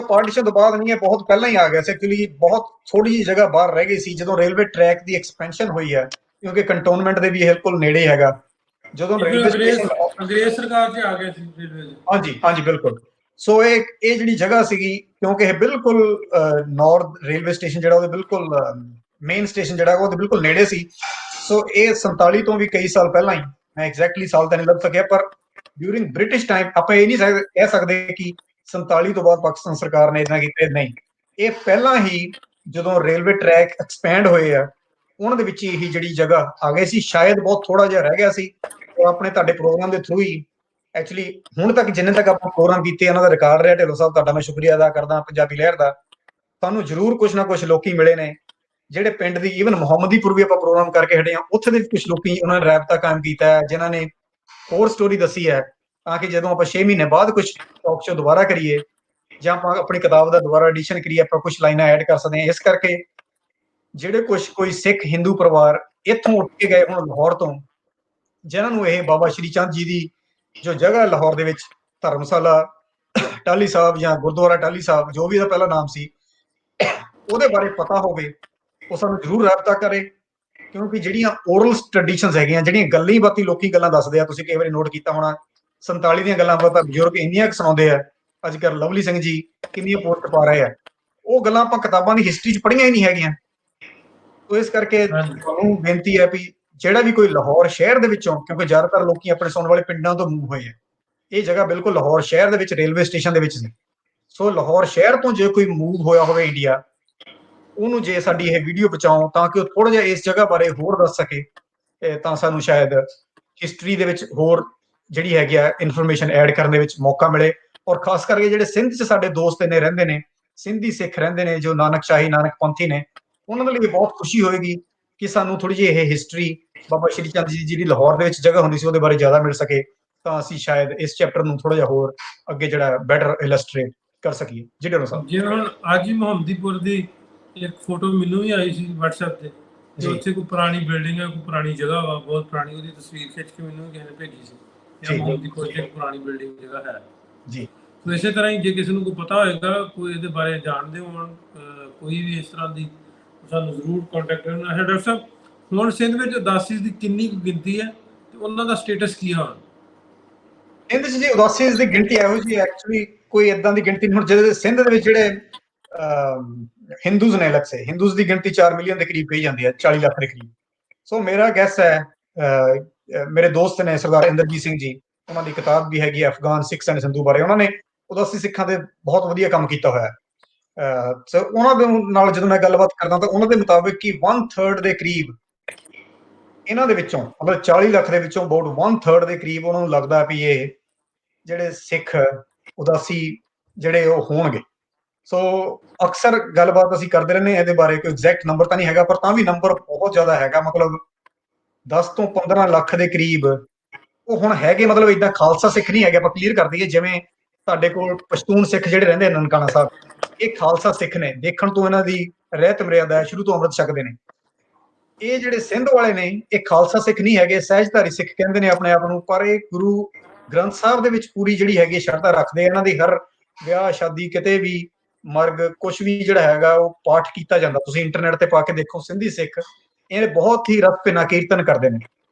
ਪਾਰਟੀਸ਼ਨ ਤੋਂ ਬਾਅਦ ਨਹੀਂ ਹੈ, ਬਹੁਤ ਪਹਿਲਾਂ ਹੀ ਆ ਗਿਆ ਸੀ। ਐਕਚੁਅਲੀ ਬਹੁਤ ਥੋੜੀ ਜਿਹੀ ਜਗ੍ਹਾ ਬਾਹਰ ਰਹਿ ਗਈ ਸੀ ਜਦੋਂ ਰੇਲਵੇ ਟਰੈਕ ਦੀ ਐਕਸਪੈਂਸ਼ਨ ਹੋਈ ਹੈ, ਕਿਉਂਕਿ ਕੰਟੋਨਮੈਂਟ ਦੇ ਵੀ ਬਿਲਕੁਲ ਨੇੜੇ ਹੈਗਾ। ਜਦੋਂ ਰੇਲਵੇ ਸਟੇਸ਼ਨ ਅੰਗਰੇਜ਼ ਸਰਕਾਰ 'ਚ ਆ ਗਿਆ ਸੀ ਰੇਲਵੇ। ਹਾਂਜੀ ਹਾਂਜੀ ਬਿਲਕੁਲ। ਸੋ ਇਹ ਜਿਹੜੀ ਜਗ੍ਹਾ ਸੀਗੀ, ਕਿਉਂਕਿ ਇਹ ਬਿਲਕੁਲ ਨਾਰਥ ਰੇਲਵੇ ਸਟੇਸ਼ਨ ਜਿਹੜਾ ਉਹਦੇ ਬਿਲਕੁਲ ਮੇਨ ਸਟੇਸ਼ਨ ਜਿਹੜਾ ਉਹਦੇ ਬਿਲਕੁਲ ਨੇੜੇ ਸੀ। ਸੋ ਇਹ 47 ਤੋਂ ਵੀ ਕਈ ਸਾਲ ਪਹਿਲਾਂ ਹੀ, ਮੈਂ ਐਗਜ਼ੈਕਟਲੀ ਸਾਲ ਤਾਂ ਨਹੀਂ ਲੱਭ ਸਕਿਆ, ਪਰ ਡਿਊਰਿੰਗ ਬ੍ਰਿਟਿਸ਼ ਟਾਈਮ ਆਪਾਂ ਇਹ ਨਹੀਂ ਕਹਿ ਸਕਦੇ ਕਿ 47 ਤੋਂ ਬਾਅਦ ਪਾਕਿਸਤਾਨ ਸਰਕਾਰ ਨੇ ਇਦਾਂ ਕੀਤਾ, ਨਹੀਂ। ਇਹ ਪਹਿਲਾਂ ਹੀ ਜਦੋਂ ਰੇਲਵੇ ਟਰੈਕ ਐਕਸਪੈਂਡ ਹੋਏ ਆ ਉਹਨਾਂ ਦੇ ਵਿੱਚ ਇਹ ਜਿਹੜੀ ਜਗ੍ਹਾ ਆ ਗਈ ਸੀ। ਸ਼ਾਇਦ ਬਹੁਤ ਥੋੜਾ ਜਿਹਾ ਰਹਿ ਗਿਆ ਸੀ, ਉਹ ਆਪਣੇ ਤੁਹਾਡੇ ਪ੍ਰੋਗਰਾਮ ਦੇ ਥਰੂ ਹੀ ਐਕਚੁਅਲੀ ਹੁਣ ਤੱਕ ਜਿੰਨੇ ਤੱਕ ਆਪਾਂ ਪ੍ਰੋਗਰਾਮ ਕੀਤੇ ਇਹਨਾਂ ਦਾ ਰਿਕਾਰਡ ਰਿਹਾ। ਢਿੱਲੋਂ ਸਾਹਿਬ ਤੁਹਾਡਾ ਮੈਂ ਸ਼ੁਕਰੀਆ ਅਦਾ ਕਰਦਾ ਪੰਜਾਬੀ ਲਹਿਰ ਦਾ। ਤੁਹਾਨੂੰ ਜ਼ਰੂਰ ਕੁਝ ਨਾ ਕੁਝ ਲੋਕੀ ਮਿਲੇ ਨੇ ਜਿਹੜੇ ਪਿੰਡ ਦੀ, ਈਵਨ ਮੁਹੰਮਦੀਪੁਰ ਵੀ ਆਪਾਂ ਪ੍ਰੋਗਰਾਮ ਕਰਕੇ ਹਟੇ ਆ, ਉੱਥੇ ਦੇ ਕੁਝ ਲੋਕੀ ਉਹਨਾਂ ਨੇ ਰਾਬਤਾ ਕਾਇਮ ਕੀਤਾ ਹੈ, ਜਿਨ੍ਹਾਂ ਨੇ ਹੋਰ ਸਟੋਰੀ ਦੱਸੀ ਹੈ, ਤਾਂ ਕਿ ਜਦੋਂ ਆਪਾਂ 6 ਮਹੀਨੇ ਬਾਅਦ ਕੁਝ ਟਾਕ ਸ਼ੋ ਦੁਬਾਰਾ ਕਰੀਏ ਜਾਂ ਆਪਾਂ ਆਪਣੀ ਕਿਤਾਬ ਦਾ ਦੁਬਾਰਾ ਐਡੀਸ਼ਨ ਕਰੀਏ, ਆਪਾਂ ਕੁਝ ਲਾਈਨਾਂ ਐਡ ਕਰ ਸਕਦੇ ਹਾਂ। ਇਸ ਕਰਕੇ ਜਿਹੜੇ ਕੋਈ ਸਿੱਖ ਹਿੰਦੂ ਪਰਿਵਾਰ ਇੱਥੋਂ ਉੱਠ ਕੇ ਗਏ ਹੁਣ ਲਾਹੌਰ ਤੋਂ, ਜਿਨ੍ਹਾਂ ਨੂੰ ਇਹ ਬਾਬਾ ਸ਼੍ਰੀ ਚੰਦ ਜੀ ਦੀ ਜੋ ਜਗ੍ਹਾ ਲਾਹੌਰ ਦੇ ਵਿੱਚ ਧਰਮਸ਼ਾਲਾ ਟਾਹਲੀ ਸਾਹਿਬ ਜਾਂ ਗੁਰਦੁਆਰਾ ਟਾਹਲੀ ਸਾਹਿਬ, ਜੋ ਵੀ ਇਹਦਾ ਪਹਿਲਾ ਨਾਮ ਸੀ, ਉਹਦੇ ਬਾਰੇ ਪਤਾ ਹੋਵੇ, ਉਹ ਸਾਨੂੰ ਜ਼ਰੂਰ ਰਾਬਤਾ ਕਰੇ। ਕਿਉਂਕਿ ਜਿਹੜੀਆਂ ਓਰਲ ਟ੍ਰੈਡੀਸ਼ਨਸ ਹੈਗੀਆਂ, ਜਿਹੜੀਆਂ ਗੱਲਾਂ ਬਾਤੀ ਲੋਕੀ ਗੱਲਾਂ ਦੱਸਦੇ ਆ, ਤੁਸੀਂ ਕਈ ਵਾਰੀ ਨੋਟ ਕੀਤਾ ਹੋਣਾ 47 ਦੀਆਂ ਗੱਲਾਂ ਬਾਤਾਂ ਬਜ਼ੁਰਗ ਇੰਨੀਆਂ ਸੁਣਾਉਂਦੇ ਆ। ਅੱਜ ਕੱਲ੍ਹ ਲਵਲੀ ਸਿੰਘ ਜੀ ਕਿੰਨੀਆਂ ਪੋਸਟ ਪਾ ਰਹੇ ਆ, ਉਹ ਗੱਲਾਂ ਆਪਾਂ ਕਿਤਾਬਾਂ ਦੀ ਹਿਸਟਰੀ 'ਚ ਪੜ੍ਹੀਆਂ ਹੀ ਨਹੀਂ ਹੈਗੀਆਂ। ਤੋ ਇਸ ਕਰਕੇ ਤੁਹਾਨੂੰ ਬੇਨਤੀ ਹੈ ਵੀ ਜਿਹੜਾ ਵੀ ਕੋਈ ਲਾਹੌਰ ਸ਼ਹਿਰ ਦੇ ਵਿੱਚੋਂ, ਕਿਉਂਕਿ ਜ਼ਿਆਦਾਤਰ ਲੋਕੀ ਆਪਣੇ ਸੁਣਨ ਵਾਲੇ ਪਿੰਡਾਂ ਤੋਂ ਮੂਵ ਹੋਏ ਆ, ਇਹ ਜਗ੍ਹਾ ਬਿਲਕੁਲ ਲਾਹੌਰ ਸ਼ਹਿਰ ਦੇ ਵਿੱਚ ਰੇਲਵੇ ਸਟੇਸ਼ਨ ਦੇ ਵਿੱਚ ਸੀ। ਸੋ ਲਾਹੌਰ ਸ਼ਹਿਰ ਤੋਂ ਜੇ ਕੋਈ ਮੂਵ ਹੋਇਆ ਹੋਵੇ ਇੰਡੀਆ, ਉਹਨੂੰ ਜੇ ਸਾਡੀ ਇਹ ਵੀਡੀਓ ਪਹੁੰਚਾਓ ਤਾਂ ਕਿ ਉਹ ਥੋੜਾ ਜਿਹਾ ਇਸ ਜਗ੍ਹਾ ਬਾਰੇ ਹੋਰ ਦੱਸ ਸਕੇ, ਤਾਂ ਸਾਨੂੰ ਸ਼ਾਇਦ ਹਿਸਟਰੀ ਦੇ ਵਿੱਚ ਹੋਰ ਜਿਹੜੀ ਹੈਗੀ ਆ ਇਨਫੋਰਮੇਸ਼ਨ ਐਡ ਕਰਨ ਦੇ ਵਿੱਚ ਮੌਕਾ ਮਿਲੇ। ਔਰ ਖਾਸ ਕਰਕੇ ਜਿਹੜੇ ਸਿੰਧ 'ਚ ਸਾਡੇ ਦੋਸਤ ਨੇ ਰਹਿੰਦੇ ਨੇ, ਸਿੰਧੀ ਸਿੱਖ ਰਹਿੰਦੇ ਨੇ ਜੋ ਨਾਨਕਸ਼ਾਹੀ ਨਾਨਕ ਪੰਥੀ ਨੇ, ਉਹਨਾਂ ਦੇ ਲਈ ਬਹੁਤ ਖੁਸ਼ੀ ਹੋਏਗੀ ਕਿ ਸਾਨੂੰ ਥੋੜੀ ਜਿਹੀ ਇਹ ਹਿਸਟਰੀ ਬਾਬਾ ਸ਼੍ਰੀ ਚੰਦ ਜੀ ਦੀ ਜਿਹੜੀ ਲਾਹੌਰ ਦੇ ਵਿੱਚ ਜਗ੍ਹਾ ਹੁੰਦੀ ਸੀ ਉਹਦੇ ਬਾਰੇ ਜ਼ਿਆਦਾ ਮਿਲ ਸਕੇ, ਤਾਂ ਅਸੀਂ ਸ਼ਾਇਦ ਇਸ ਚੈਪਟਰ ਨੂੰ ਥੋੜਾ ਜਿਹਾ ਹੋਰ ਅੱਗੇ ਜਿਹੜਾ ਬੈਟਰ ਇਲਸਟ੍ਰੇਟ ਕਰ ਸਕੀਏ। ਜੀ ਡਾਕਟਰ ਸਾਹਿਬ। ਜਿਵੇਂ ਹੁਣ ਅੱਜ ਹੀ ਮੁਹੰਮਦੀਪੁਰ ਦੀ ਇੱਕ ਫੋਟੋ ਮੈਨੂੰ ਵੀ ਆਈ ਸੀ WhatsApp ਤੇ, ਤੇ ਉੱਥੇ ਕੋਈ ਪੁਰਾਣੀ ਬਿਲਡਿੰਗ ਹੈ, ਕੋਈ ਪੁਰਾਣੀ ਜਗ੍ਹਾ ਵਾ, ਬਹੁਤ ਪੁਰਾਣੀ, ਉਹਦੀ ਤਸਵੀਰ ਖਿੱਚ ਕੇ ਮੈਨੂੰ ਕਿਸੇ ਨੇ ਭੇਜੀ ਸੀ। ਇਹ ਮੁਹੰਮਦੀਪੁਰ ਦੀ ਇੱਕ ਪੁਰਾਣੀ ਬਿਲਡਿੰਗ ਜਗ੍ਹਾ ਹੈ ਜੀ। ਸੋ ਇਸੇ ਤਰ੍ਹਾਂ ਹੀ ਜੇ ਕਿਸੇ ਨੂੰ ਕੋਈ ਪਤਾ ਹੋਏਗਾ, ਕੋਈ ਇਹਦੇ ਬਾਰੇ ਜਾਣਦੇ ਹੋਣ, ਕੋਈ ਵੀ ਇਸ ਤਰ੍ਹਾਂ ਦੀ, ਸਾਨੂੰ ਜ਼ਰੂਰ ਕੰਟੈਕਟ ਕਰਨਾ ਹੈ। ਡਾਕਟਰ ਸਾਹਿਬ, ਹੁਣ ਸਿੰਧ ਵਿੱਚ ਉਦਾਸੀ ਦੀ ਕਿੰਨੀ ਕੁ ਗਿਣਤੀ ਹੈ ਤੇ ਉਹਨਾਂ ਦਾ ਸਟੇਟਸ ਕੀ ਹੈ? ਸਿੰਧ 'ਚ ਜੀ ਉਦਾਸੀ ਦੀ ਗਿਣਤੀ ਇਹੋ ਜਿਹੀ ਐਕਚੁਅਲੀ ਕੋਈ ਏਦਾਂ ਦੀ ਗਿਣਤੀ ਨਹੀਂ। ਹੁਣ ਜਿਹੜੇ ਸਿੰਧ ਦੇ ਵਿੱਚ ਜਿਹੜੇ ਹਿੰਦੂਜ਼ ਨੇ, ਅਲੱਗ ਸੇ ਹਿੰਦੂਜ਼ ਦੀ ਗਿਣਤੀ 4 ਮਿਲੀਅਨ ਦੇ ਕਰੀਬ ਕਹੀ ਜਾਂਦੀ ਹੈ, 40 ਲੱਖ ਦੇ ਕਰੀਬ। ਸੋ ਮੇਰਾ ਗੈਸ ਹੈ, ਮੇਰੇ ਦੋਸਤ ਨੇ ਸਰਦਾਰ ਇੰਦਰਜੀਤ ਸਿੰਘ ਜੀ, ਉਹਨਾਂ ਦੀ ਕਿਤਾਬ ਵੀ ਹੈਗੀ ਅਫਗਾਨ ਸਿੱਖਸ ਐਂਡ ਸਿੰਧੂ ਬਾਰੇ, ਉਹਨਾਂ ਨੇ ਉਦਾਸੀ ਸਿੱਖਾਂ ਦੇ ਬਹੁਤ ਵਧੀਆ ਕੰਮ ਕੀਤਾ ਹੋਇਆ। ਸੋ ਉਹਨਾਂ ਦੇ ਨਾਲ ਜਦੋਂ ਮੈਂ ਗੱਲਬਾਤ ਕਰਦਾ ਤਾਂ ਉਹਨਾਂ ਦੇ ਮੁਤਾਬਿਕ ਕਿ 1/3 ਦੇ ਕਰੀਬ ਇਹਨਾਂ ਦੇ ਵਿੱਚੋਂ, ਮਤਲਬ 40 ਲੱਖ ਦੇ ਵਿੱਚੋਂ ਅਬਾਊਟ 1/3 ਦੇ ਕਰੀਬ ਉਹਨਾਂ ਨੂੰ ਲੱਗਦਾ ਵੀ ਇਹ ਜਿਹੜੇ ਸਿੱਖ ਉਦਾਸੀ ਜਿਹੜੇ ਉਹ ਹੋਣਗੇ। ਸੋ ਅਕਸਰ ਗੱਲਬਾਤ ਅਸੀਂ ਕਰਦੇ ਰਹਿੰਦੇ ਹਾਂ ਇਹਦੇ ਬਾਰੇ, ਕੋਈ ਐਗਜ਼ੈਕਟ ਨੰਬਰ ਤਾਂ ਨਹੀਂ ਹੈਗਾ, ਪਰ ਤਾਂ ਵੀ ਨੰਬਰ ਬਹੁਤ ਜ਼ਿਆਦਾ ਹੈਗਾ। ਮਤਲਬ 10 ਤੋਂ 15 ਲੱਖ ਦੇ ਕਰੀਬ ਉਹ ਹੁਣ ਹੈਗੇ। ਮਤਲਬ ਏਦਾਂ ਖਾਲਸਾ ਸਿੱਖ ਨਹੀਂ ਹੈਗੇ, ਆਪਾਂ ਕਲੀਅਰ ਕਰ ਦਈਏ। ਜਿਵੇਂ ਸਾਡੇ ਕੋਲ ਪਸ਼ਤੂਨ ਸਿੱਖ ਜਿਹੜੇ ਰਹਿੰਦੇ ਨਨਕਾਣਾ ਸਾਹਿਬ, ਇਹ ਖਾਲਸਾ ਸਿੱਖ ਨੇ, ਦੇਖਣ ਤੋਂ ਇਹਨਾਂ ਦੀ ਰਹਿਤ ਮਰਿਆਦਾ ਸ਼ੁਰੂ ਤੋਂ ਅੰਮ੍ਰਿਤ ਛਕਦੇ ਨੇ। ਇਹ ਜਿਹੜੇ ਸਿੰਧ ਵਾਲੇ ਨੇ ਇਹ ਖਾਲਸਾ ਸਿੱਖ ਨਹੀਂ ਹੈਗੇ, ਸਹਿਜਧਾਰੀ ਸਿੱਖ ਕਹਿੰਦੇ ਨੇ ਆਪਣੇ ਆਪ ਨੂੰ, ਪਰ ਇਹ ਗੁਰੂ ਗ੍ਰੰਥ ਸਾਹਿਬ ਦੇ ਵਿੱਚ ਪੂਰੀ ਜਿਹੜੀ ਹੈਗੀ ਸ਼ਰਧਾ ਰੱਖਦੇ। ਇਹਨਾਂ ਦੀ ਹਰ ਵਿਆਹ ਸ਼ਾਦੀ, ਕਿਤੇ ਵੀ ਮਰਗ, ਕੁਛ ਵੀ ਜਿਹੜਾ ਹੈਗਾ ਉਹ ਪਾਠ ਕੀਤਾ ਜਾਂਦਾ। ਤੁਸੀਂ ਇੰਟਰਨੈਟ ਤੇ ਪਾ ਕੇ ਦੇਖੋ, ਸਿੰਧੀ ਸਿੱਖ ਇਹ ਬਹੁਤ ਹੀ ਰਸ ਭਿੰਨਾ ਕੀਰਤਨ ਕਰਦੇ ਨੇ।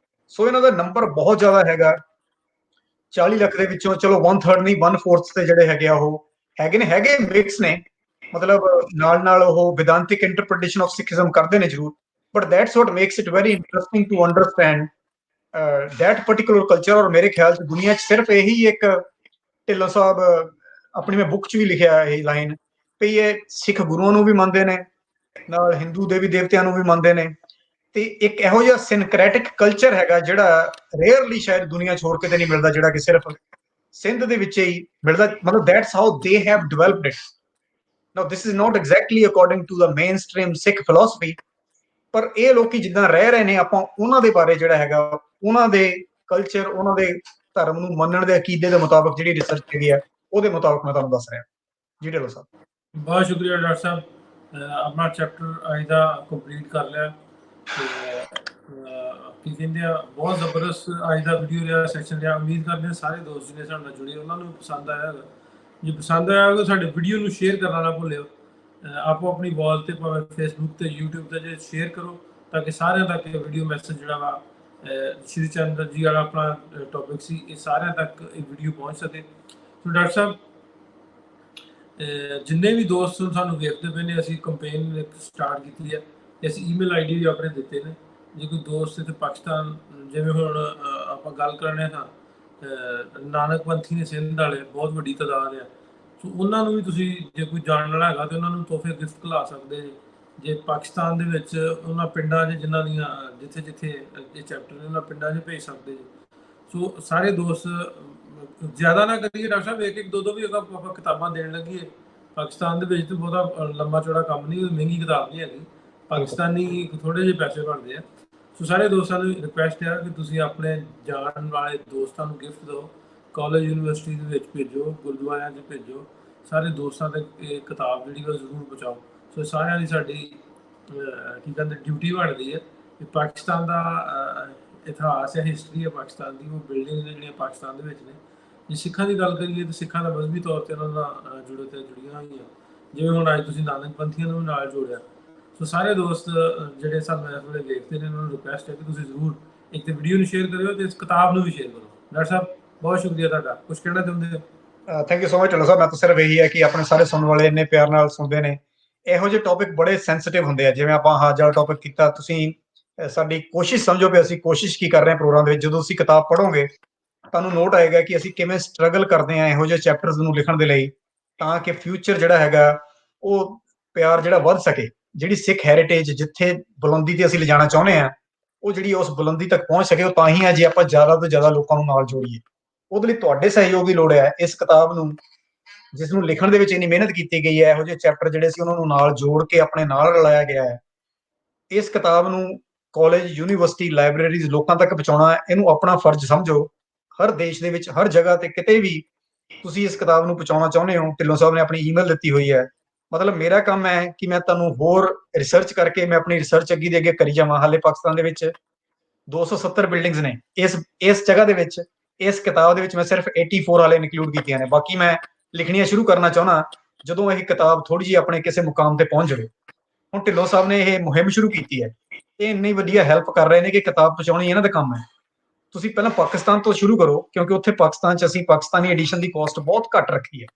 ਸੋ ਇਹਨਾਂ ਦਾ ਨੰਬਰ ਬਹੁਤ ਜ਼ਿਆਦਾ ਹੈਗਾ। 40 ਲੱਖ ਦੇ ਵਿੱਚੋਂ ਚਲੋ 1/3 ਨਹੀਂ, 1/4 ਤੇ ਜਿਹੜੇ ਹੈਗੇ ਆ ਉਹ ਹੈਗੇ ਨੇ, ਹੈਗੇ ਮਿਕਸ ਨੇ। ਮਤਲਬ ਨਾਲ ਨਾਲ ਉਹ ਵਿਦਾਂਤਿਕ ਇੰਟਰਪ੍ਰੀਟੇਸ਼ਨ ਆਫ ਸਿੱਖੀਜ਼ਮ ਕਰਦੇ ਨੇ ਜ਼ਰੂਰ, but that's what makes it very interesting to understand that particular culture। ਔਰ ਮੇਰੇ ਖਿਆਲ 'ਚ ਦੁਨੀਆ 'ਚ ਸਿਰਫ ਇਹੀ ਇੱਕ, ਢਿੱਲੋਂ ਸਾਹਿਬ ਆਪਣੀ ਮੈਂ ਬੁੱਕ 'ਚ ਵੀ ਲਿਖਿਆ ਇਹ ਲਾਈਨ, ਵੀ ਇਹ ਸਿੱਖ ਗੁਰੂਆਂ ਨੂੰ ਵੀ ਮੰਨਦੇ ਨੇ, ਨਾਲ ਹਿੰਦੂ ਦੇਵੀ ਦੇਵਤਿਆਂ ਨੂੰ ਵੀ ਮੰਨਦੇ ਨੇ, ਤੇ ਇੱਕ ਇਹੋ ਜਿਹਾ ਸਿਨਕ੍ਰੈਟਿਕ ਕਲਚਰ ਹੈਗਾ ਜਿਹੜਾ ਰੇਅਰਲੀ ਸ਼ਾਇਦ ਦੁਨੀਆ 'ਚ ਹੋਰ ਕਿਤੇ ਨਹੀਂ ਮਿਲਦਾ, ਜਿਹੜਾ ਕਿ ਸਿਰਫ ਸਿੰਧ ਦੇ ਵਿੱਚ ਹੀ ਮਿਲਦਾ। ਮਤਲਬ that's how they have developed it. Now this is not exactly according to the mainstream Sikh philosophy, ਪਰ ਇਹ ਲੋਕੀ ਜਿੱਦਾਂ ਰਹਿ ਰਹੇ ਨੇ, ਆਪਾਂ ਉਹਨਾਂ ਦੇ ਬਾਰੇ ਜਿਹੜਾ ਹੈਗਾ, ਉਹਨਾਂ ਦੇ ਕਲਚਰ, ਉਹਨਾਂ ਦੇ ਧਰਮ ਨੂੰ ਮੰਨਣ ਦੇ ਅਕੀਦੇ ਦੇ ਮੁਤਾਬਕ ਜਿਹੜੀ ਰਿਸਰਚ ਹੈਗੀ ਆ, ਉਹਦੇ ਮੁਤਾਬਕ ਮੈਂ ਤੁਹਾਨੂੰ ਦੱਸ ਰਿਹਾ। ਜੀ ਢਿੱਲੋਂ ਸਾਹਿਬ। ਬਹੁਤ ਸ਼ੁਕਰੀਆ ਡਾਕਟਰ ਸਾਹਿਬ, ਆਪਣਾ ਚੈਪਟਰ ਅੱਜ ਦਾ ਕੰਪਲੀਟ ਕਰ ਲਿਆ। ਕੀ ਕਹਿੰਦੇ ਆ, ਬਹੁਤ ਜ਼ਬਰਦਸਤ ਅੱਜ ਦਾ ਵੀਡੀਓ ਰਿਹਾ, ਸੈਸ਼ਨ ਰਿਹਾ। ਉਮੀਦ ਕਰਦੇ ਹਾਂ ਸਾਰੇ ਦੋਸਤ ਜਿਹਨੇ ਸਾਡੇ ਨਾਲ ਜੁੜੇ ਉਹਨਾਂ ਨੂੰ ਪਸੰਦ ਆਇਆ ਹੋਗਾ। ਜੇ ਪਸੰਦ ਆਇਆ ਹੋਗਾ ਸਾਡੇ ਵੀਡੀਓ ਨੂੰ ਸ਼ੇਅਰ ਕਰਨਾ ਨਾ ਭੁੱਲਿਓ। ਆਪੋ ਆਪਣੀ ਵਾਲ ਤੇ, ਭਾਵੇਂ ਫੇਸਬੁੱਕ ਤੇ, YouTube ਤੇ ਜੇ ਸ਼ੇਅਰ ਕਰੋ ਤਾਂ ਕਿ ਸਾਰਿਆਂ ਤੱਕ ਇਹ ਵੀਡੀਓ ਮੈਸੇਜ ਜਿਹੜਾ ਵਾ, ਸ਼੍ਰੀ ਚੰਦ ਜੀ ਵਾਲਾ ਆਪਣਾ ਟੌਪਿਕ ਸੀ, ਇਹ ਸਾਰਿਆਂ ਤੱਕ ਇਹ ਵੀਡੀਓ ਪਹੁੰਚ ਸਕੇ। ਸੋ ਡਾਕਟਰ ਸਾਹਿਬ, ਜਿੰਨੇ ਵੀ ਦੋਸਤ ਸਾਨੂੰ ਵੇਖਦੇ ਪਏ ਨੇ, ਅਸੀਂ ਕੰਪੇਨ ਸਟਾਰਟ ਕੀਤੀ ਹੈ ਤੇ ਅਸੀਂ ਈਮੇਲ ID ਵੀ ਆਪਣੇ ਦਿੱਤੇ ਨੇ। ਜੇ ਕੋਈ ਦੋਸਤ ਇੱਥੇ ਪਾਕਿਸਤਾਨ, ਜਿਵੇਂ ਹੁਣ ਆਪਾਂ ਗੱਲ ਕਰਨੇ ਹਾਂ ਨਾਨਕ ਪੰਥੀ ਨੇ ਸਿੰਧ ਵਾਲੇ, ਬਹੁਤ ਵੱਡੀ ਤਾਦਾਦ ਆ, ਸੋ ਉਹਨਾਂ ਨੂੰ ਵੀ ਤੁਸੀਂ ਜੇ ਕੋਈ ਜਾਣਨ ਵਾਲਾ ਹੈਗਾ ਤਾਂ ਉਹਨਾਂ ਨੂੰ ਤੋਹਫੇ ਗਿਫਟ ਖਿਲਾ ਸਕਦੇ ਜੇ। ਜੇ ਪਾਕਿਸਤਾਨ ਦੇ ਵਿੱਚ ਉਹਨਾਂ ਪਿੰਡਾਂ 'ਚ ਜਿਨ੍ਹਾਂ ਦੀਆਂ ਜਿੱਥੇ ਜਿੱਥੇ ਇਹ ਚੈਪਟਰ ਨੇ, ਉਹਨਾਂ ਪਿੰਡਾਂ 'ਚ ਭੇਜ ਸਕਦੇ ਜੀ। ਸੋ ਸਾਰੇ ਦੋਸਤ, ਜ਼ਿਆਦਾ ਨਾ ਕਰੀਏ ਡਾਕਟਰ ਸਾਹਿਬ, ਇੱਕ ਦੋ ਵੀ ਆਪਾਂ ਕਿਤਾਬਾਂ ਦੇਣ ਲੱਗੀਏ। ਪਾਕਿਸਤਾਨ ਦੇ ਵਿੱਚ ਤਾਂ ਬਹੁਤਾ ਲੰਬਾ ਚੌੜਾ ਕੰਮ ਨਹੀਂ, ਮਹਿੰਗੀ ਕਿਤਾਬ ਨਹੀਂ ਹੈਗੀ, ਪਾਕਿਸਤਾਨੀ ਥੋੜ੍ਹੇ ਜਿਹੇ ਪੈਸੇ ਬਣਦੇ ਆ। ਸੋ ਸਾਰੇ ਦੋਸਤਾਂ ਨੂੰ ਰਿਕੁਐਸਟ ਹੈ ਕਿ ਤੁਸੀਂ ਆਪਣੇ ਜਾਣ ਵਾਲੇ ਦੋਸਤਾਂ ਨੂੰ ਗਿਫਟ ਦਿਓ, ਕਾਲਜ ਯੂਨੀਵਰਸਿਟੀ ਦੇ ਵਿੱਚ ਭੇਜੋ, ਗੁਰਦੁਆਰਿਆਂ 'ਚ ਭੇਜੋ। ਸਾਰੇ ਦੋਸਤਾਂ ਤੱਕ ਇਹ ਕਿਤਾਬ ਜਿਹੜੀ ਉਹ ਜ਼ਰੂਰ ਪਹੁੰਚਾਓ। ਸੋ ਸਾਰਿਆਂ ਦੀ ਸਾਡੀ ਕੀ ਕਹਿੰਦੇ ਡਿਊਟੀ ਬਣਦੀ ਹੈ ਕਿ ਪਾਕਿਸਤਾਨ ਦਾ ਇਤਿਹਾਸ ਹੈ, ਹਿਸਟਰੀ ਹੈ ਪਾਕਿਸਤਾਨ ਦੀ, ਉਹ ਬਿਲਡਿੰਗ ਜਿਹੜੀਆਂ ਪਾਕਿਸਤਾਨ ਦੇ ਵਿੱਚ ਨੇ। ਜੇ ਸਿੱਖਾਂ ਦੀ ਗੱਲ ਕਰੀਏ ਤਾਂ ਸਿੱਖਾਂ ਦਾ ਮਜ਼ਹਬੀ ਤੌਰ 'ਤੇ ਉਹਨਾਂ ਨਾਲ ਜੁੜੀਆਂ ਹੋਈਆਂ, ਜਿਵੇਂ ਹੁਣ ਅੱਜ ਤੁਸੀਂ ਨਾਨਕ ਪੰਥੀਆਂ ਨੂੰ ਵੀ ਨਾਲ ਜੋੜਿਆ। ਸੋ ਸਾਰੇ ਦੋਸਤ ਜਿਹੜੇ ਸਾਨੂੰ ਇਸ ਵੇਲੇ ਦੇਖਦੇ ਨੇ, ਉਹਨਾਂ ਨੂੰ ਰਿਕੁਐਸਟ ਹੈ ਕਿ ਤੁਸੀਂ ਜ਼ਰੂਰ ਇੱਕ ਤਾਂ ਵੀਡੀਓ ਨੂੰ ਸ਼ੇਅਰ ਕਰਿਓ ਤੇ ਇਸ ਕਿਤਾਬ ਨੂੰ ਵੀ ਸ਼ੇਅਰ ਕਰੋ। ਡਾਕਟਰ ਸਾਹਿਬ, ਬਹੁਤ ਸ਼ੁਕਰੀਆ ਤੁਹਾਡਾ। ਕੁਝ ਕਹਿਣਾ ਚਾਹੁੰਦੇ ਹੋ? Thank you so much Dhillon ਸਾਹਿਬ। ਮੈਂ ਤਾਂ ਸਿਰਫ ਇਹੀ ਹੈ ਕਿ ਆਪਣੇ ਸਾਰੇ ਸੁਣਨ ਵਾਲੇ ਇੰਨੇ ਪਿਆਰ ਨਾਲ ਸੁਣਦੇ ਨੇ। ਇਹੋ ਜਿਹੇ ਟੌਪਿਕ ਬੜੇ ਸੈਂਸਿਟਿਵ ਹੁੰਦੇ ਆ, ਜਿਵੇਂ ਆਪਾਂ ਹਜ ਵਾਲਾ ਟੌਪਿਕ ਕੀਤਾ। ਤੁਸੀਂ ਸਾਡੀ ਕੋਸ਼ਿਸ਼ ਸਮਝੋ ਵੀ ਅਸੀਂ ਕੋਸ਼ਿਸ਼ ਕੀ ਕਰ ਰਹੇ ਹਾਂ ਪ੍ਰੋਗਰਾਮ ਦੇ ਵਿੱਚ। ਜਦੋਂ ਤੁਸੀਂ ਕਿਤਾਬ ਪੜ੍ਹੋਗੇ ਤੁਹਾਨੂੰ ਨੋਟ ਆਏਗਾ ਕਿ ਅਸੀਂ ਕਿਵੇਂ ਸਟਰਗਲ ਕਰਦੇ ਹਾਂ ਇਹੋ ਜਿਹੇ ਚੈਪਟਰਸ ਨੂੰ ਲਿਖਣ ਦੇ ਲਈ, ਤਾਂ ਕਿ ਫਿਊਚਰ ਜਿਹੜਾ ਹੈਗਾ ਉਹ ਪਿਆਰ ਜਿਹੜਾ ਵੱਧ ਸਕੇ। ਜਿਹੜੀ ਸਿੱਖ ਹੈਰੀਟੇਜ ਜਿੱਥੇ ਬੁਲੰਦੀ ਤੇ ਅਸੀਂ ਲਿਜਾਣਾ ਚਾਹੁੰਦੇ ਹਾਂ, ਉਹ ਜਿਹੜੀ ਉਸ ਬੁਲੰਦੀ ਤੱਕ ਪਹੁੰਚ ਸਕੇ, ਉਹ ਤਾਂ ਹੀ ਹੈ ਜੇ ਆਪਾਂ ਜ਼ਿਆਦਾ ਤੋਂ ਜ਼ਿਆਦਾ ਲੋਕਾਂ ਨੂੰ ਨਾਲ ਜੋੜੀਏ। ਉਹਦੇ ਲਈ ਤੁਹਾਡੇ ਸਹਿਯੋਗ ਦੀ ਲੋੜ ਹੈ। ਇਸ ਕਿਤਾਬ ਨੂੰ, ਜਿਸ ਨੂੰ ਲਿਖਣ ਦੇ ਵਿੱਚ ਇੰਨੀ ਮਿਹਨਤ ਕੀਤੀ ਗਈ ਹੈ, ਇਹੋ ਜਿਹੇ ਚੈਪਟਰ ਜਿਹੜੇ ਸੀ ਉਹਨਾਂ ਨੂੰ ਨਾਲ ਜੋੜ ਕੇ ਆਪਣੇ ਨਾਲ ਰਲਾਇਆ ਗਿਆ ਹੈ। ਇਸ ਕਿਤਾਬ ਨੂੰ ਕਾਲਜ, ਯੂਨੀਵਰਸਿਟੀ, ਲਾਇਬ੍ਰੇਰੀਜ਼ ਲੋਕਾਂ ਤੱਕ ਪਹੁੰਚਾਉਣਾ, ਇਹਨੂੰ ਆਪਣਾ ਫਰਜ਼ ਸਮਝੋ। ਹਰ ਦੇਸ਼ ਦੇ ਵਿੱਚ, ਹਰ ਜਗ੍ਹਾ ਤੇ ਕਿਤੇ ਵੀ ਤੁਸੀਂ ਇਸ ਕਿਤਾਬ ਨੂੰ ਪਹੁੰਚਾਉਣਾ ਚਾਹੁੰਦੇ ਹੋ, ਢਿੱਲੋਂ ਸਾਹਿਬ ਨੇ ਆਪਣੀ ਈਮੇਲ ਦਿੱਤੀ ਹੋਈ ਹੈ। ਮਤਲਬ ਮੇਰਾ ਕੰਮ ਹੈ ਕਿ ਮੈਂ ਤੁਹਾਨੂੰ ਹੋਰ ਰਿਸਰਚ ਕਰਕੇ ਮੈਂ ਆਪਣੀ ਰਿਸਰਚ ਅੱਗੇ ਦੇ ਅੱਗੇ ਕਰੀ ਜਾਵਾਂ। ਹਾਲੇ ਪਾਕਿਸਤਾਨ ਦੇ ਵਿੱਚ 270 ਬਿਲਡਿੰਗਸ ਨੇ। ਇਸ ਜਗ੍ਹਾ ਦੇ ਵਿੱਚ, ਇਸ ਕਿਤਾਬ ਦੇ ਵਿੱਚ ਮੈਂ ਸਿਰਫ 84 ਵਾਲੇ ਇਨਕਲੂਡ ਕੀਤੀਆਂ ਨੇ। ਬਾਕੀ ਮੈਂ ਲਿਖਣੀਆਂ ਸ਼ੁਰੂ ਕਰਨਾ ਚਾਹੁੰਦਾ ਜਦੋਂ ਇਹ ਕਿਤਾਬ ਥੋੜੀ ਜਿਹੀ ਆਪਣੇ ਕਿਸੇ ਮੁਕਾਮ ਤੇ ਪਹੁੰਚ ਜਾਵੇ। ਹੁਣ ਢਿੱਲੋਂ ਸਾਹਿਬ ਨੇ ਇਹ ਮੁਹਿੰਮ ਸ਼ੁਰੂ ਕੀਤੀ ਹੈ, ਇਹ ਇੰਨੀ ਵਧੀਆ ਹੈਲਪ ਕਰ ਰਹੇ ਨੇ ਕਿ ਕਿਤਾਬ ਪਹੁੰਚਾਉਣੀ ਇਹਨਾਂ ਦਾ ਕੰਮ ਹੈ। ਤੁਸੀਂ ਪਹਿਲਾਂ ਪਾਕਿਸਤਾਨ ਤੋਂ ਸ਼ੁਰੂ ਕਰੋ, ਕਿਉਂਕਿ ਉੱਥੇ ਪਾਕਿਸਤਾਨ 'ਚ ਅਸੀਂ ਪਾਕਿਸਤਾਨੀ ਐਡੀਸ਼ਨ ਦੀ ਕਾਸਟ ਬਹੁਤ ਘੱਟ ਰੱਖੀ ਹੈ।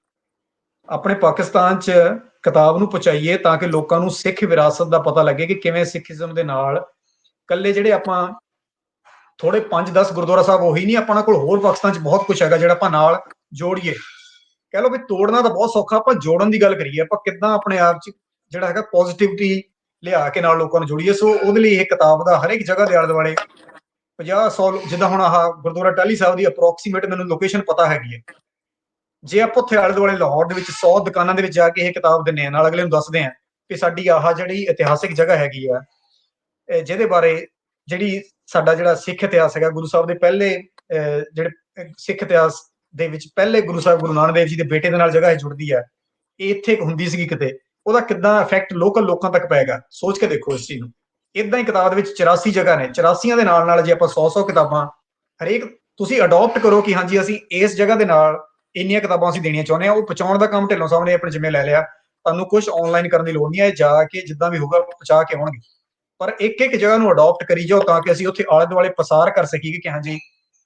ਆਪਣੇ ਪਾਕਿਸਤਾਨ 'ਚ ਕਿਤਾਬ ਨੂੰ ਪਹੁੰਚਾਈਏ ਤਾਂ ਕਿ ਲੋਕਾਂ ਨੂੰ ਸਿੱਖ ਵਿਰਾਸਤ ਦਾ ਪਤਾ ਲੱਗੇ ਕਿ ਕਿਵੇਂ ਸਿੱਖੀਜ਼ਮ ਦੇ ਨਾਲ ਕੱਲੇ ਜਿਹੜੇ ਆਪਾਂ ਥੋੜੇ 5-10 ਗੁਰਦੁਆਰਾ ਸਾਹਿਬ ਉਹੀ ਨਹੀਂ, ਆਪਣਾ ਕੋਲ ਹੋਰ ਪਾਕਿਸਤਾਨ 'ਚ ਬਹੁਤ ਕੁਝ ਹੈਗਾ ਜਿਹੜਾ ਆਪਾਂ ਨਾਲ ਜੋੜੀਏ। ਕਹਿ ਲਓ ਵੀ ਤੋੜਨਾ ਤਾਂ ਬਹੁਤ ਸੌਖਾ, ਆਪਾਂ ਜੋੜਨ ਦੀ ਗੱਲ ਕਰੀਏ, ਆਪਾਂ ਕਿੱਦਾਂ ਆਪਣੇ ਆਪ 'ਚ ਜਿਹੜਾ ਹੈਗਾ ਪੋਜ਼ਿਟਿਵਿਟੀ ਲਿਆ ਕੇ ਨਾਲ ਲੋਕਾਂ ਨੂੰ ਜੋੜੀਏ। ਸੋ ਉਹਦੇ ਲਈ ਇਹ ਕਿਤਾਬ ਦਾ ਹਰ ਇੱਕ ਜਗ੍ਹਾ ਦੇ ਆਲੇ ਦੁਆਲੇ 50-100, ਜਿੱਦਾਂ ਹੁਣ ਆਹ ਗੁਰਦੁਆਰਾ ਟਾਹਲੀ ਸਾਹਿਬ ਦੀ ਅਪਰੋਕਸੀਮੇਟ ਮੈਨੂੰ ਲੋਕੇਸ਼ਨ ਪਤਾ ਹੈਗੀ ਹੈ। ਜੇ ਆਪਾਂ ਉੱਥੇ ਆਲੇ ਦੁਆਲੇ ਲਾਹੌਰ ਦੇ ਵਿੱਚ 100 ਦੁਕਾਨਾਂ ਦੇ ਵਿੱਚ ਜਾ ਕੇ ਇਹ ਕਿਤਾਬ ਦਿੰਦੇ ਹਾਂ, ਨਾਲ ਅਗਲੇ ਨੂੰ ਦੱਸਦੇ ਹਾਂ ਕਿ ਸਾਡੀ ਆਹ ਜਿਹੜੀ ਇਤਿਹਾਸਿਕ ਜਗ੍ਹਾ ਹੈਗੀ ਆ, ਜਿਹਦੇ ਬਾਰੇ ਜਿਹੜੀ ਸਾਡਾ ਜਿਹੜਾ ਸਿੱਖ ਇਤਿਹਾਸ ਹੈਗਾ, ਗੁਰੂ ਸਾਹਿਬ ਦੇ ਪਹਿਲੇ ਜਿਹੜੇ ਸਿੱਖ ਇਤਿਹਾਸ ਦੇ ਵਿੱਚ ਪਹਿਲੇ ਗੁਰੂ ਸਾਹਿਬ ਗੁਰੂ ਨਾਨਕ ਦੇਵ ਜੀ ਦੇ ਬੇਟੇ ਦੇ ਨਾਲ ਜਗ੍ਹਾ ਇਹ ਜੁੜਦੀ ਹੈ, ਇਹ ਇੱਥੇ ਹੁੰਦੀ ਸੀਗੀ ਕਿਤੇ, ਉਹਦਾ ਕਿੱਦਾਂ ਇਫੈਕਟ ਲੋਕਲ ਲੋਕਾਂ ਤੱਕ ਪਏਗਾ, ਸੋਚ ਕੇ ਦੇਖੋ ਇਸ ਚੀਜ਼ ਨੂੰ। ਇਦਾਂ ਹੀ ਕਿਤਾਬ ਦੇ ਵਿੱਚ 84 ਜਗ੍ਹਾ ਨੇ, 84 ਦੇ ਨਾਲ ਨਾਲ ਜੇ ਆਪਾਂ 100 ਕਿਤਾਬਾਂ ਹਰੇਕ ਤੁਸੀਂ ਅਡਾਪਟ ਕਰੋ ਕਿ ਹਾਂਜੀ ਅਸੀਂ ਇਸ ਜਗ੍ਹਾ ਦੇ ਨਾਲ ਇੰਨੀਆਂ ਕਿਤਾਬਾਂ ਅਸੀਂ ਦੇਣੀਆਂ ਚਾਹੁੰਦੇ ਹਾਂ, ਉਹ ਪਹੁੰਚਾਉਣ ਦਾ ਕੰਮ ਢਿੱਲੋਂ ਸਾਹਿਬ ਨੇ ਆਪਣੇ ਜਿੰਮੇ ਲੈ ਲਿਆ। ਤੁਹਾਨੂੰ ਕੁਝ ਆਨਲਾਈਨ ਕਰਨ ਦੀ ਲੋੜ ਨਹੀਂ ਹੈ, ਜਾ ਕੇ ਜਿੱਦਾਂ ਵੀ ਹੋਊਗਾ ਪਹੁੰਚਾ ਕੇ ਆਉਣਗੇ। ਪਰ ਇੱਕ ਇੱਕ ਜਗ੍ਹਾ ਨੂੰ ਅਡਾਪਟ ਕਰੀ ਜਾਓ ਤਾਂ ਕਿ ਅਸੀਂ ਉੱਥੇ ਆਲੇ ਦੁਆਲੇ ਪਸਾਰ ਕਰ ਸਕੀਏ ਕਿ ਹਾਂਜੀ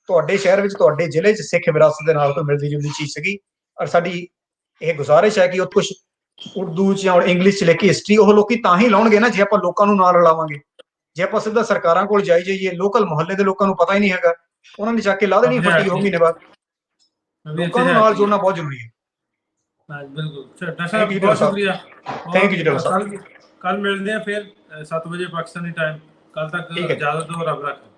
ਤੁਹਾਡੇ ਸ਼ਹਿਰ ਵਿੱਚ, ਤੁਹਾਡੇ ਜ਼ਿਲ੍ਹੇ 'ਚ ਸਿੱਖ ਵਿਰਾਸਤ ਦੇ ਨਾਲ ਕੋਈ ਮਿਲਦੀ ਜੁਲਦੀ ਚੀਜ਼ ਸੀਗੀ। ਔਰ ਸਾਡੀ ਇਹ ਗੁਜ਼ਾਰਿਸ਼ ਹੈ ਕਿ ਉਹ ਕੁਝ ਉਰਦੂ 'ਚ ਜਾਂ ਇੰਗਲਿਸ਼ 'ਚ ਲਿਖ ਕੇ ਹਿਸਟਰੀ ਉਹ ਲੋਕੀ ਤਾਂ ਹੀ ਲਾਉਣਗੇ ਨਾ ਜੇ ਆਪਾਂ ਲੋਕਾਂ ਨੂੰ ਨਾਲ ਰਲਾਵਾਂਗੇ। ਜੇ ਆਪਾਂ ਸਿੱਧਾ ਸਰਕਾਰਾਂ ਕੋਲ ਜਾਈ ਜਾਈਏ, ਲੋਕਲ ਮੁਹੱਲੇ ਦੇ ਲੋਕਾਂ ਨੂੰ ਪਤਾ ਹੀ ਨਹੀਂ ਹੈਗਾ, ਉਹਨਾਂ ਨੇ ਜਾ ਕੇ ਲਾ ਦੇਣੀ ਫੱਟੀ ਉਹ ਮਹੀਨੇ ਬਾਅਦ। ਲੋਕਾਂ ਨੂੰ ਨਾਲ ਜੋੜਨਾ ਬਹੁਤ ਜ਼ਰੂਰੀ ਹੈ। ਬਿਲਕੁਲ ਡਾਕਟਰ ਸਾਹਿਬ, ਬਹੁਤ ਸ਼ੁਕਰੀਆ। ਥੈਂਕ ਯੂ ਜੀ ਢਿੱਲੋਂ ਸਾਹਿਬ। ਕੱਲ ਮਿਲਦੇ ਆ ਫਿਰ 7 ਵਜੇ ਪਾਕਿਸਤਾਨੀ ਟਾਈਮ। ਕੱਲ ਤੱਕ ਇਜਾਜ਼ਤ ਦਿਓ, ਰੱਬ ਰੱਖੇ।